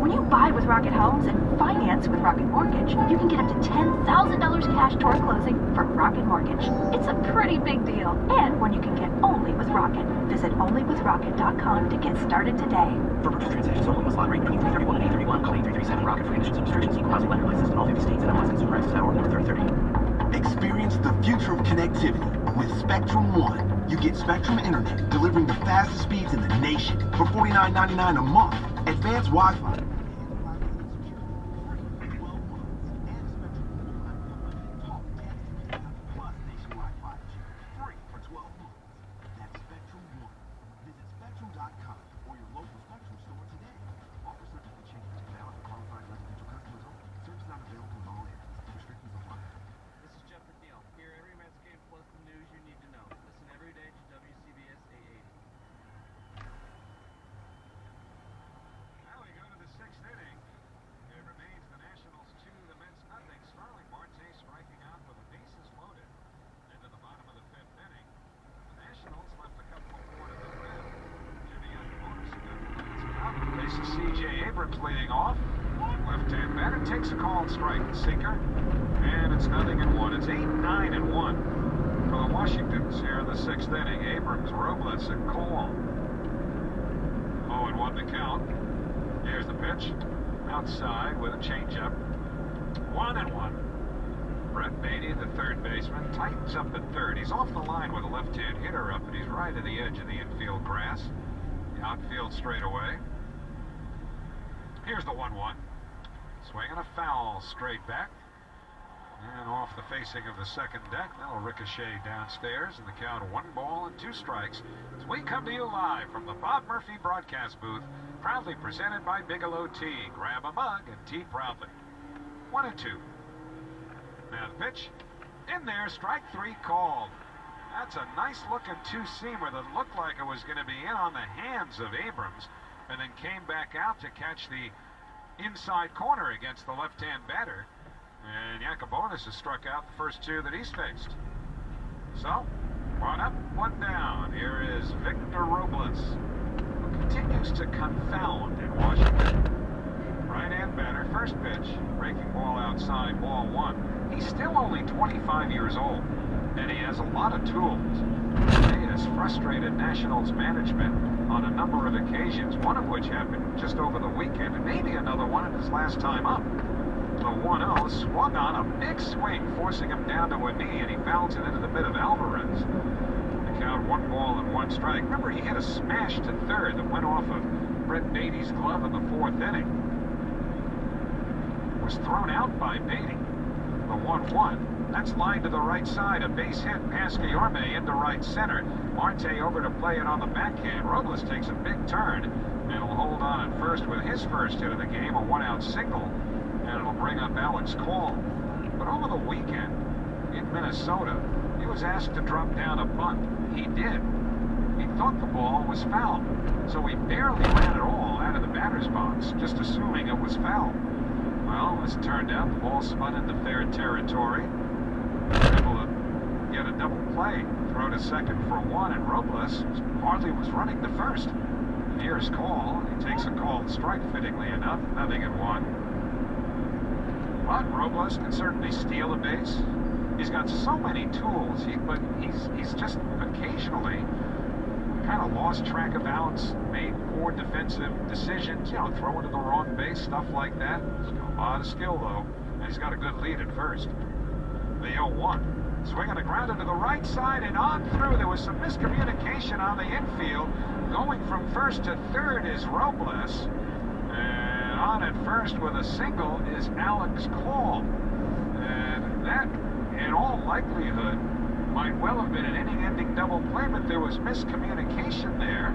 [SPEAKER 17] When you buy with Rocket Homes and finance with Rocket Mortgage, you can get up to $10,000 cash toward closing from Rocket Mortgage. It's a pretty big deal, and one you can get only with Rocket. Visit onlywithrocket.com to get started today.
[SPEAKER 3] For purchase transactions only, must log rate between 331 and 831. Call 8337 Rocket for conditions and restrictions. Equal housing lender licensed in all 50 states and MLS consumer prices now or number 3030.
[SPEAKER 4] Experience the future of connectivity with Spectrum One. You get Spectrum Internet delivering the fastest speeds in the nation for $49.99 a month. Advanced Wi-Fi.
[SPEAKER 6] C.J. Abrams leading off. Left-hand batter takes a called strike sinker. And it's 0-1. It's 8-9-1 for the Washingtons here in the 6th inning. Abrams, Robles, and Cole. 0-1 the count. Here's the pitch. Outside with a changeup. 1-1. Brett Beatty, the third baseman, tightens up at third. He's off the line with a left-hand hitter up, and he's right at the edge of the infield grass. The outfield straight away. Here's the 1-1. Swinging a foul straight back. And off the facing of the second deck. That'll ricochet downstairs, and the count 1 ball and 2 strikes. As we come to you live from the Bob Murphy broadcast booth, proudly presented by Bigelow Tea. Grab a mug and tea proudly. 1-2. Now the pitch. In there, strike 3 called. That's a nice looking two-seamer that looked like it was going to be in on the hands of Abrams, and then came back out to catch the inside corner against the left-hand batter. And Yakubonis has struck out the first 2 that he's faced. So, 1 up, 1 down. Here is Victor Robles, who continues to confound in Washington. Right-hand batter, first pitch, breaking ball outside, ball 1. He's still only 25 years old, and he has a lot of tools. He has frustrated Nationals management on a number of occasions, one of which happened just over the weekend, and maybe another one in his last time up. The 1-0 swung on a big swing, forcing him down to a knee, and he fouls it into the mid of Alvarez. The count 1 ball and 1 strike. Remember, he hit a smash to third that went off of Brett Beatty's glove in the 4th inning. Was thrown out by Beatty. The 1-1. That's lined to the right side. A base hit past Guillorme into right center. Marte over to play it on the backhand. Robles takes a big turn and will hold on at first with his first hit of the game, a 1-out single. And it'll bring up Alex Call. But over the weekend in Minnesota, he was asked to drop down a bunt. He did. He thought the ball was foul, so he barely ran at all out of the batter's box, just assuming it was foul. Well, as it turned out, the ball spun into fair territory. They were able to get a double play, throw to second for 1, and Robles hardly was running to first. And here's Call. He takes a called strike, fittingly enough, 0-1. But Robles can certainly steal a base. He's got so many tools, but he's just occasionally kind of lost track of balance, made poor defensive decisions, throwing to the wrong base, stuff like that. He's got a lot of skill, though, and he's got a good lead at first. The 0-1. Swinging a grounder to the right side and on through. There was some miscommunication on the infield. Going from first to third is Robles. And on at first with a single is Alex Call. And that, in all likelihood, might well have been an inning-ending double play, but there was miscommunication there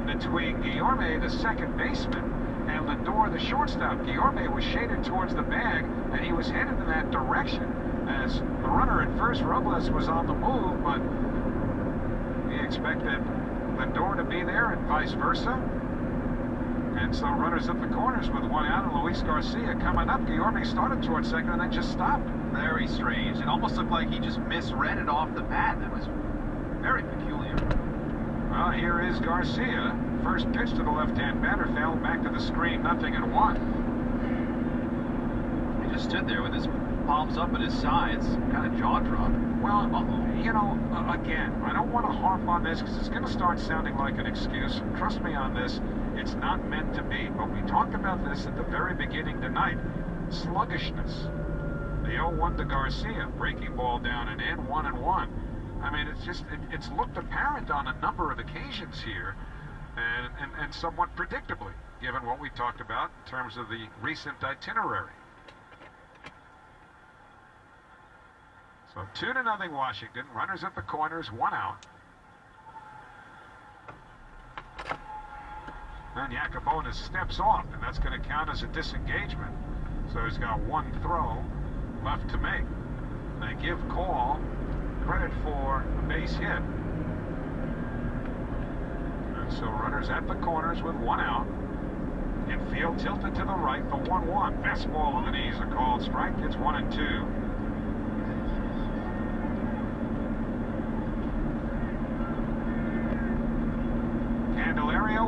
[SPEAKER 6] between Guillorme, the second baseman, and Lindor, the shortstop. Guillorme was shaded towards the bag, and he was headed in that direction as the runner at first, Robles, was on the move, but he expected Lindor to be there and vice versa. And so runners at the corners with 1 out, and Luis Garcia coming up. Guillorme started towards second and then just stopped.
[SPEAKER 5] Very strange. It almost looked like he just misread it off the bat. That was very peculiar.
[SPEAKER 6] Well, here is Garcia. First pitch to the left-hand batter, fell back to the screen, 0-1.
[SPEAKER 5] He just stood there with his palms up at his sides, kind of jaw-dropped.
[SPEAKER 6] Well, again, I don't want to harp on this because it's going to start sounding like an excuse. Trust me on this, it's not meant to be. But we talked about this at the very beginning tonight. Sluggishness. The 0-1 to Garcia, breaking ball down and in, 1-1. I mean, it's looked apparent on a number of occasions here, and somewhat predictably, given what we talked about in terms of the recent itinerary. So 2-0 Washington. Runners at the corners, 1 out. And Yakubonis steps off, and that's going to count as a disengagement. So he's got 1 throw left to make. They give Call credit for a base hit. And so runners at the corners with 1 out. Infield tilted to the right, the 1-1. Fastball on the knees, a called strike. It's 1-2.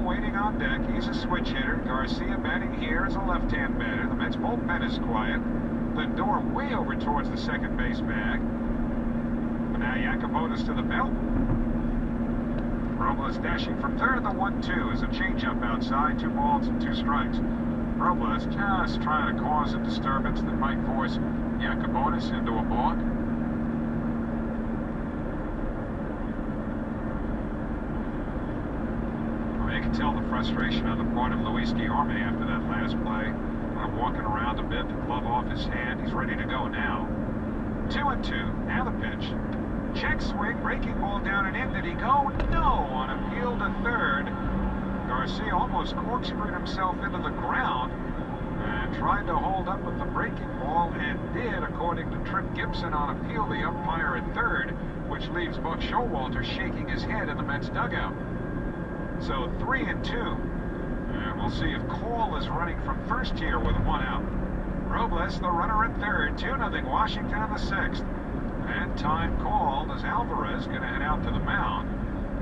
[SPEAKER 6] Waiting on deck. He's a switch hitter. Garcia batting here as a left-hand batter. The Mets bullpen is quiet. Lindor way over towards the second base bag. But now Yakubonis to the belt. Robles dashing from third. The 1-2 is a changeup outside. 2 balls and 2 strikes. Robles just trying to cause a disturbance that might force Yakubonis into a balk. Well, you can tell the frustration on the part of Luis Guillorme after that last play. Kind of walking around a bit, the glove off his hand. He's ready to go now. 2-2. Now the pitch. Check swing, breaking ball down and in. Did he go? No. On appeal to third. Garcia almost corkscrewed himself into the ground and tried to hold up with the breaking ball and did, according to Trip Gibson on appeal, the umpire at third, which leaves Buck Showalter shaking his head in the Mets dugout. So 3-2. And we'll see if Cole is running from first here with one out. Robles, the runner at third. 2-0 Washington in the sixth. And time called as Alvarez going to head out to the mound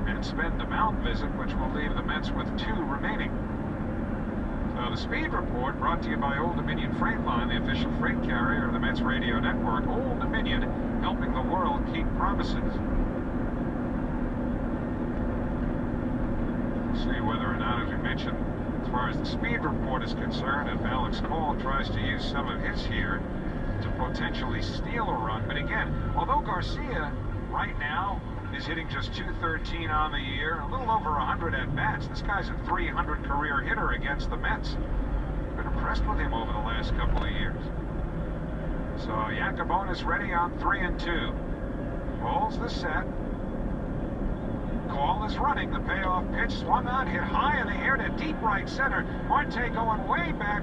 [SPEAKER 6] and spend the mound visit, which will leave the Mets with 2 remaining. So the speed report brought to you by Old Dominion Freight Line, the official freight carrier of the Mets radio network. Old Dominion, helping the world keep promises. See whether or not, as we mentioned, as far as the speed report is concerned, if Alex Cole tries to use some of his here to potentially steal a run. But again, although Garcia right now is hitting just .213 on the year, a little over 100 at-bats, this guy's a .300 career hitter against the Mets. Been impressed with him over the last couple of years. So Yakubonis ready on 3-2. Holds the set. Call is running. The payoff pitch swung on, hit high in the air to deep right center. Marte going way back,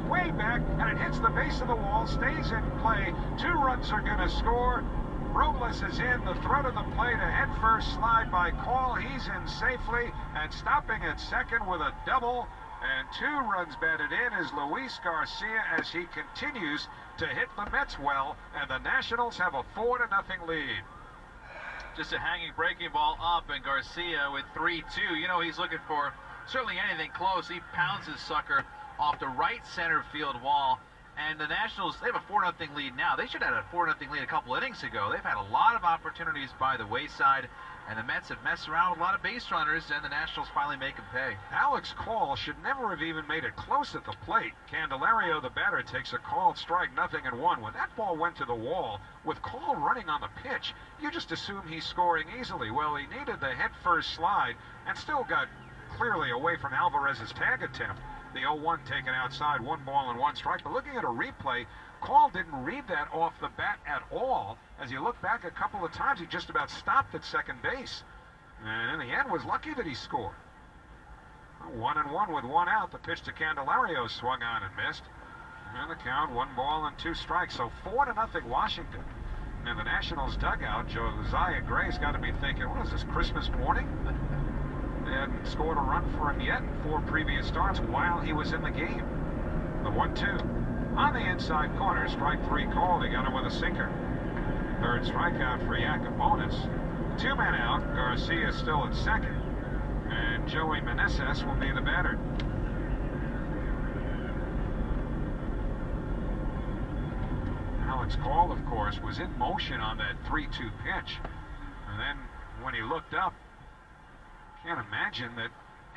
[SPEAKER 6] and it hits the base of the wall, stays in play. 2 runs are going to score. Robles is in, the throw to the plate, a head-first slide by Call. He's in safely, and stopping at second with a double. And 2 runs batted in is Luis Garcia as he continues to hit the Mets well, and the Nationals have a 4-0 lead.
[SPEAKER 5] Just a hanging breaking ball up, and Garcia with 3-2. You know, he's looking for certainly anything close. He pounds his sucker off the right center field wall. And the Nationals, they have a 4-0 lead now. They should have had a 4-0 lead a couple innings ago. They've had a lot of opportunities by the wayside, and the Mets have messed around with a lot of base runners, and the Nationals finally make them pay.
[SPEAKER 6] Alex Call should never have even made it close at the plate. Candelario, the batter, takes a called strike, 0-1. When that ball went to the wall, with Call running on the pitch, you just assume he's scoring easily. Well, he needed the head-first slide and still got clearly away from Alvarez's tag attempt. The 0-1 taken outside, 1 ball and 1 strike. But looking at a replay, Call didn't read that off the bat at all. As you look back a couple of times, he just about stopped at second base. And in the end, was lucky that he scored. 1-1 with 1 out. The pitch to Candelario swung on and missed. And the count, 1 ball and 2 strikes. So 4-0 Washington. And the Nationals dugout, Josiah Gray's got to be thinking, what is this, Christmas morning? They hadn't scored a run for him yet in 4 previous starts while he was in the game. The 1-2. On the inside corner, strike 3 called. He got him with a sinker. 3rd strikeout for Yakubonis. 2 men out. Garcia still at second. And Joey Meneses will be the batter. Alex Call, of course, was in motion on that 3-2 pitch. And then when he looked up, can't imagine that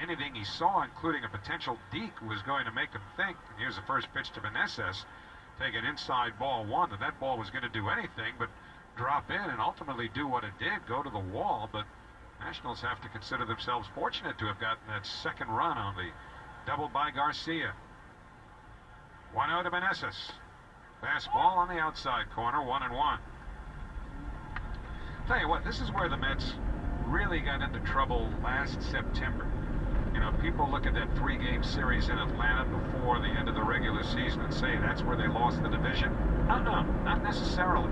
[SPEAKER 6] anything he saw, including a potential deke, was going to make him think. And here's the first pitch to Meneses. Take an inside ball 1, that ball was going to do anything but drop in and ultimately do what it did, go to the wall. But Nationals have to consider themselves fortunate to have gotten that second run on the double by Garcia. 1-0 to Meneses. Fastball on the outside corner, 1-1. Tell you what, this is where the Mets really got into trouble last September. You know, people look at that 3-game series in Atlanta before the end of the regular season and say that's where they lost the division. Not necessarily.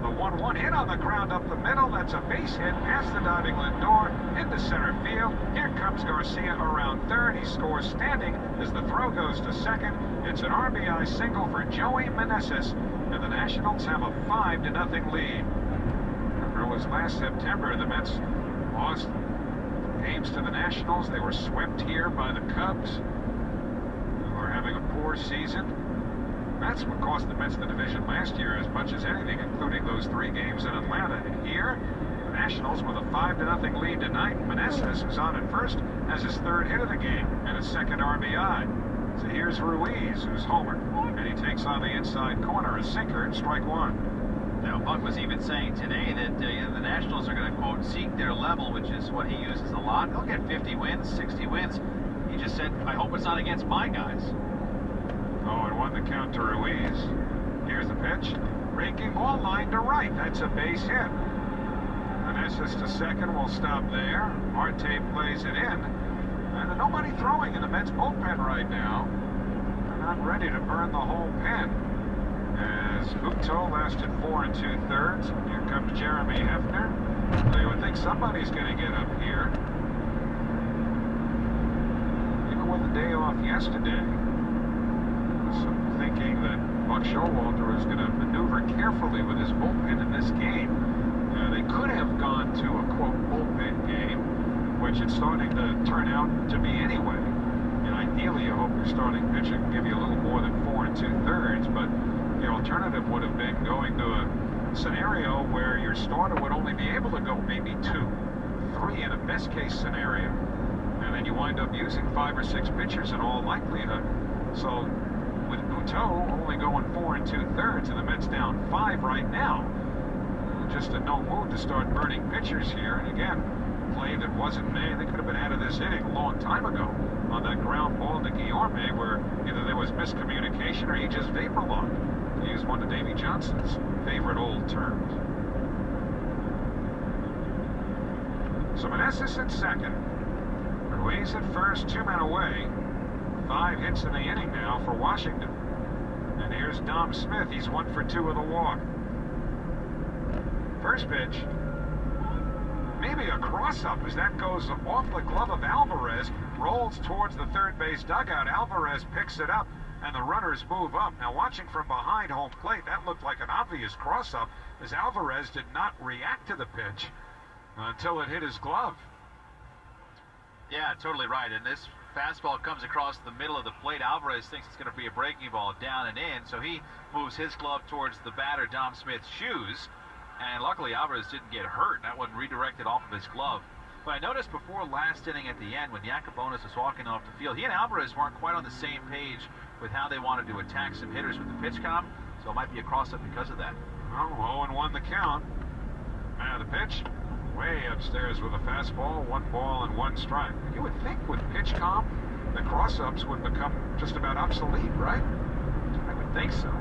[SPEAKER 6] The 1-1 hit on the ground up the middle. That's a base hit past the diving Lindor into center field. Here comes Garcia around third. He scores standing as the throw goes to second. It's an RBI single for Joey Meneses, and the Nationals have a 5-0 lead. Remember, it was last September the Mets lost games to the Nationals. They were swept here by the Cubs, who were having a poor season. That's what cost the Mets the division last year as much as anything, including those 3 games in Atlanta. And here, the Nationals with a 5-0 lead tonight. Meneses, who's on at first, has his 3rd hit of the game and his 2nd RBI. So here's Ruiz, who's homered, and he takes on the inside corner, a sinker, strike one.
[SPEAKER 5] Now, Buck was even saying today that the Nationals are going to, quote, seek their level, which is what he uses a lot. They'll get 50 wins, 60 wins. He just said, I hope it's not against my guys.
[SPEAKER 6] 0-1 the count to Ruiz. Here's the pitch. Breaking ball line to right. That's a base hit. Meneses to second will stop there. Marte plays it in. And nobody throwing in the Mets bullpen right now. They're not ready to burn the whole pen. As Pt2 lasted 4 2/3. Here comes Jeremy Hefner. So you would think somebody's going to get up here. Even with the day off yesterday, some thinking that Buck Showalter was going to maneuver carefully with his bullpen in this game. They could have gone to a, quote, bullpen game, which it's starting to turn out to be anyway. And ideally, you hope your starting pitcher can give you a little more than 4 2/3, but the alternative would have been going to a scenario where your starter would only be able to go maybe 2, 3 in a best case scenario. And then you wind up using 5 or 6 pitchers in all likelihood. So with Pt2 only going 4 2/3 and the Mets down 5 right now, just in no mood to start burning pitchers here. And again, play that wasn't made. They could have been out of this inning a long time ago on that ground ball to Guillorme, where either there was miscommunication or he just vapor locked, to use one of Davey Johnson's favorite old terms. So Meneses at second, Ruiz at first, 2 men away. 5 hits in the inning now for Washington. And here's Dom Smith. He's 1 for 2 with a walk. First pitch, maybe a cross-up as that goes off the glove of Alvarez, rolls towards the third base dugout. Alvarez picks it up, and the runners move up. Now, watching from behind home plate, that looked like an obvious cross-up, as Alvarez did not react to the pitch until it hit his glove.
[SPEAKER 5] Yeah, totally right. And this fastball comes across the middle of the plate. Alvarez thinks it's going to be a breaking ball down and in, so he moves his glove towards the batter, Dom Smith's shoes. And luckily, Alvarez didn't get hurt. That one redirected off of his glove. But I noticed before last inning at the end, when Yacobonis was walking off the field, he and Alvarez weren't quite on the same page with how they wanted to attack some hitters with the pitch comp. So it might be a cross-up because of that.
[SPEAKER 6] Oh, 0-1 the count. Now the pitch, way upstairs with a fastball, 1 ball and 1 strike. You would think with pitch comp, the cross-ups would become just about obsolete, right? I would think so.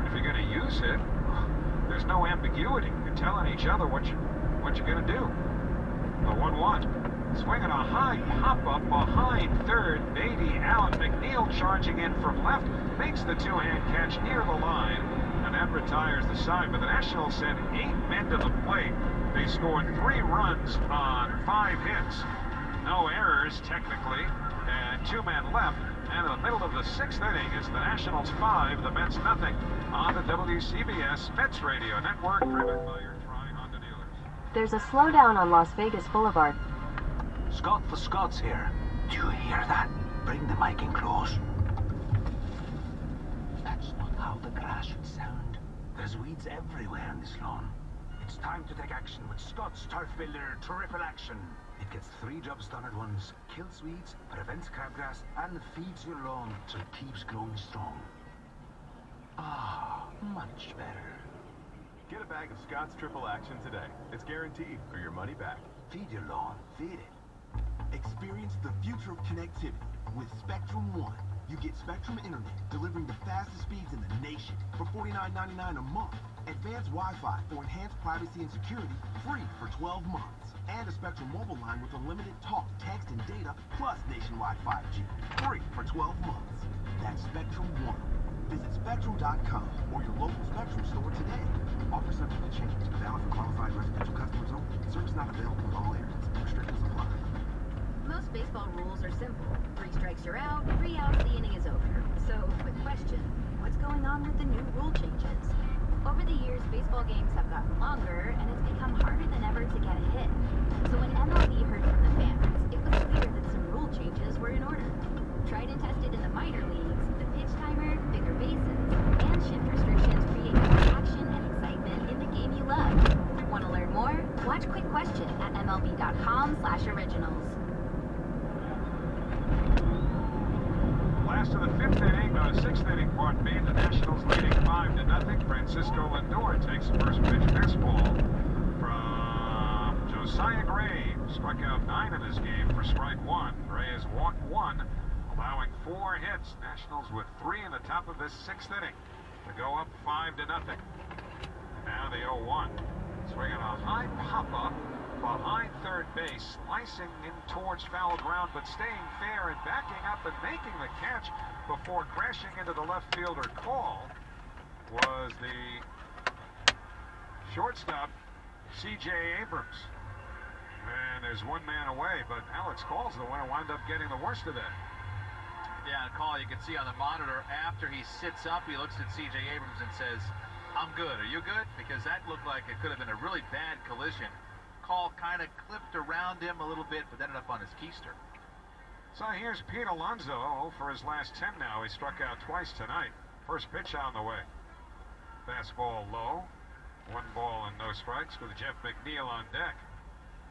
[SPEAKER 6] If you're going to use it, there's no ambiguity. You're telling each other what you're going to do. The 1-1. Swinging a high pop-up behind third. Beatty out. McNeil charging in from left. Makes the 2-hand catch near the line. And that retires the side. But the Nationals sent 8 men to the plate. They scored 3 runs on 5 hits. No errors, technically. And 2 men left. And in the middle of the 6th inning, it's the Nationals 5, the Mets nothing. On the WCBS Mets Radio Network, driven by your Tri-Honda dealers.
[SPEAKER 14] There's a slowdown on Las Vegas Boulevard.
[SPEAKER 8] Scott for Scott's here. Do you hear that? Bring the mic in close. That's not how the grass should sound. There's weeds everywhere on this lawn. It's time to take action with Scott's Turf Builder Triple Action. It gets 3 jobs done at once. Kills weeds, prevents crabgrass, and feeds your lawn so it keeps growing strong. Ah, much better.
[SPEAKER 9] Get a bag of Scott's Triple Action today. It's guaranteed for your money back.
[SPEAKER 8] Feed your lawn. Feed it.
[SPEAKER 4] Experience the future of connectivity with Spectrum One. You get Spectrum Internet delivering the fastest speeds in the nation for $49.99 a month. Advanced Wi-Fi for enhanced privacy and security, free for 12 months. And a Spectrum mobile line with unlimited talk, text, and data, plus nationwide 5G, free for 12 months. That's Spectrum One. Visit Spectrum.com or your local Spectrum store today. Offer subject to change. Valid for qualified residential customers only. Service not available in all areas. Restrictions apply.
[SPEAKER 19] Most baseball rules are simple. 3 strikes you're out, 3 outs, the inning is over. So, quick question. What's going on with the new rule changes? Over the years, baseball games have gotten longer, and it's become harder than ever to get a hit. So when MLB heard from the fans, it was clear that some rule changes were in order. Tried and tested in the minor leagues, the pitch timer, bigger bases, and shift restrictions create more action and excitement in the game you love. Want to learn more? Watch Quick Question at MLB.com/originals.
[SPEAKER 6] to the sixth inning, pardon me. The Nationals leading 5-0. Francisco Lindor takes the first pitch. Fastball from Josiah Gray. Struck out 9 in this game for strike 1. Gray has walked 1, allowing 4 hits. Nationals with 3 in the top of this 6th inning to go up 5-0. Now the 0-1. Swinging a high pop-up behind third base, slicing in towards foul ground, but staying fair and backing up and making the catch before crashing into the left fielder call was the shortstop, C.J. Abrams. And there's one man away, but Alex Call's the one who wound up getting the worst of that.
[SPEAKER 5] Yeah, and Call, you can see on the monitor, after he sits up, he looks at C.J. Abrams and says, "I'm good. Are you good?" Because that looked like it could have been a really bad collision. Call kind of clipped around him a little bit, but ended up on his keister.
[SPEAKER 6] So here's Pete Alonso for his last 10 now. He struck out twice tonight. First pitch on the way. Fastball low. 1 ball and no strikes with Jeff McNeil on deck.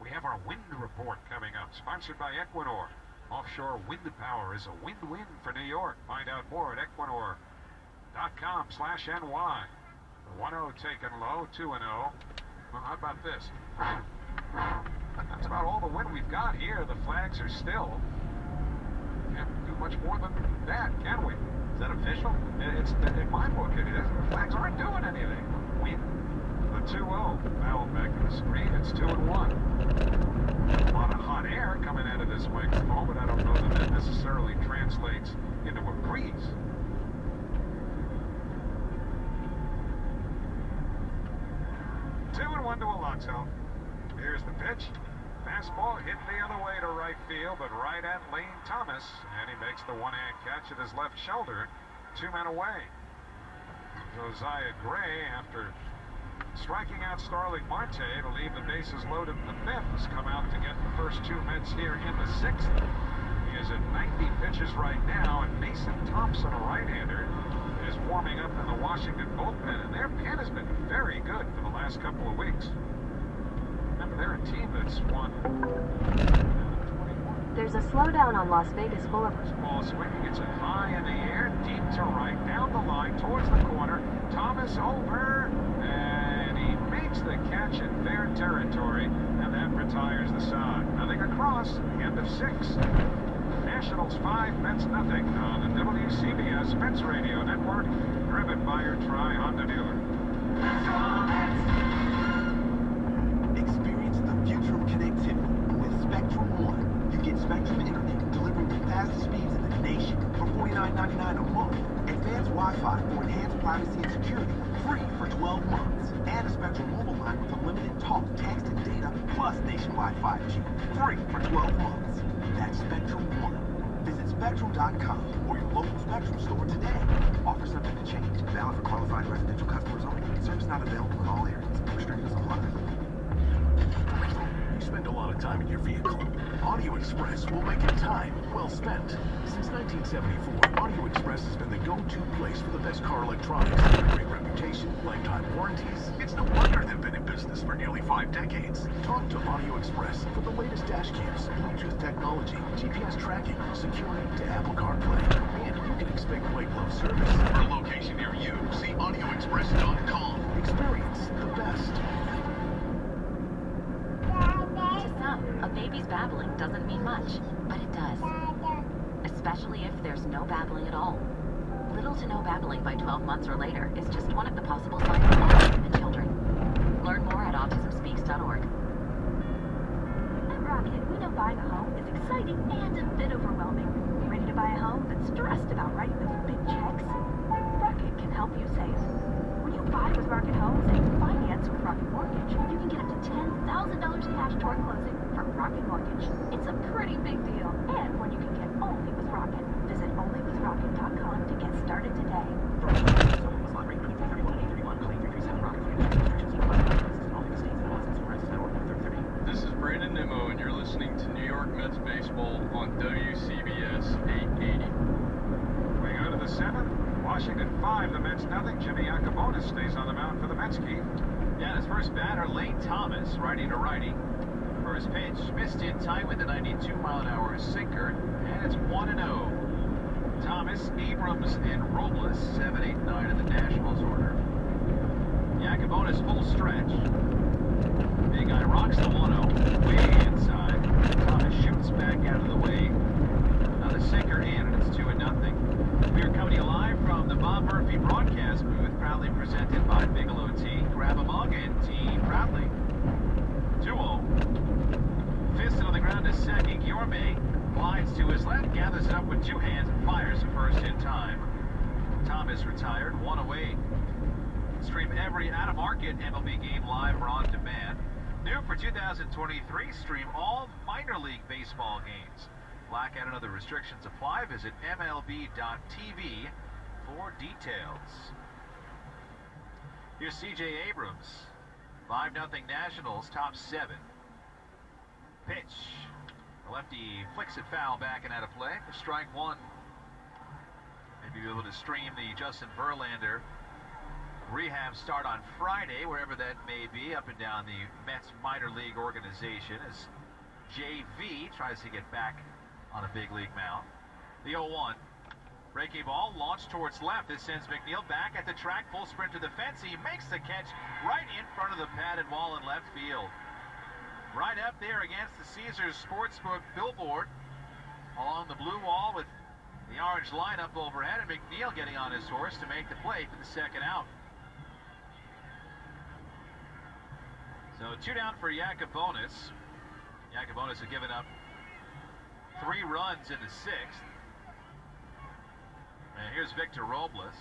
[SPEAKER 6] We have our wind report coming up, sponsored by Equinor. Offshore wind power is a win-win for New York. Find out more at Equinor.com/NY. 1-0 taken low, 2-0. Well, how about this? That's about all the wind we've got here. The flags are still. Can't do much more than that, can we?
[SPEAKER 5] Is that official?
[SPEAKER 6] In my book it is. The flags aren't doing anything. Wind. The 2-0. Foul back to the screen. It's 2-1. A lot of hot air coming out of this microphone, but I don't know that necessarily translates into a breeze. 2-1 to Alonso. Here's the pitch. Fastball hit the other way to right field, but right at Lane Thomas, and he makes the one-hand catch at his left shoulder. 2 men away. Josiah Gray, after striking out Starling Marte to leave the bases loaded in the 5th, has come out to get the first 2 Mets here in the 6th. He is at 90 pitches right now, and Mason Thompson, a right-hander, is warming up in the Washington bullpen, and their pen has been very good for the last couple of weeks. Remember, they're a team that's won.
[SPEAKER 14] There's a slowdown on Las Vegas Boulevard.
[SPEAKER 6] Ball swinging, it's high in the air, deep to right, down the line, towards the corner. Thomas over, and he makes the catch in fair territory, and that retires the side. Nothing across, end of 6. Nationals 5, Mets nothing on the WCBS Mets Radio Network, driven by your Tri-Honda dealer.
[SPEAKER 4] Experience the future of connectivity with Spectrum One. You get Spectrum Internet delivering the fastest speeds in the nation for $49.99 a month. Advanced Wi-Fi for enhanced privacy and security, free for 12 months. And a Spectrum mobile line with unlimited talk, text, and data, plus nationwide 5G, free for 12 months. That's Spectrum One. Visit Spectrum.com or your local Spectrum store today. Offer subject to change. Valid for qualified residential customers only. Service not available in all areas. Restrictions apply.
[SPEAKER 10] You spend a lot of time in your vehicle. Audio Express will make it time well spent. Since 1974, Audio Express has been the go-to place for the best car electronics. Great reputation, lifetime warranties. It's no wonder they've been in business for nearly 5 decades. Talk to Audio Express for the latest dash cams, Bluetooth technology, GPS tracking, security to Apple CarPlay. And you can expect white glove service. For a location near you, see audioexpress.com. Experience the best.
[SPEAKER 17] To some, a baby's babbling doesn't mean much, but it does. Especially if there's no babbling at all. Little to no babbling by 12 months or later is just one of the possible signs of autism in children. Learn more at autismspeaks.org.
[SPEAKER 20] At Rocket, we know buying a home is exciting and a bit overwhelming. Ready to buy a home but stressed about writing those big checks? Rocket can help you save. When you buy with Rocket Homes and finance with Rocket Mortgage, you can get up to $10,000 cash toward closing from Rocket Mortgage. It's a pretty big deal, and one you can get only with Rocket. Visit onlywithrocket.com to get started today.
[SPEAKER 21] This is Brandon Nimmo, and you're listening to New York Mets Baseball on WCBS 880.
[SPEAKER 6] We go to the 7th. Washington 5, the Mets nothing. Jimmy Yacobonis stays on the mound for the Mets, Keith.
[SPEAKER 5] Yeah, his first batter, Lane Thomas, righty to righty. First pitch, missed in time with the 92-mile-an-hour sinker, and it's 1-0. Thomas, Abrams, and Robles, 7, 8, 9 in the Nationals order. Yacobonis full stretch. Big guy rocks the 1-0, way inside. Thomas shoots back out of the way. Now the sinker in, and it's 2-0. We are coming to you live from the Bob Murphy broadcast booth, proudly presented by Bigelow Tea. Grab a mug and tea proudly. 2-0. Fisted on the ground to second. Guillorme glides to his left, gathers it up with two hands, and fires the first in time. Thomas retired, one away. Stream every out-of-market MLB game live or on demand. New for 2023, stream all minor league baseball games. Blackout and other restrictions apply. Visit MLB.tv for details. Here's C.J. Abrams. 5-0 Nationals, top 7. Pitch. The lefty flicks it foul back and out of play for strike 1. Maybe be able to stream the Justin Verlander rehab start on Friday, wherever that may be, up and down the Mets minor league organization as JV tries to get back on a big league mound. The 0-1. Breaking ball launched towards left. This sends McNeil back at the track. Full sprint to the fence. He makes the catch right in front of the padded wall in left field. Right up there against the Caesars Sportsbook billboard along the blue wall with the orange lineup overhead, and McNeil getting on his horse to make the play for the second out. So 2 down for Yacobonis. Yacobonis had given up 3 runs in the 6th. And here's Victor Robles.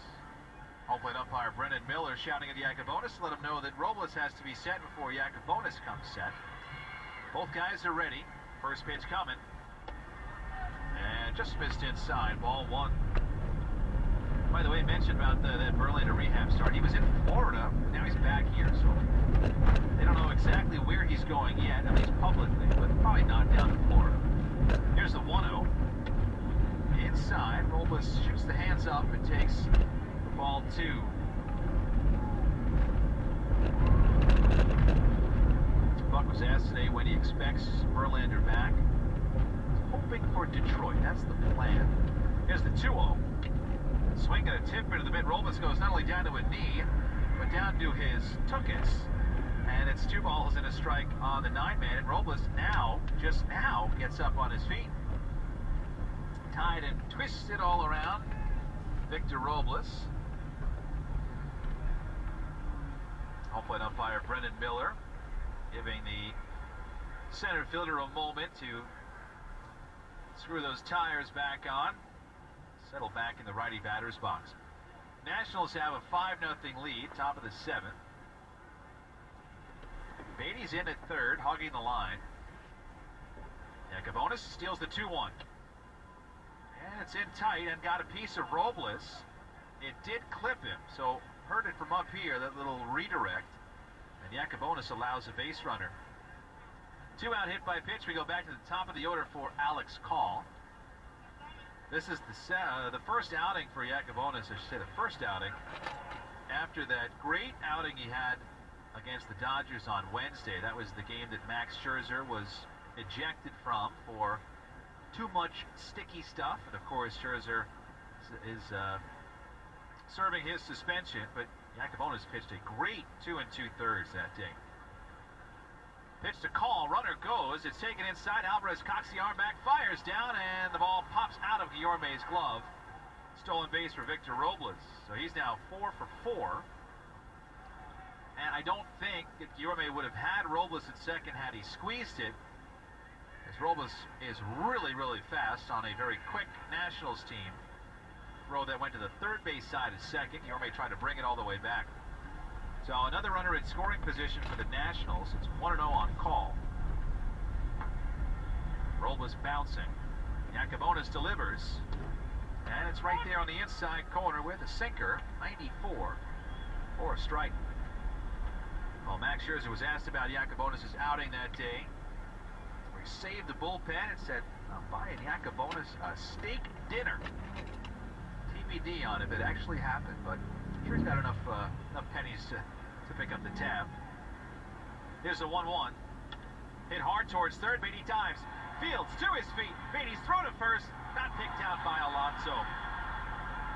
[SPEAKER 5] Home plate umpire Brendan Miller shouting at Yacobonis to let him know that Robles has to be set before Yacobonis comes set. Both guys are ready. First pitch coming. And just missed inside. Ball 1. By the way, I mentioned about that Verlander rehab start. He was in Florida. Now he's back here. So they don't know exactly where he's going yet, at least publicly, but probably not down in Florida. Here's the 1-0. Inside, Robles shoots the hands up and takes ball 2. Buck was asked today when he expects Verlander back. He's hoping for Detroit. That's the plan. Here's the 2-0. Swing and a tip into the mid. Robles goes not only down to a knee, but down to his tuchus. And it's 2 balls and a strike on the 9-man. And Robles just now, gets up on his feet. Tied and twisted all around. Victor Robles. Home plate umpire Brendan Miller giving the center fielder a moment to screw those tires back on. Settle back in the righty batter's box. Nationals have a 5-0 lead, top of the 7th. Beatty's in at third, hogging the line. Yacobonis steals the 2-1. And it's in tight and got a piece of Robles. It did clip him, so heard it from up here, that little redirect. And Yacobonis allows a base runner. 2 out hit by pitch. We go back to the top of the order for Alex Call. This is the first outing for Yacobonis, I should say the first outing, after that great outing he had against the Dodgers on Wednesday. That was the game that Max Scherzer was ejected from for too much sticky stuff. And of course, Scherzer is serving his suspension, but Yacobonis pitched a great 2 2/3 that day. Pitch to Call, runner goes, it's taken inside, Alvarez cocks the arm back, fires down, and the ball pops out of Guillorme's glove. Stolen base for Victor Robles, so he's now 4 for 4. And I don't think that Guillorme would have had Robles at second had he squeezed it, as Robles is really, really fast on a very quick Nationals team. Throw that went to the third base side of second. Guillorme tried to bring it all the way back. So another runner in scoring position for the Nationals. It's 1-0 on Call. Robles bouncing. Yacobonis delivers. And it's right there on the inside corner with a sinker. 94 for a strike. Well, Max Scherzer was asked about Yacobonis' outing that day, where he saved the bullpen and said, I'm buying Yacobonis a steak dinner. TBD on if it actually happened, but I'm sure he's got enough pennies to pick up the tab. Here's a 1-1. Hit hard towards third. Beatty dives. Fields to his feet. Beatty's throw to first. Not picked out by Alonso.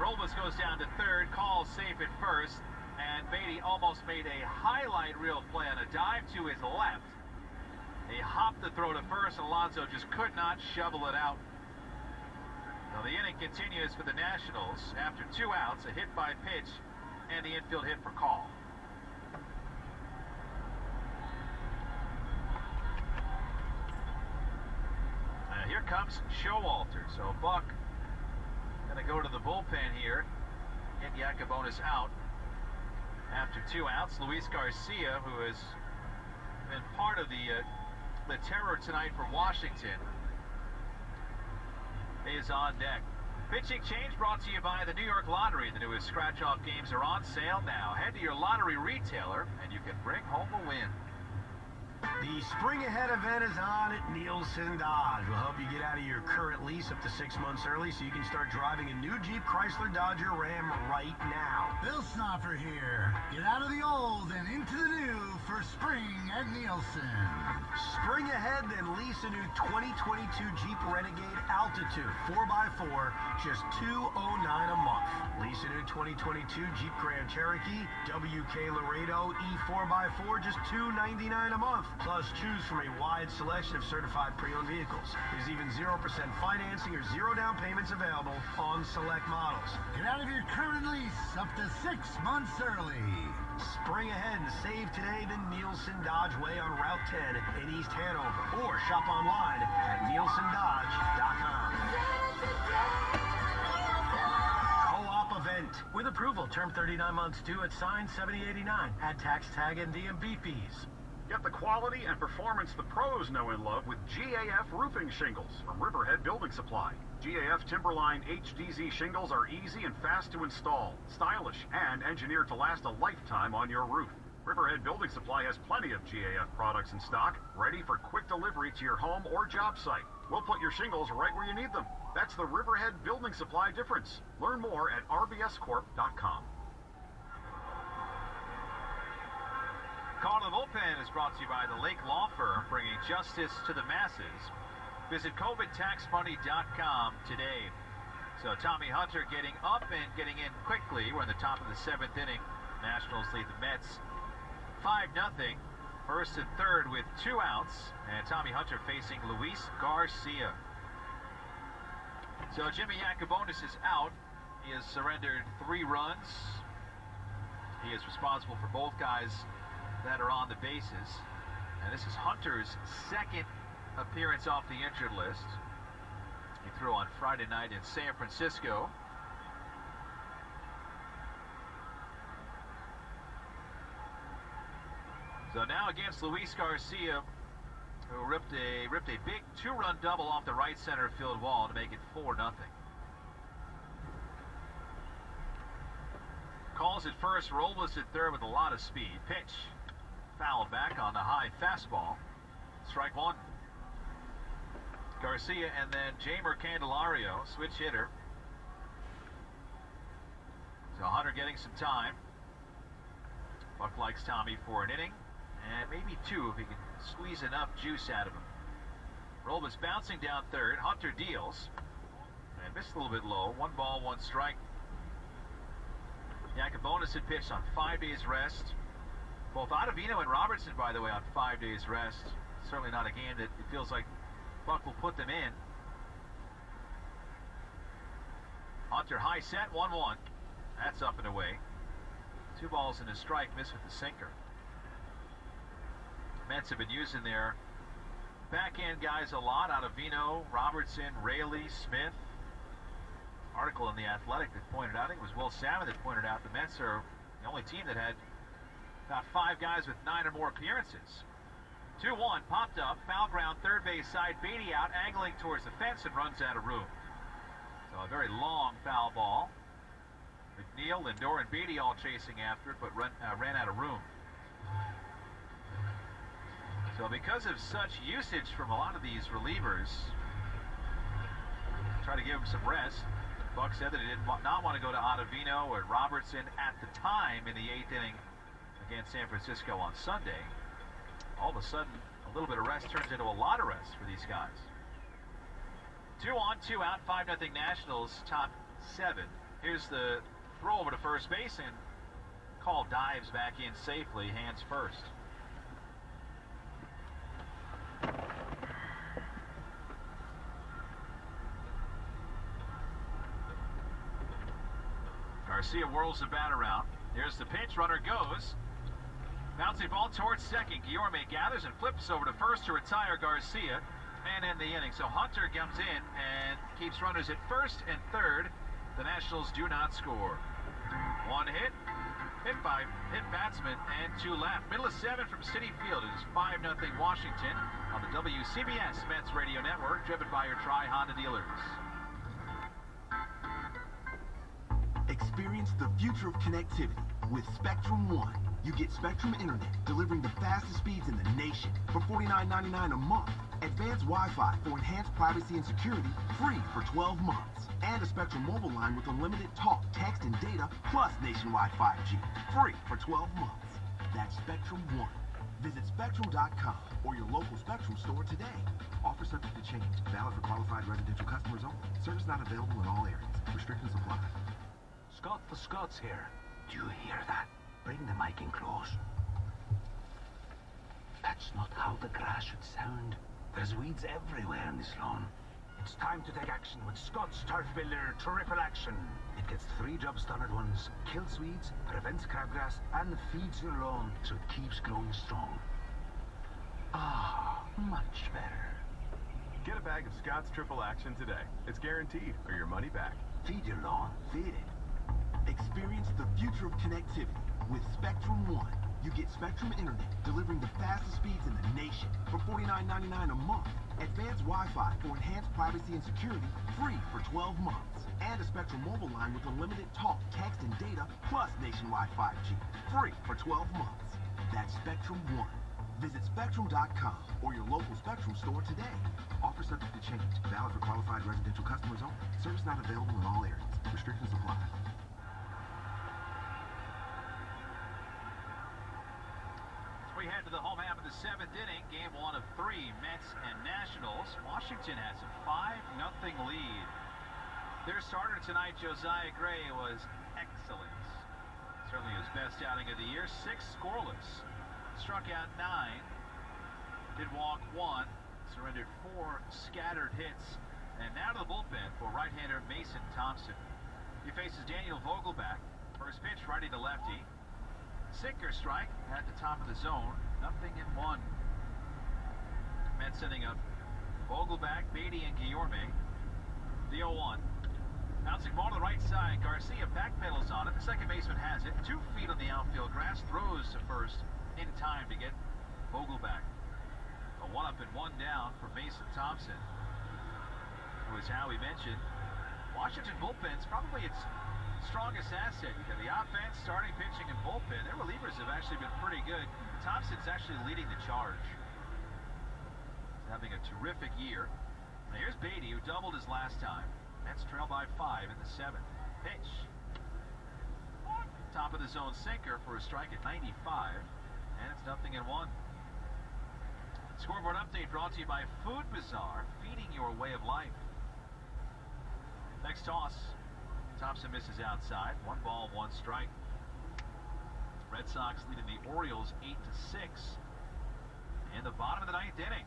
[SPEAKER 5] Robles goes down to third, Call safe at first, and Beatty almost made a highlight reel play on a dive to his left. He hopped the throw to first, and Alonso just could not shovel it out. So the inning continues for the Nationals. After 2 outs, a hit by pitch, and the infield hit for Call. Here comes Showalter. So Buck going to go to the bullpen here. Get Yacobonis out. After 2 outs, Luis Garcia, who has been part of the terror tonight for Washington, is on deck. Pitching change brought to you by the New York Lottery. The newest scratch-off games are on sale now. Head to your lottery retailer, and you can bring home a win.
[SPEAKER 10] The Spring Ahead event is on at Nielsen Dodge. We'll help you get out of your current lease up to 6 months early so you can start driving a new Jeep Chrysler Dodger Ram right now.
[SPEAKER 1] Bill Snoffer here. Get out of the old and into the new for spring at Nielsen.
[SPEAKER 10] Spring ahead, then lease a new 2022 Jeep Renegade Altitude 4x4, just $209 a month. Lease a new 2022 Jeep Grand Cherokee WK Laredo E4x4, just $299 a month. Plus, choose from a wide selection of certified pre-owned vehicles. There's even 0% financing or 0 down payments available on select models.
[SPEAKER 1] Get out of your current lease up to 6 months early.
[SPEAKER 10] Spring ahead and save today the Nielsen Dodge Way on Route 10 in East Hanover. Or shop online at nielsendodge.com. Co-op event. With approval, term 39 months due at signed 7089. Add tax, tag, and DMV fees.
[SPEAKER 22] Get the quality and performance the pros know and love with GAF roofing shingles from Riverhead Building Supply. GAF Timberline HDZ shingles are easy and fast to install, stylish, and engineered to last a lifetime on your roof. Riverhead Building Supply has plenty of GAF products in stock, ready for quick delivery to your home or job site. We'll put your shingles right where you need them. That's the Riverhead Building Supply difference. Learn more at rbscorp.com.
[SPEAKER 5] Call to the Bullpen is brought to you by the Lake Law Firm, bringing justice to the masses. Visit COVIDTaxMoney.com today. So Tommy Hunter getting up and getting in quickly. We're in the top of the 7th inning. Nationals lead the Mets 5-0. First and third with 2 outs. And Tommy Hunter facing Luis Garcia. So Jimmy Yacobonis is out. He has surrendered 3 runs. He is responsible for both guys that are on the bases. And this is Hunter's 2nd appearance off the injured list. He threw on Friday night in San Francisco. So now against Luis Garcia, who ripped a big 2-run double off the right center field wall to make it 4-0. Calls at first, Robles at third with a lot of speed. Pitch. Fouled back on the high fastball. Strike 1. Garcia and then Jeimer Candelario, switch hitter. So Hunter getting some time. Buck likes Tommy for an inning, and maybe 2 if he can squeeze enough juice out of him. Robles bouncing down third. Hunter deals. And missed a little bit low. 1 ball, 1 strike. Yacobonis had pitched on 5 days rest. Both Ottavino and Robertson, by the way, on 5 days rest. Certainly not a game that it feels like Buck will put them in. Hunter high set, 1-1. That's up and away. 2 balls and a strike, missed with the sinker. Mets have been using their backhand guys a lot. Ottavino, Robertson, Raley, Smith. Article in The Athletic that pointed out, I think it was Will Salmon that pointed out, the Mets are the only team that had about 5 guys with 9 or more appearances. 2-1, popped up, foul ground, third base side, Beatty out, angling towards the fence and runs out of room. So a very long foul ball. McNeil, Lindor, and Beatty all chasing after it, but ran out of room. So because of such usage from a lot of these relievers, try to give them some rest. Buck said that he did not want to go to Ottavino or Robertson at the time in the 8th inning against San Francisco on Sunday. All of a sudden, a little bit of rest turns into a lot of rest for these guys. 2 on, 2 out, 5-0 Nationals, top 7 Here's the throw over to first base, and Call dives back in safely, hands first. Garcia whirls the bat around. Here's the pitch. Runner goes. Bouncing ball towards second. Guillorme gathers and flips over to first to retire Garcia and end the inning. So Hunter comes in and keeps runners at first and third. The Nationals do not score. One hit by hit batsman, and two left. Middle of 7 from Citi Field. It is 5-0 Washington on the WCBS Mets Radio Network, driven by your Tri-Honda dealers.
[SPEAKER 4] Experience the future of connectivity with Spectrum One. You get Spectrum Internet, delivering the fastest speeds in the nation for $49.99 a month. Advanced Wi-Fi for enhanced privacy and security, free for 12 months. And a Spectrum mobile line with unlimited talk, text, and data, plus nationwide 5G, free for 12 months. That's Spectrum One. Visit Spectrum.com or your local Spectrum store today. Offer subject to change. Valid for qualified residential customers only. Service not available in all areas. Restrictions apply.
[SPEAKER 8] Scott the Scots here. Do you hear that? Bring the mic in close. That's not how the grass should sound. There's weeds everywhere in this lawn. It's time to take action with Scott's Turf Builder Triple Action. It gets 3 jobs done at once. Kills weeds, prevents crabgrass, and feeds your lawn so it keeps growing strong. Ah, much better.
[SPEAKER 9] Get a bag of Scott's Triple Action today. It's guaranteed, or your money back.
[SPEAKER 4] Feed your lawn. Feed it. Experience the future of connectivity with Spectrum One. You get Spectrum Internet, delivering the fastest speeds in the nation for $49.99 a month. Advanced Wi-Fi for enhanced privacy and security, free for 12 months. And a Spectrum mobile line with unlimited talk, text, and data, plus nationwide 5G, free for 12 months. That's Spectrum One. Visit Spectrum.com or your local Spectrum store today. Offer subject to change. Valid for qualified residential customers only. Service not available in all areas. Restrictions apply.
[SPEAKER 5] We head to the home half of the 7th inning, game 1 of 3, Mets and Nationals. Washington has a 5-0 lead. Their starter tonight, Josiah Gray, was excellent. Certainly his best outing of the year. 6 scoreless. Struck out 9. Did walk 1. Surrendered 4 scattered hits. And now to the bullpen for right-hander Mason Thompson. He faces Daniel Vogelbach. First pitch, righty to lefty. Sinker strike at the top of the zone. 0-1. Mets setting up Vogelbach, Beatty, and Guillorme. The 0-1. Bouncing ball to the right side. Garcia backpedals on it. The second baseman has it. 2 feet on the outfield grass. Throws to first in time to get Vogelbach. A 1-up and 1 down for Mason Thompson. Who is how we mentioned. Washington bullpen's probably its strongest asset. You got the offense, starting pitching, and bullpen. Their relievers have actually been pretty good. Thompson's actually leading the charge. He's having a terrific year. Now here's Beatty, who doubled his last time. Mets trail by 5 in the 7th. Pitch. Top of the zone sinker for a strike at 95. And it's 0-1. Scoreboard update brought to you by Food Bazaar, feeding your way of life. Next toss. Thompson misses outside. 1 ball, 1 strike. Red Sox leading the Orioles 8-6 in the bottom of the 9th inning.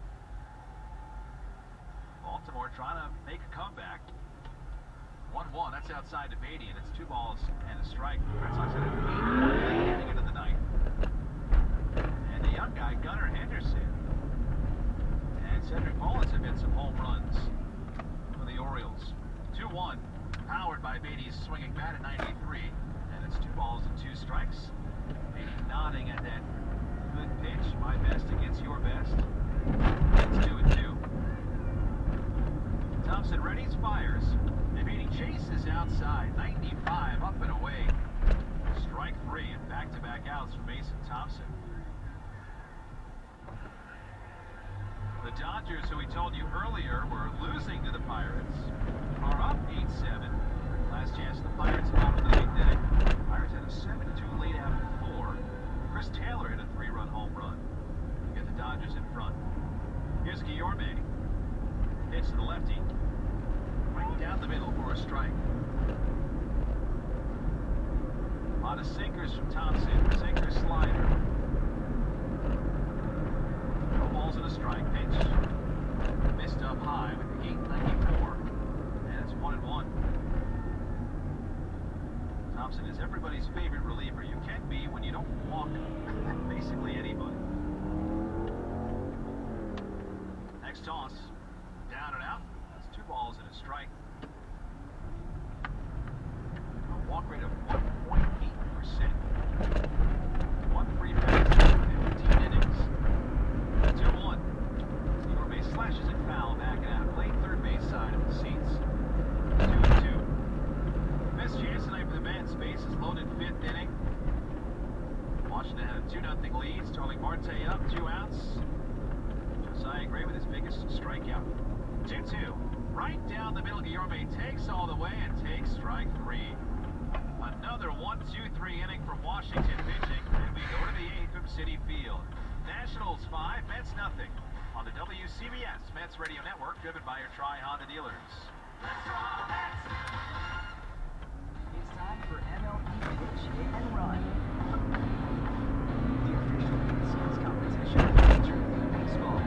[SPEAKER 5] Baltimore trying to make a comeback. 1-1. That's outside to Beatty, and it's 2 balls and a strike. Red Sox had an 8-1 lead heading into the 9th. And the young guy, Gunnar Henderson, and Cedric Mullins have hit some home runs for the Orioles. 2-1. Powered by Beatty's swinging bat at 93, and it's 2 balls and 2 strikes. Beatty nodding at that good pitch. My best against your best. It's 2-2. Thompson readies, fires, and Beatty chases outside. 95 up and away. Strike 3 and back-to-back outs for Mason Thompson. The Dodgers, who we told you earlier were losing to the Pirates, are up 8-7. Last chance the Pirates bottom of the 8th inning. Pirates had a 7-2 lead out of 4. Chris Taylor hit a 3-run home run to get the Dodgers in front. Here's Guillorme. Pitch to the lefty. Right down the middle for a strike. lot of sinkers from Thompson. Sinker slider. No balls and a strike pitch. Missed up high with the 894. And it's 1-1. Thompson is everybody's favorite reliever. You can be when you don't walk basically anybody. Next toss. Down and out. That's 2 balls and a strike. A walk rate of 1.8%. 1 free pass in 15 innings. 2-1. Your base slashes it foul, backing out. Late third base side of the seats. 2-2. Best chance tonight for the Mets. Base is loaded 5th inning. Washington had a 2-0 lead. Starling Marte up, 2 outs. Josiah Gray with his biggest strikeout. 2-2. Right down the middle. Guillorme takes all the way and takes strike 3. Another 1-2-3 inning from Washington pitching. And we go to the 8th from Citi Field. Nationals 5, Mets nothing. On the WCBS Mets Radio Network, driven by your Tri-Honda dealers.
[SPEAKER 13] It's time for MLB Pitch Hit and Run. The official skills competition for Major League Baseball.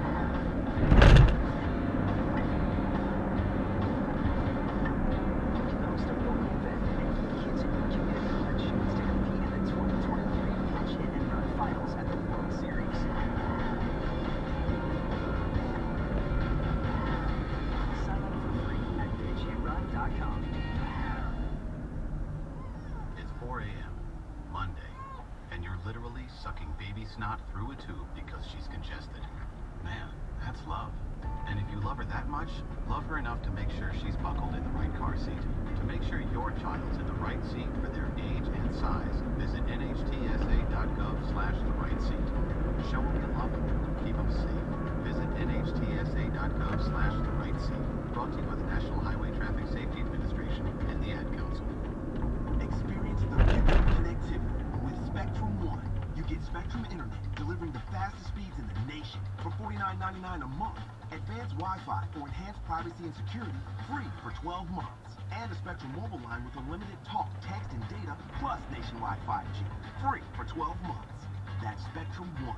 [SPEAKER 13] Host a local event and give kids in your community a chance to compete in the 2023 Pitch Hit and Run Finals at the World Series. Sign up for free at pitchhitrun.com.
[SPEAKER 2] It's 4 a.m., Monday, and you're literally sucking baby snot through a tube because she's congested. Man, that's love. And if you love her that much, love her enough to make sure she's buckled in the right car seat. To make sure your child's in the right seat for their age and size, visit nhtsa.gov/the right seat. Show them you love them. Keep them safe. Visit nhtsa.gov/the right seat. Brought to you by the National Highway Traffic Safety Administration and the Ad Council.
[SPEAKER 4] Experience the future of connectivity with Spectrum One. You get Spectrum Internet delivering the fastest speeds in the nation for $49.99 a month. Advanced Wi-Fi for enhanced privacy and security, free for 12 months. And a Spectrum mobile line with unlimited talk, text, and data, plus nationwide 5G, free for 12 months. That's Spectrum One.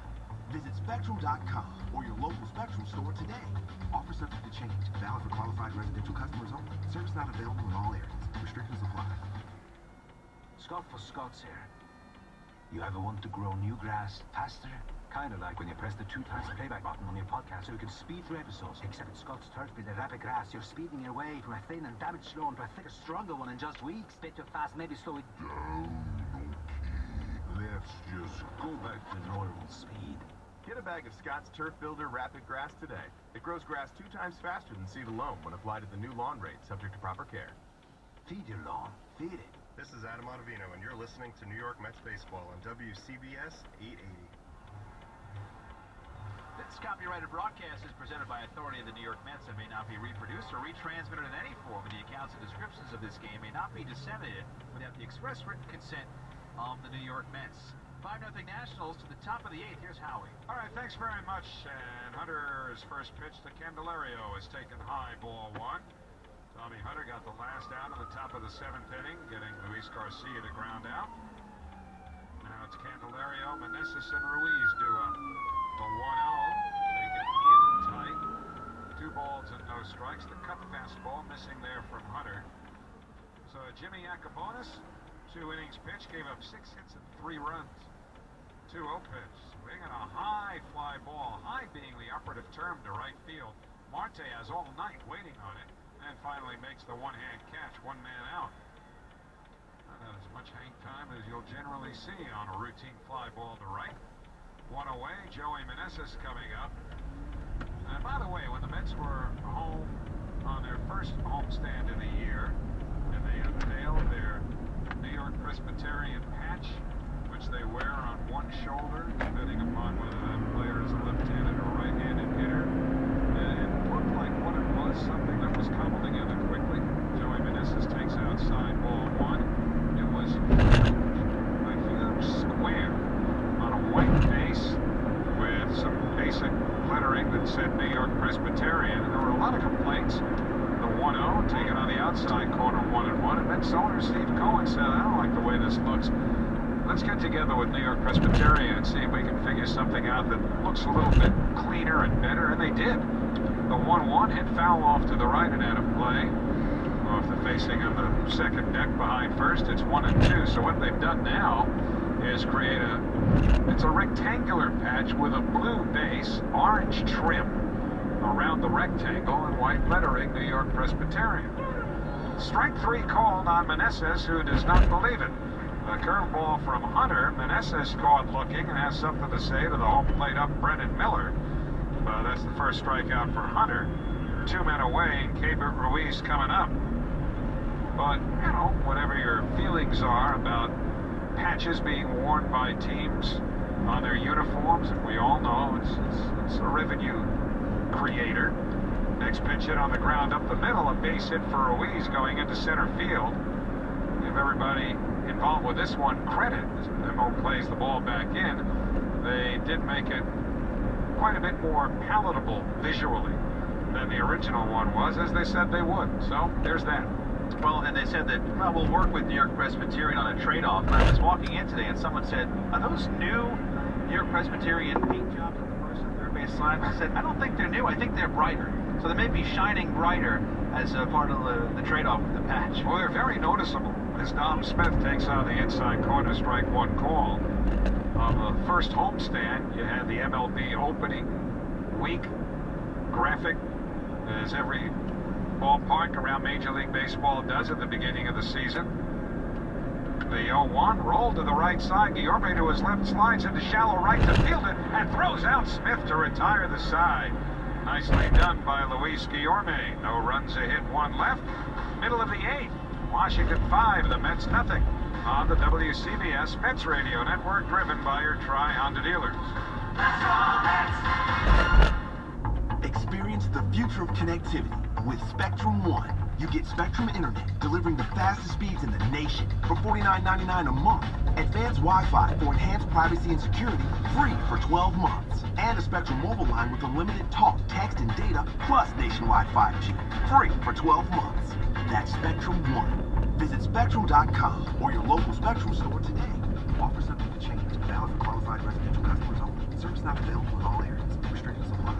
[SPEAKER 4] Visit Spectrum.com or your local Spectrum store today. Offer subject to change. Valid for qualified residential customers only. Service not available in all areas. Restrictions apply.
[SPEAKER 8] Scott for Scott's here. You ever want to grow new grass faster? Kind of like when you press the 2 times playback button on your podcast so you can speed through episodes. Except with Scott's Turf Builder Rapid Grass, you're speeding your way from a thin and damaged lawn to a thicker, stronger one in just weeks. Bit too fast, maybe slow it down. Okay, let's just go back to normal speed.
[SPEAKER 9] Get a bag of Scott's Turf Builder Rapid Grass today. It grows grass 2 times faster than seed alone when applied at the new lawn rate, subject to proper care.
[SPEAKER 8] Feed your lawn. Feed it.
[SPEAKER 12] This is Adam Ottavino, and you're listening to New York Mets Baseball on WCBS 880.
[SPEAKER 5] This copyrighted broadcast is presented by authority of the New York Mets and may not be reproduced or retransmitted in any form, and the accounts and descriptions of this game may not be disseminated without the express written consent of the New York Mets. 5-0 Nationals to the top of the 8th. Here's Howie.
[SPEAKER 6] All right, thanks very much. And Hunter's first pitch to Candelario is taken high, ball 1. Tommy Hunter got the last out at the top of the 7th inning, getting Luis Garcia to ground out. Now it's Candelario, Meneses, and Ruiz due up. The 1-0, taken in tight. 2 balls and no strikes. The cut fastball missing there from Hunter. So Jimmy Yacobonis, 2 innings pitch, gave up 6 hits and 3 runs. 2-0 pitch, swing and a high fly ball. High being the operative term to right field. Marte has all night waiting on it, and finally makes the one-hand catch, 1 man out. Not as much hang time as you'll generally see on a routine fly ball to right. 1 away, Joey Meneses coming up. And by the way, when the Mets were home on their first homestand of the year, and they unveiled their New York Presbyterian patch, which they wear on one shoulder, depending upon whether that player is a left-handed or right-handed hitter, and it looked like what it was, something that was cobbled together quickly. Joey Meneses takes outside ball 1. It was a huge square on a white base with some basic lettering that said New York Presbyterian, and there were a lot of complaints. The 1-0 taken on the outside corner 1-1, and Mets owner Steve Cohen said, I don't like the way this looks. let's get together with New York Presbyterian and see if we can figure something out that looks a little bit cleaner and better, and they did. The 1-1 hit foul off to the right and out of play. Off the facing of the second deck behind first, it's 1-2. So what they've done now is create it's a rectangular patch with a blue base, orange trim around the rectangle, and white lettering, New York Presbyterian. Strike 3 called on Meneses, who does not believe it. A curveball from Hunter. Meneses caught looking and has something to say to the home plate up Brennan Miller. That's the first strikeout for Hunter. 2 men away, and Cabert Ruiz coming up. But, you know, whatever your feelings are about patches being worn by teams on their uniforms, and we all know it's a revenue creator. Next pitch hit on the ground up the middle, a base hit for Ruiz going into center field. Give everybody involved with this one credit. As Nimmo plays the ball back in, they did make it quite a bit more palatable visually than the original one was, as they said they would. So there's that.
[SPEAKER 5] Well, and they said that, well, we'll work with New York Presbyterian on a trade-off. And I was walking in today and someone said, are those new New York Presbyterian paint jobs on the first and third base side? I said, I don't think they're new. I think they're brighter. So they may be shining brighter as a part of the trade-off with the patch.
[SPEAKER 6] Well, they're very noticeable. As Dom Smith takes on the inside corner, strike 1 call. On the first homestand, you had the MLB opening week graphic, as every ballpark around Major League Baseball does at the beginning of the season. The 0-1 rolled to the right side. Guillorme to his left, slides into shallow right to field it, and throws out Smith to retire the side. Nicely done by Luis Guillorme. No runs, a hit, 1 left. Middle of the 8th. Washington 5, the Mets nothing. On the WCBS Mets Radio Network, driven by your Tri-Honda dealers.
[SPEAKER 4] Experience the future of connectivity with Spectrum One. You get Spectrum Internet delivering the fastest speeds in the nation for $49.99 a month. Advanced Wi-Fi for enhanced privacy and security, free for 12 months. And a Spectrum mobile line with unlimited talk, text, and data, plus nationwide 5G, free for 12 months. That's Spectrum One. Visit Spectrum.com or your local Spectrum store today. Offer subject to change. Valid for qualified residential customers only. Service not available in all areas. Restrictions apply.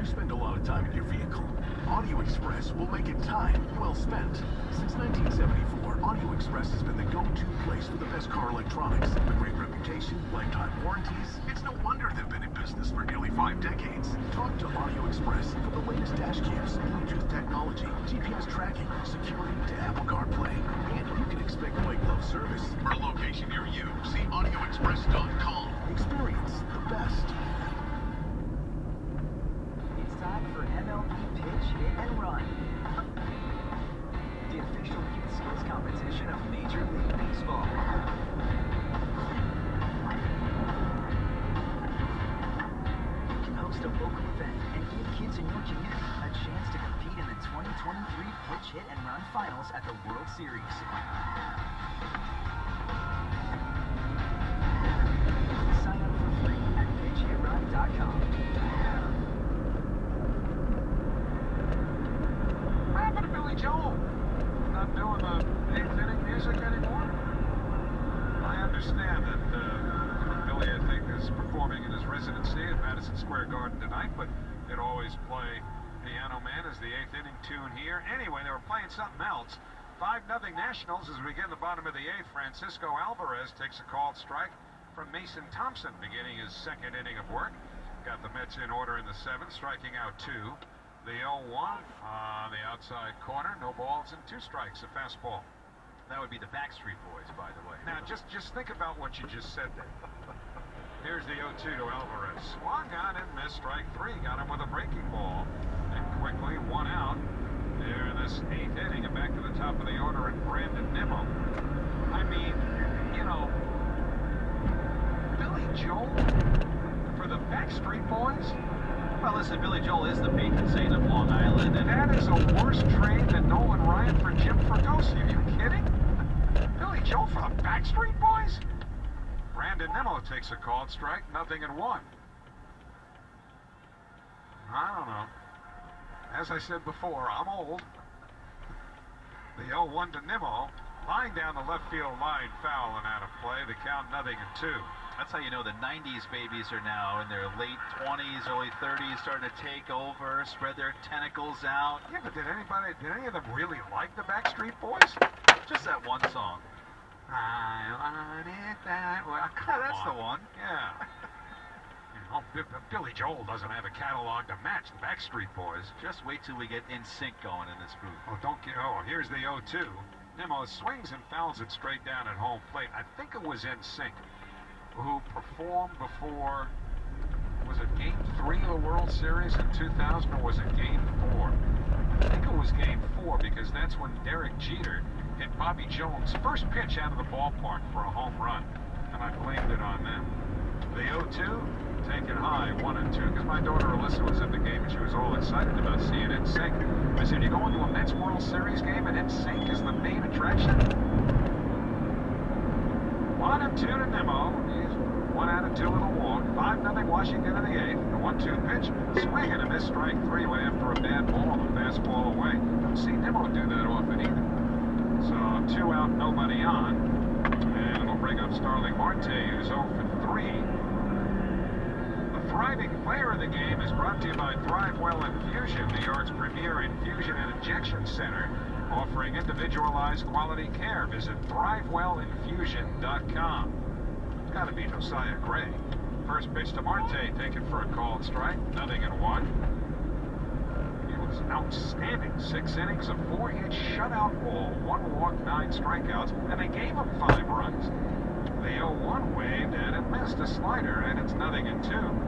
[SPEAKER 10] You spend a lot of time in your vehicle. Audio Express will make it time well spent. Since 1974, Audio Express has been the go-to place for the best car electronics. A great reputation, lifetime warranties. It's no wonder they've been in business for nearly 5 decades. Talk to Audio Express for the latest dash cams, Bluetooth technology, GPS tracking, security to Apple CarPlay. And you can expect white glove service. For a location near you, see audioexpress.com. Experience the best.
[SPEAKER 13] It's time for MLB Pitch, Hit, and Run. The official youth skills competition of Major League Baseball. You can host a local event and give kids in your community a chance to compete in the 2023 Pitch, Hit, and Run Finals at the World Series. Sign up for free at pitchhitrun.com.
[SPEAKER 6] What happened to Billy Joel? Not doing the 8th inning music anymore? I understand that Billy, I think, is performing in his residency at Madison Square Garden tonight, but they'd always play Piano Man as the 8th inning tune here. Anyway, they were playing something else. 5-0 Nationals as we get in the bottom of the 8th. Francisco Alvarez takes a called strike from Mason Thompson, beginning his 2nd inning of work. Got the Mets in order in the 7th, striking out 2. The 0-1 on the outside corner. No balls and 2 strikes, a fastball.
[SPEAKER 5] That would be the Backstreet Boys, by the way.
[SPEAKER 6] Now, just think about what you just said there. Here's the 0-2 to Alvarez. Swung on and missed, strike 3. Got him with a breaking ball. And quickly, 1 out. There in this 8th inning, and back to the top of the order, and Brandon Nimmo. I mean, you know, Billy Joel for the Backstreet Boys?
[SPEAKER 5] Well, listen, Billy Joel is the patron saint of Long Island, and
[SPEAKER 6] that is a worse trade than Nolan Ryan for Jim Fregosi. Are you kidding? Billy Joel for the Backstreet Boys? Brandon Nimmo takes a called strike, 0-1. I don't know. As I said before, I'm old. The 0-1 to Nimmo. Line down the left field line, foul and out of play. The count 0-2.
[SPEAKER 5] That's how you know the 90s babies are now in their late 20s, early 30s, starting to take over, spread their tentacles out.
[SPEAKER 6] Yeah, but did any of them really like the Backstreet Boys?
[SPEAKER 5] Just that one song.
[SPEAKER 6] I want it that way.
[SPEAKER 5] Yeah, that's the one.
[SPEAKER 6] Yeah. Billy Joel doesn't have a catalog to match the Backstreet Boys.
[SPEAKER 5] Just wait till we get In Sync going in this group.
[SPEAKER 6] Here's the 0-2. Nimmo swings and fouls it straight down at home plate. I think it was In Sync, who performed before, was it Game 3 of the World Series in 2000, or was it Game 4? I think it was Game 4, because that's when Derek Jeter hit Bobby Jones' first pitch out of the ballpark for a home run, and I blamed it on them. The 0-2, taken high, 1-2, because my daughter Alyssa was at the game and she was all excited about seeing In Sync. I said, you going to a Mets World Series game and In Sync is the main attraction? 1-2 to Nimmo. He's 1 out of 2 with a walk. 5-0 Washington in the 8th. The 1-2 pitch. Swing and a miss, strike 3 went after a bad ball and a fastball away. Don't see Nimmo do that often either. So 2 out, nobody on. And it'll bring up Starling Marte, who's 0 for 3. The thriving player of the game is brought to you by ThriveWell Infusion, New York's premier infusion and injection center, offering individualized quality care. Visit ThriveWellInfusion.com. It's got to be Josiah Gray. First pitch to Marte, taken for a called strike, 0-1. He was outstanding. 6 innings, a 4-hit shutout ball, 1 walk, 9 strikeouts, and they gave him 5 runs. The 0-1 waved and it missed a slider, and it's 0-2.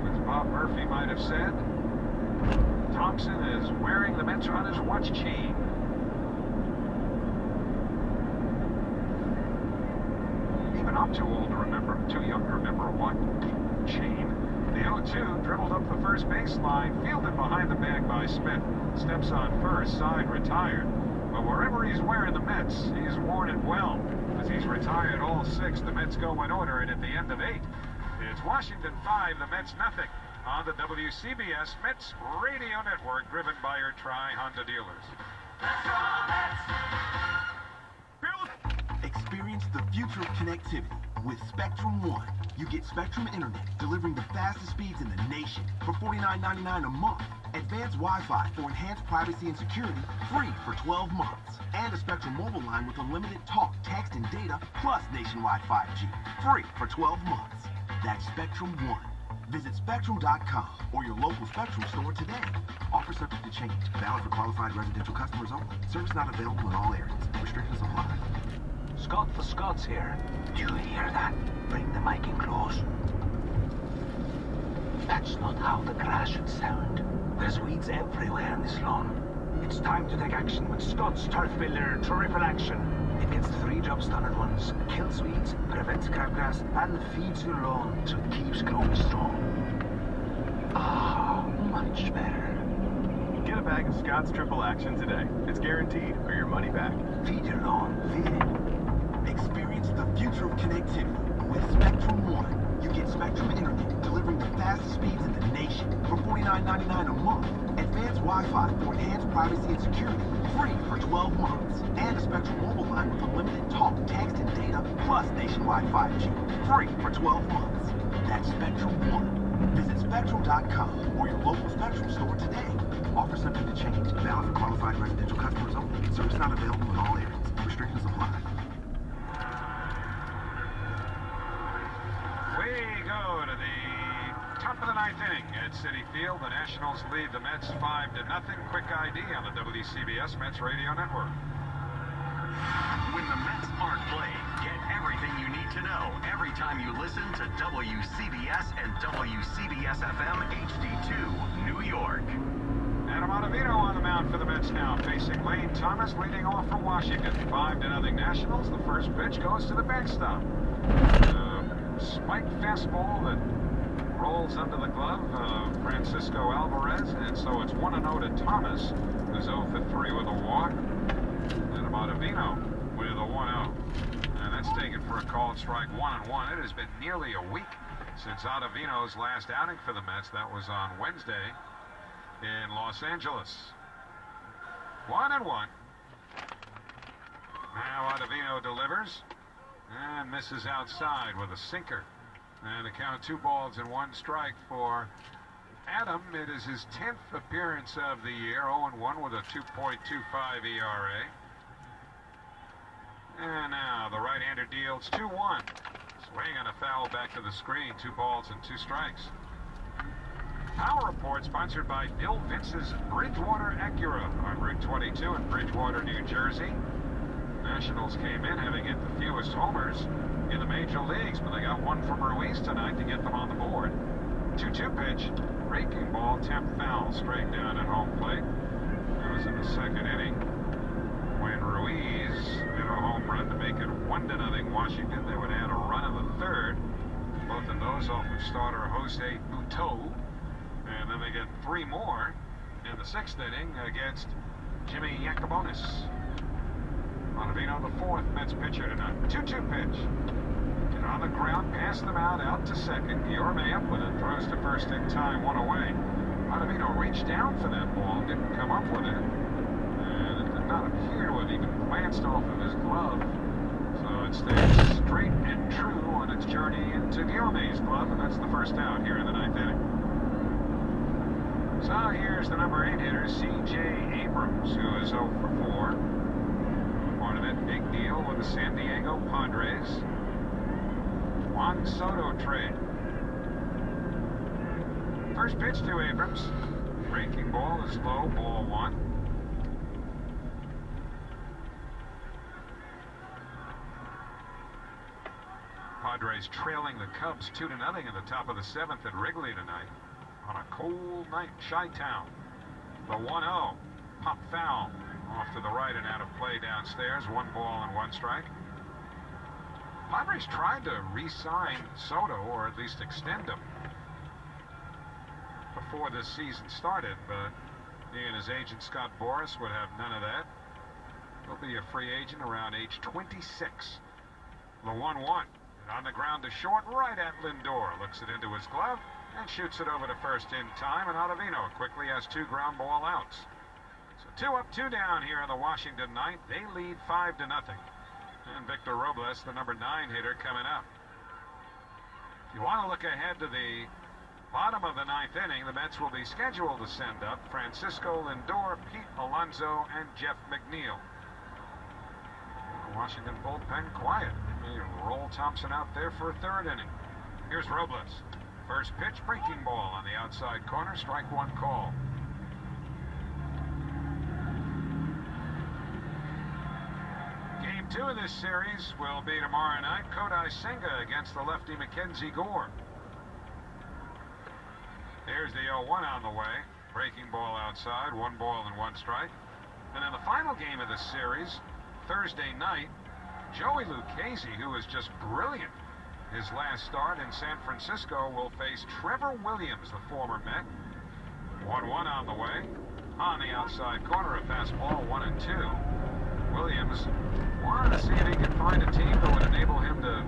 [SPEAKER 6] As Bob Murphy might have said, Thompson is wearing the Mets on his watch chain. Even I'm too old to remember, too young to remember a watch chain. The 0-2 dribbled up the first baseline, fielded behind the bag by Smith. Steps on first, side retired. But wherever he's wearing the Mets, he's worn it well. As he's retired all 6, the Mets go in order, and at the end of 8, it's Washington 5, the Mets nothing. On the WCBS Mets Radio Network, driven by your Tri-Honda dealers.
[SPEAKER 4] Experience the future of connectivity with Spectrum One. You get Spectrum Internet delivering the fastest speeds in the nation for $49.99 a month. Advanced Wi-Fi for enhanced privacy and security, free for 12 months. And a Spectrum mobile line with unlimited talk, text, and data, plus nationwide 5G, free for 12 months. That's Spectrum One. Visit Spectrum.com or your local Spectrum store today. Offer subject to change. Valid for qualified residential customers only. Service not available in all areas. Restrictions apply.
[SPEAKER 8] Scott the Scots here. Do you hear that? Bring the mic in close. That's not how the grass should sound. There's weeds everywhere in this lawn. It's time to take action with Scott's Turf Builder Triple Action. It gets 3 jobs done at once. Kills weeds, prevents crabgrass, and feeds your lawn so it keeps growing strong. Ah, much better.
[SPEAKER 9] Get a bag of Scott's Triple Action today. It's guaranteed or your money back.
[SPEAKER 8] Feed your lawn. Feed it.
[SPEAKER 4] Experience the future of connectivity with Spectrum One. You get Spectrum Internet delivering the fastest speeds in the nation for $49.99 a month. Advanced Wi-Fi for enhanced privacy and security, free for 12 months. And a Spectrum mobile line with unlimited talk, text, and data, plus nationwide 5G, free for 12 months. That's Spectrum One. Visit Spectrum.com or your local Spectrum store today. Offer subject to change. Valid for qualified residential customers only. Service not available in all areas. Restrictions apply.
[SPEAKER 6] We go to the top of the 9th inning at Citi Field. The Nationals lead the Mets 5-0. Quick ID on the WCBS Mets Radio Network.
[SPEAKER 7] When the Mets aren't playing, get everything you need to know every time you listen to WCBS and WCBS-FM HD2, New York.
[SPEAKER 6] Adam Ottavino on the mound for the Mets now, facing Lane Thomas, leading off for Washington. 5-0 Nationals. The first pitch goes to the backstop. Spike fastball that rolls under the glove of Francisco Alvarez, and so it's 1-0 to Thomas, who's 0 for 3 with a walk. And Ottavino with a 1-0. And that's taken for a called strike, 1-1. It has been nearly a week since Ottavino's last outing for the Mets. That was on Wednesday in Los Angeles. 1-1. Now Ottavino delivers and misses outside with a sinker. And a count 2 balls and 1 strike for Adam. It is his 10th appearance of the year, 0-1 with a 2.25 ERA. And now the right-hander deals 2-1. Swing and a foul back to the screen. 2 balls and 2 strikes. Power Report sponsored by Bill Vince's Bridgewater Acura on Route 22 in Bridgewater, New Jersey. Nationals came in having hit the fewest homers in the major leagues, but they got one from Ruiz tonight to get them on the board. 2-2 pitch, breaking ball, temp foul, straight down at home plate. That was in the 2nd inning when Ruiz hit a home run to make it 1-0 Washington. They would add a run in the 3rd. Both of those off of starter Jose Pt2. And then they get 3 more in the 6th inning against Jimmy Yacobonis. Ottavino, the 4th Mets pitcher tonight. 2-2 pitch. And on the ground, pass them out to 2nd. Guillorme up with it, throws to 1st in time, 1 away. Ottavino reached down for that ball, didn't come up with it. And it did not appear to have even glanced off of his glove. So it stays straight and true on its journey into Guillorme's glove, and that's the 1st out here in the 9th inning. So here's the number 8 hitter, C.J. Abrams, who is 0 for 4. Part of that big deal with the San Diego Padres. Juan Soto trade. First pitch to Abrams. Breaking ball is low, ball 1. Padres trailing the Cubs 2-0 in the top of the 7th at Wrigley tonight. On a cold night, Chi-Town. The 1-0. Pop foul off to the right and out of play downstairs. 1 ball and 1 strike. Padres tried to re-sign Soto, or at least extend him, before this season started, but he and his agent Scott Boras would have none of that. He'll be a free agent around age 26. The 1-1. And on the ground to short, right at Lindor. Looks it into his glove and shoots it over to 1st in time, and Ottavino quickly has 2 ground ball outs. So 2 up, 2 down here in the Washington 9th. They lead 5-0. And Victor Robles, the number 9 hitter, coming up. If you want to look ahead to the bottom of the 9th inning, the Mets will be scheduled to send up Francisco Lindor, Pete Alonso, and Jeff McNeil. The Washington bullpen quiet. You roll Thompson out there for a 3rd inning. Here's Robles. First pitch, breaking ball on the outside corner, strike 1 call. Game 2 of this series will be tomorrow night. Kodai Senga against the lefty Mackenzie Gore. Here's the 0-1 on the way. Breaking ball outside, 1 ball and 1 strike. And in the final game of this series, Thursday night, Joey Lucchesi, who is just brilliant his last start in San Francisco, will face Trevor Williams, the former Met. 1-1 on the way. On the outside corner, a fastball, 1-2. Williams wanted to see if he could find a team that would enable him to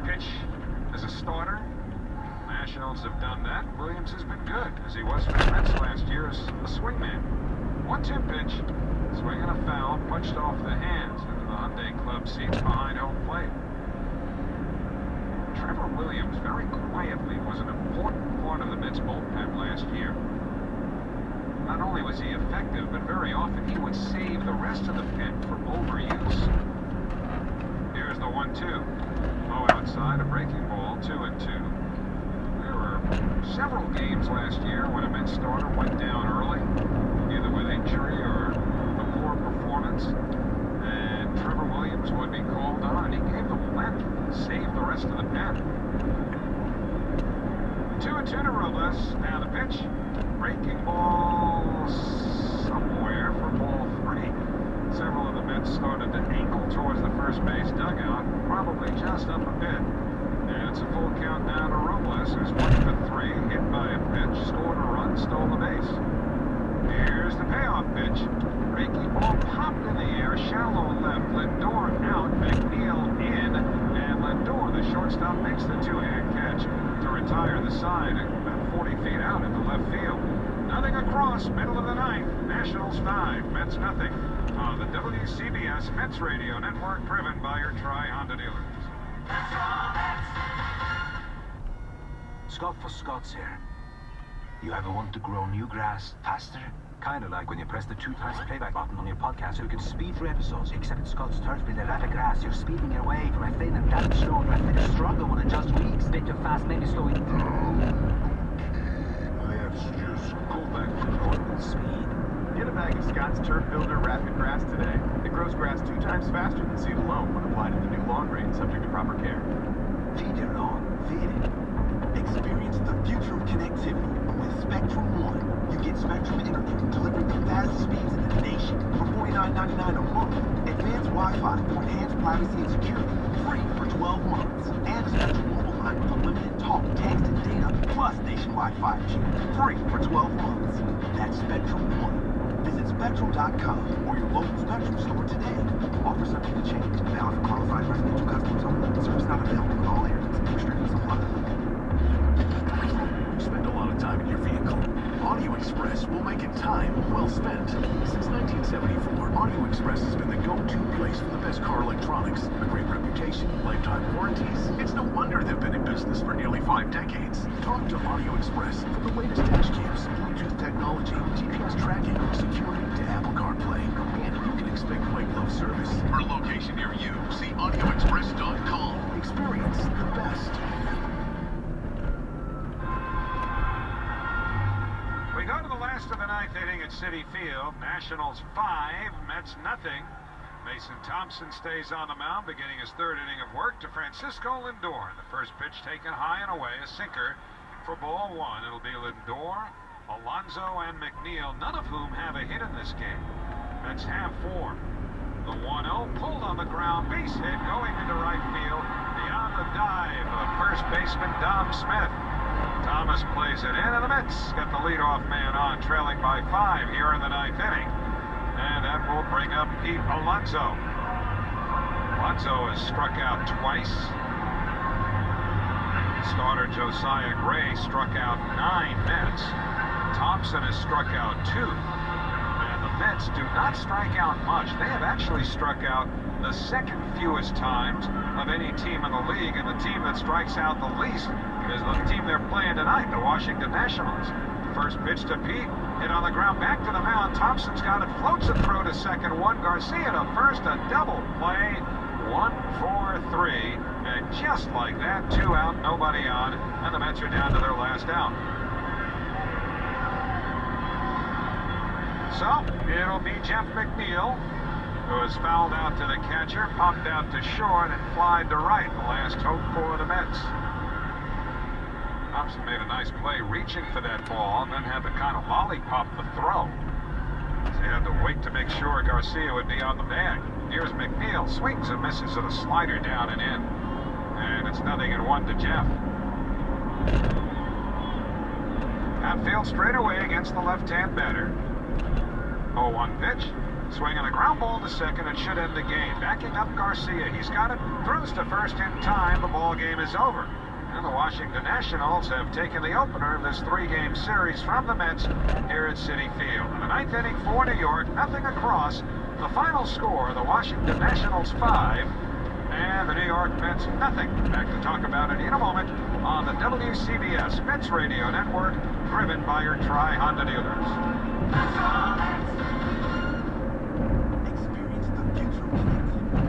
[SPEAKER 6] pitch as a starter. Nationals have done that. Williams has been good, as he was for the Mets last year as a swingman. 1-2 pitch. Swing and a foul, punched off the hands into the Hyundai Club seats behind home plate. Trevor Williams, very quietly, was an important part of the Mets bullpen last year. Not only was he effective, but very often he would save the rest of the pen for overuse. Here's the 1-2. Oh, outside, a breaking ball, 2-2. There were several games last year when a Mets starter went down early, either with injury or a poor performance, and Trevor Williams would be called on, and he gave them length, saved the rest of the pen. 2-2 to Robles. Now the pitch. Breaking ball somewhere for ball 3. Several of the Mets started to angle towards the first base dugout, probably just up a bit. And it's a full count now to Robles, who's 1 for 3, hit by a pitch, scored a run, stole the base. Here's the payoff pitch. Breaking ball popped in the air, shallow left, Lindor out, McNeil in, and Lindor, the shortstop, makes the 2-hand catch to retire the side about 40 feet out into left field. Nothing across, middle of the 9th. Nationals 5, Mets nothing. on the WCBS Mets Radio Network, driven by your Tri-Honda dealers.
[SPEAKER 8] Scott for Scott's here. You ever want to grow new grass faster? Kinda like when you press the 2x playback button on your podcast so you can speed through episodes, except at Scott's Turf with the rapid grass. You're speeding your way from a thin and damaged stone to a thicker, stronger one in just weeks. Bit too fast, maybe slowing
[SPEAKER 9] Let's just go back to normal speed. Get a bag of Scott's Turf Builder Rapid Grass today. It grows grass 2 times faster than seed alone when applied in the new lawn rain, subject to proper care.
[SPEAKER 4] Feed your lawn. Feed it. Experience the future of connectivity with Spectrum One. You get Spectrum Internet delivering the fastest speeds in the nation for $49.99 a month. Advanced Wi-Fi for enhanced privacy and security, free for 12 months. And a Spectrum mobile line with unlimited talk, text, and data, plus nationwide 5G, free for 12 months. That's Spectrum One. Visit Spectrum.com or your local Spectrum store today. Offer subject to change. Valid for qualified residential customers only. Service not available in all areas. Restrictions apply.
[SPEAKER 10] You spend a lot of time in your vehicle. Audio Express will make it time well spent. Since 1974, Audio Express has been the go-to place for the best car electronics. A great reputation, lifetime warranties. It's no wonder they've been in business for nearly 5 decades. Talk to Audio Express for the latest dash cams, Bluetooth technology, GPS tracking, security to Apple CarPlay. And you can expect white glove service.
[SPEAKER 7] For a location near you, see audioexpress.com.
[SPEAKER 10] Experience the best.
[SPEAKER 6] We go to the last of the 9th inning at Citi Field. Nationals 5, Mets nothing. Mason Thompson stays on the mound, beginning his 3rd inning of work to Francisco Lindor. The first pitch taken high and away, a sinker for ball 1. It'll be Lindor, Alonso, and McNeil, none of whom have a hit in this game. Mets have 4. The 1-0 pulled on the ground, base hit going into right field. Beyond the dive of first baseman Dom Smith. Thomas plays it in, and the Mets get the leadoff man on, trailing by 5 here in the 9th inning. And that will bring up Pete Alonso. Alonso has struck out twice. Starter Josiah Gray struck out 9 Mets. Thompson has struck out 2. And the Mets do not strike out much. They have actually struck out the 2nd fewest times of any team in the league, and the team that strikes out the least is the team they're playing tonight, the Washington Nationals. First pitch to Pete, hit on the ground, back to the mound. Thompson's got it, floats it through to second. 1 Garcia to first, a double play. 1-4-3, and just like that, 2 out, nobody on, and the Mets are down to their last out. So, it'll be Jeff McNeil, who has fouled out to the catcher, popped out to short, and flied to right. The last hope for the Mets. Thompson made a nice play reaching for that ball, and then had to kind of lollipop the throw. So he had to wait to make sure Garcia would be on the bag. Here's McNeil, swings and misses at a slider down and in. And it's 0-1 to Jeff. Outfield straight away against the left-hand batter. 0-1 pitch. Swinging a ground ball to second, it should end the game. Backing up Garcia, he's got it, throws to first in time, the ball game is over. And the Washington Nationals have taken the opener of this 3-game series from the Mets here at Citi Field. In the 9th inning for New York, nothing across. The final score, the Washington Nationals 5, and the New York Mets nothing. Back to talk about it in a moment on the WCBS Mets Radio Network, driven by your Tri-Honda dealers.
[SPEAKER 4] Experience the future of connectivity.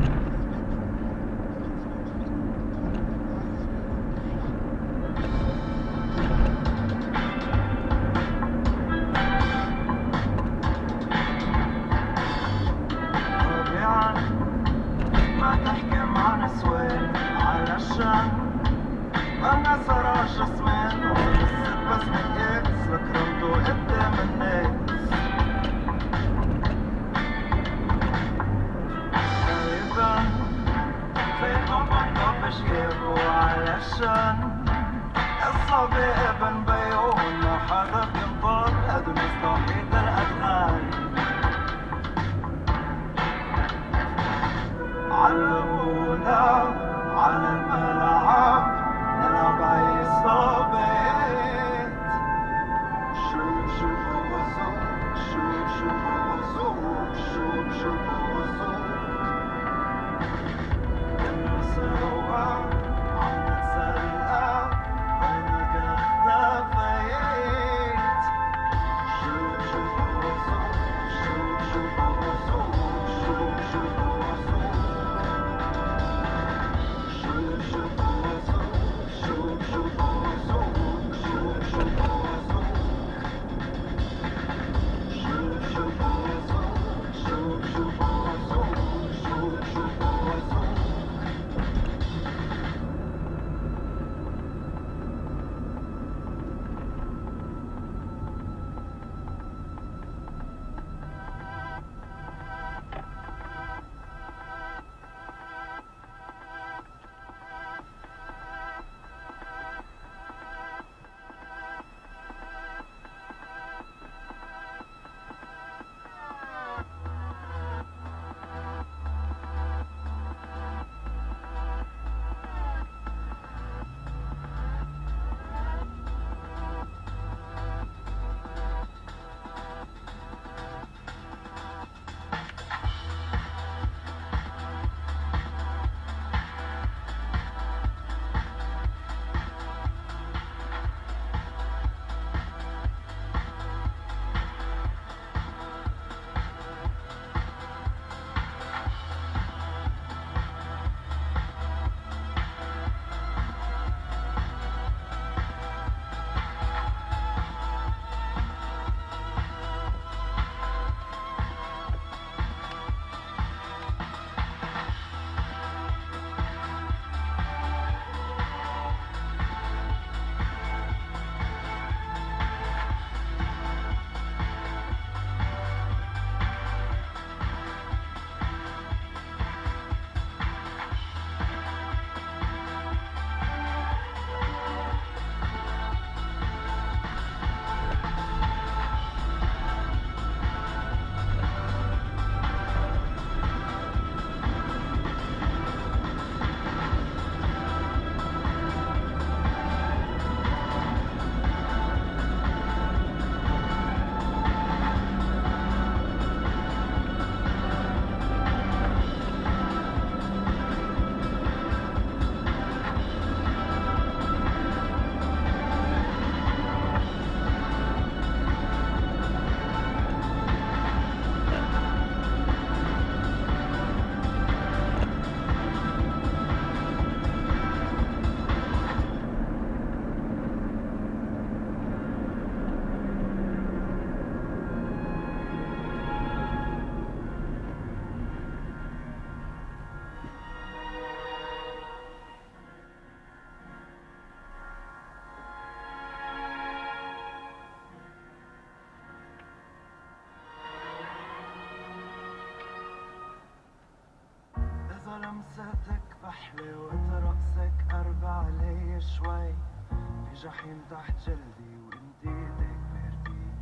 [SPEAKER 15] رأسك قرب علي شوي في جحيم تحت جلدي وانت ايدك باردين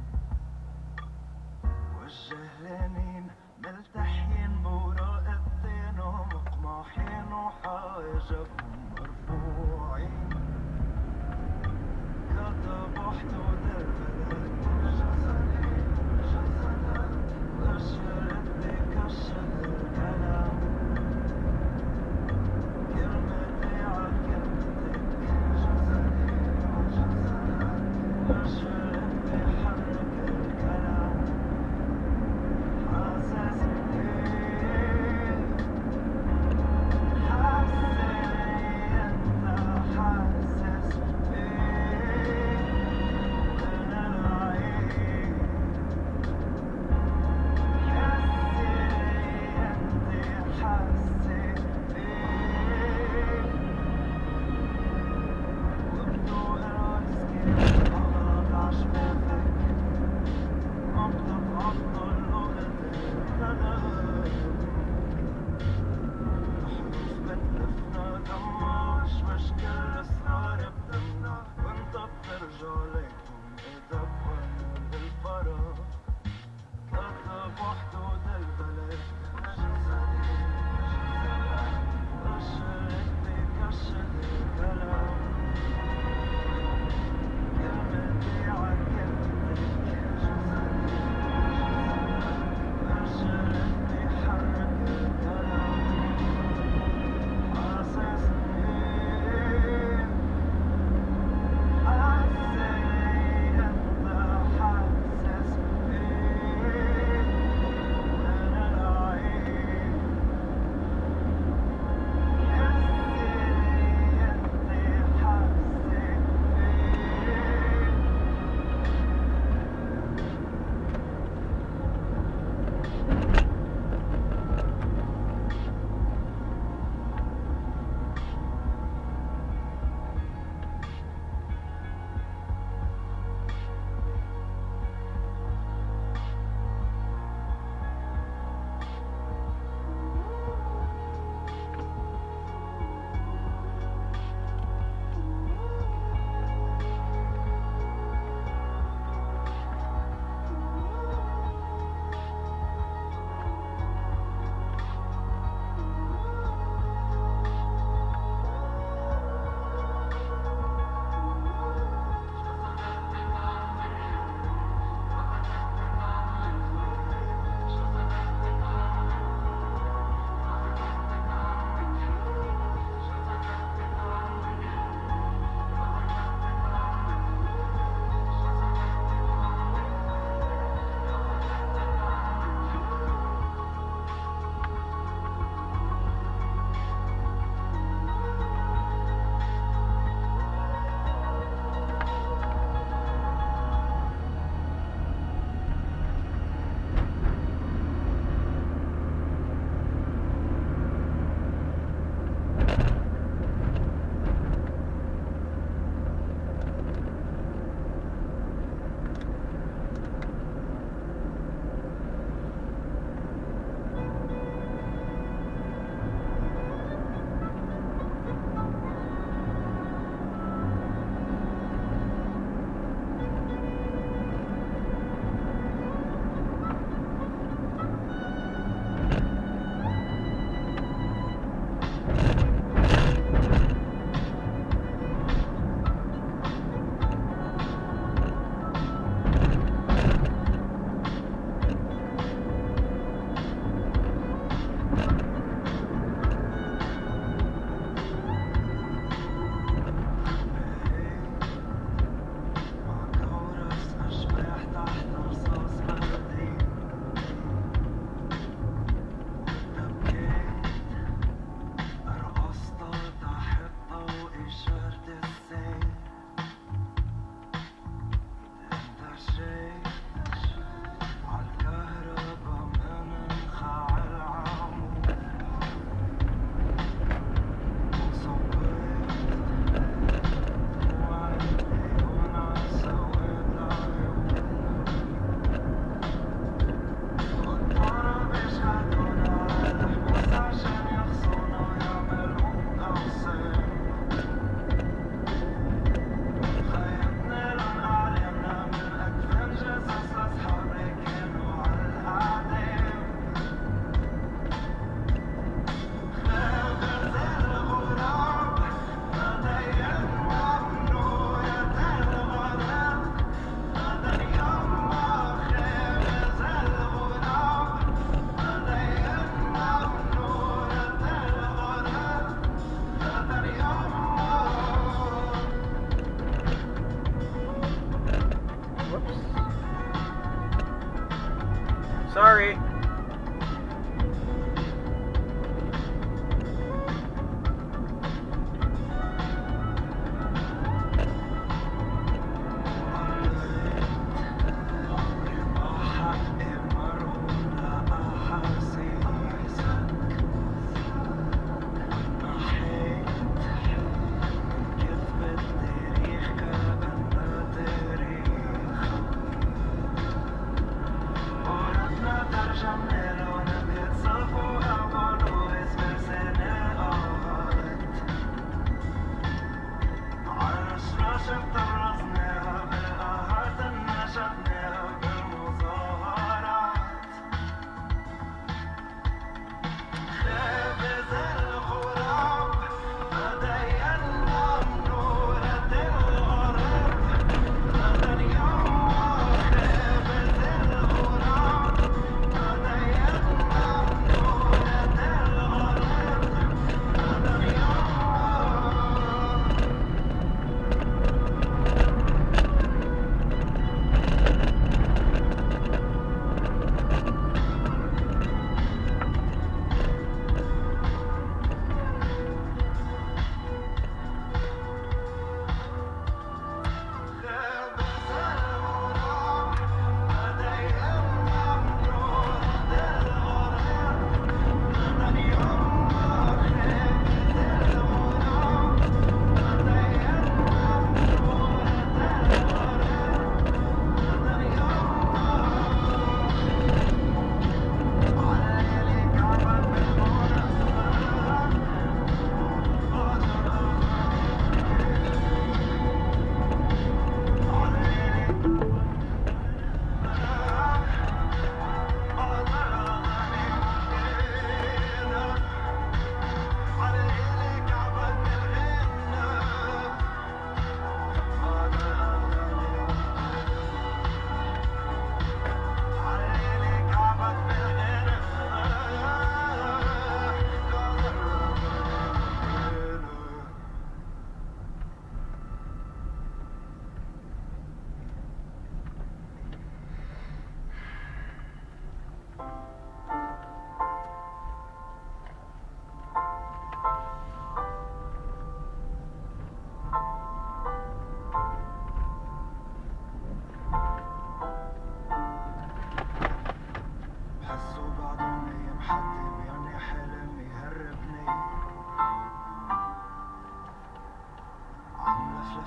[SPEAKER 15] والجهلانين ملتحين بوراق الطين ومقماحين وحواجبهم مرفوعين كتب حدود البلد جزلات وشرت بكشف الكلام كلمتي عكلمتك جزلات وشرت بحرك الكلام حاسس بيه حاسس انت حاسس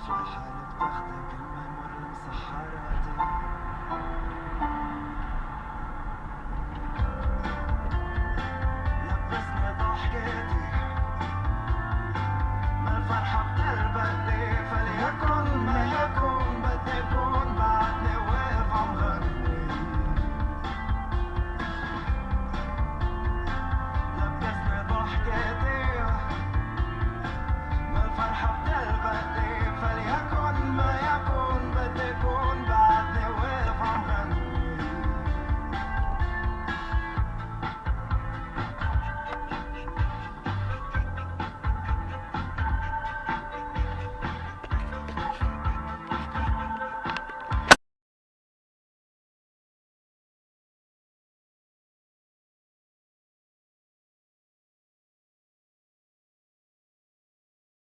[SPEAKER 15] لحالي بتاخدك المهم مسحراتي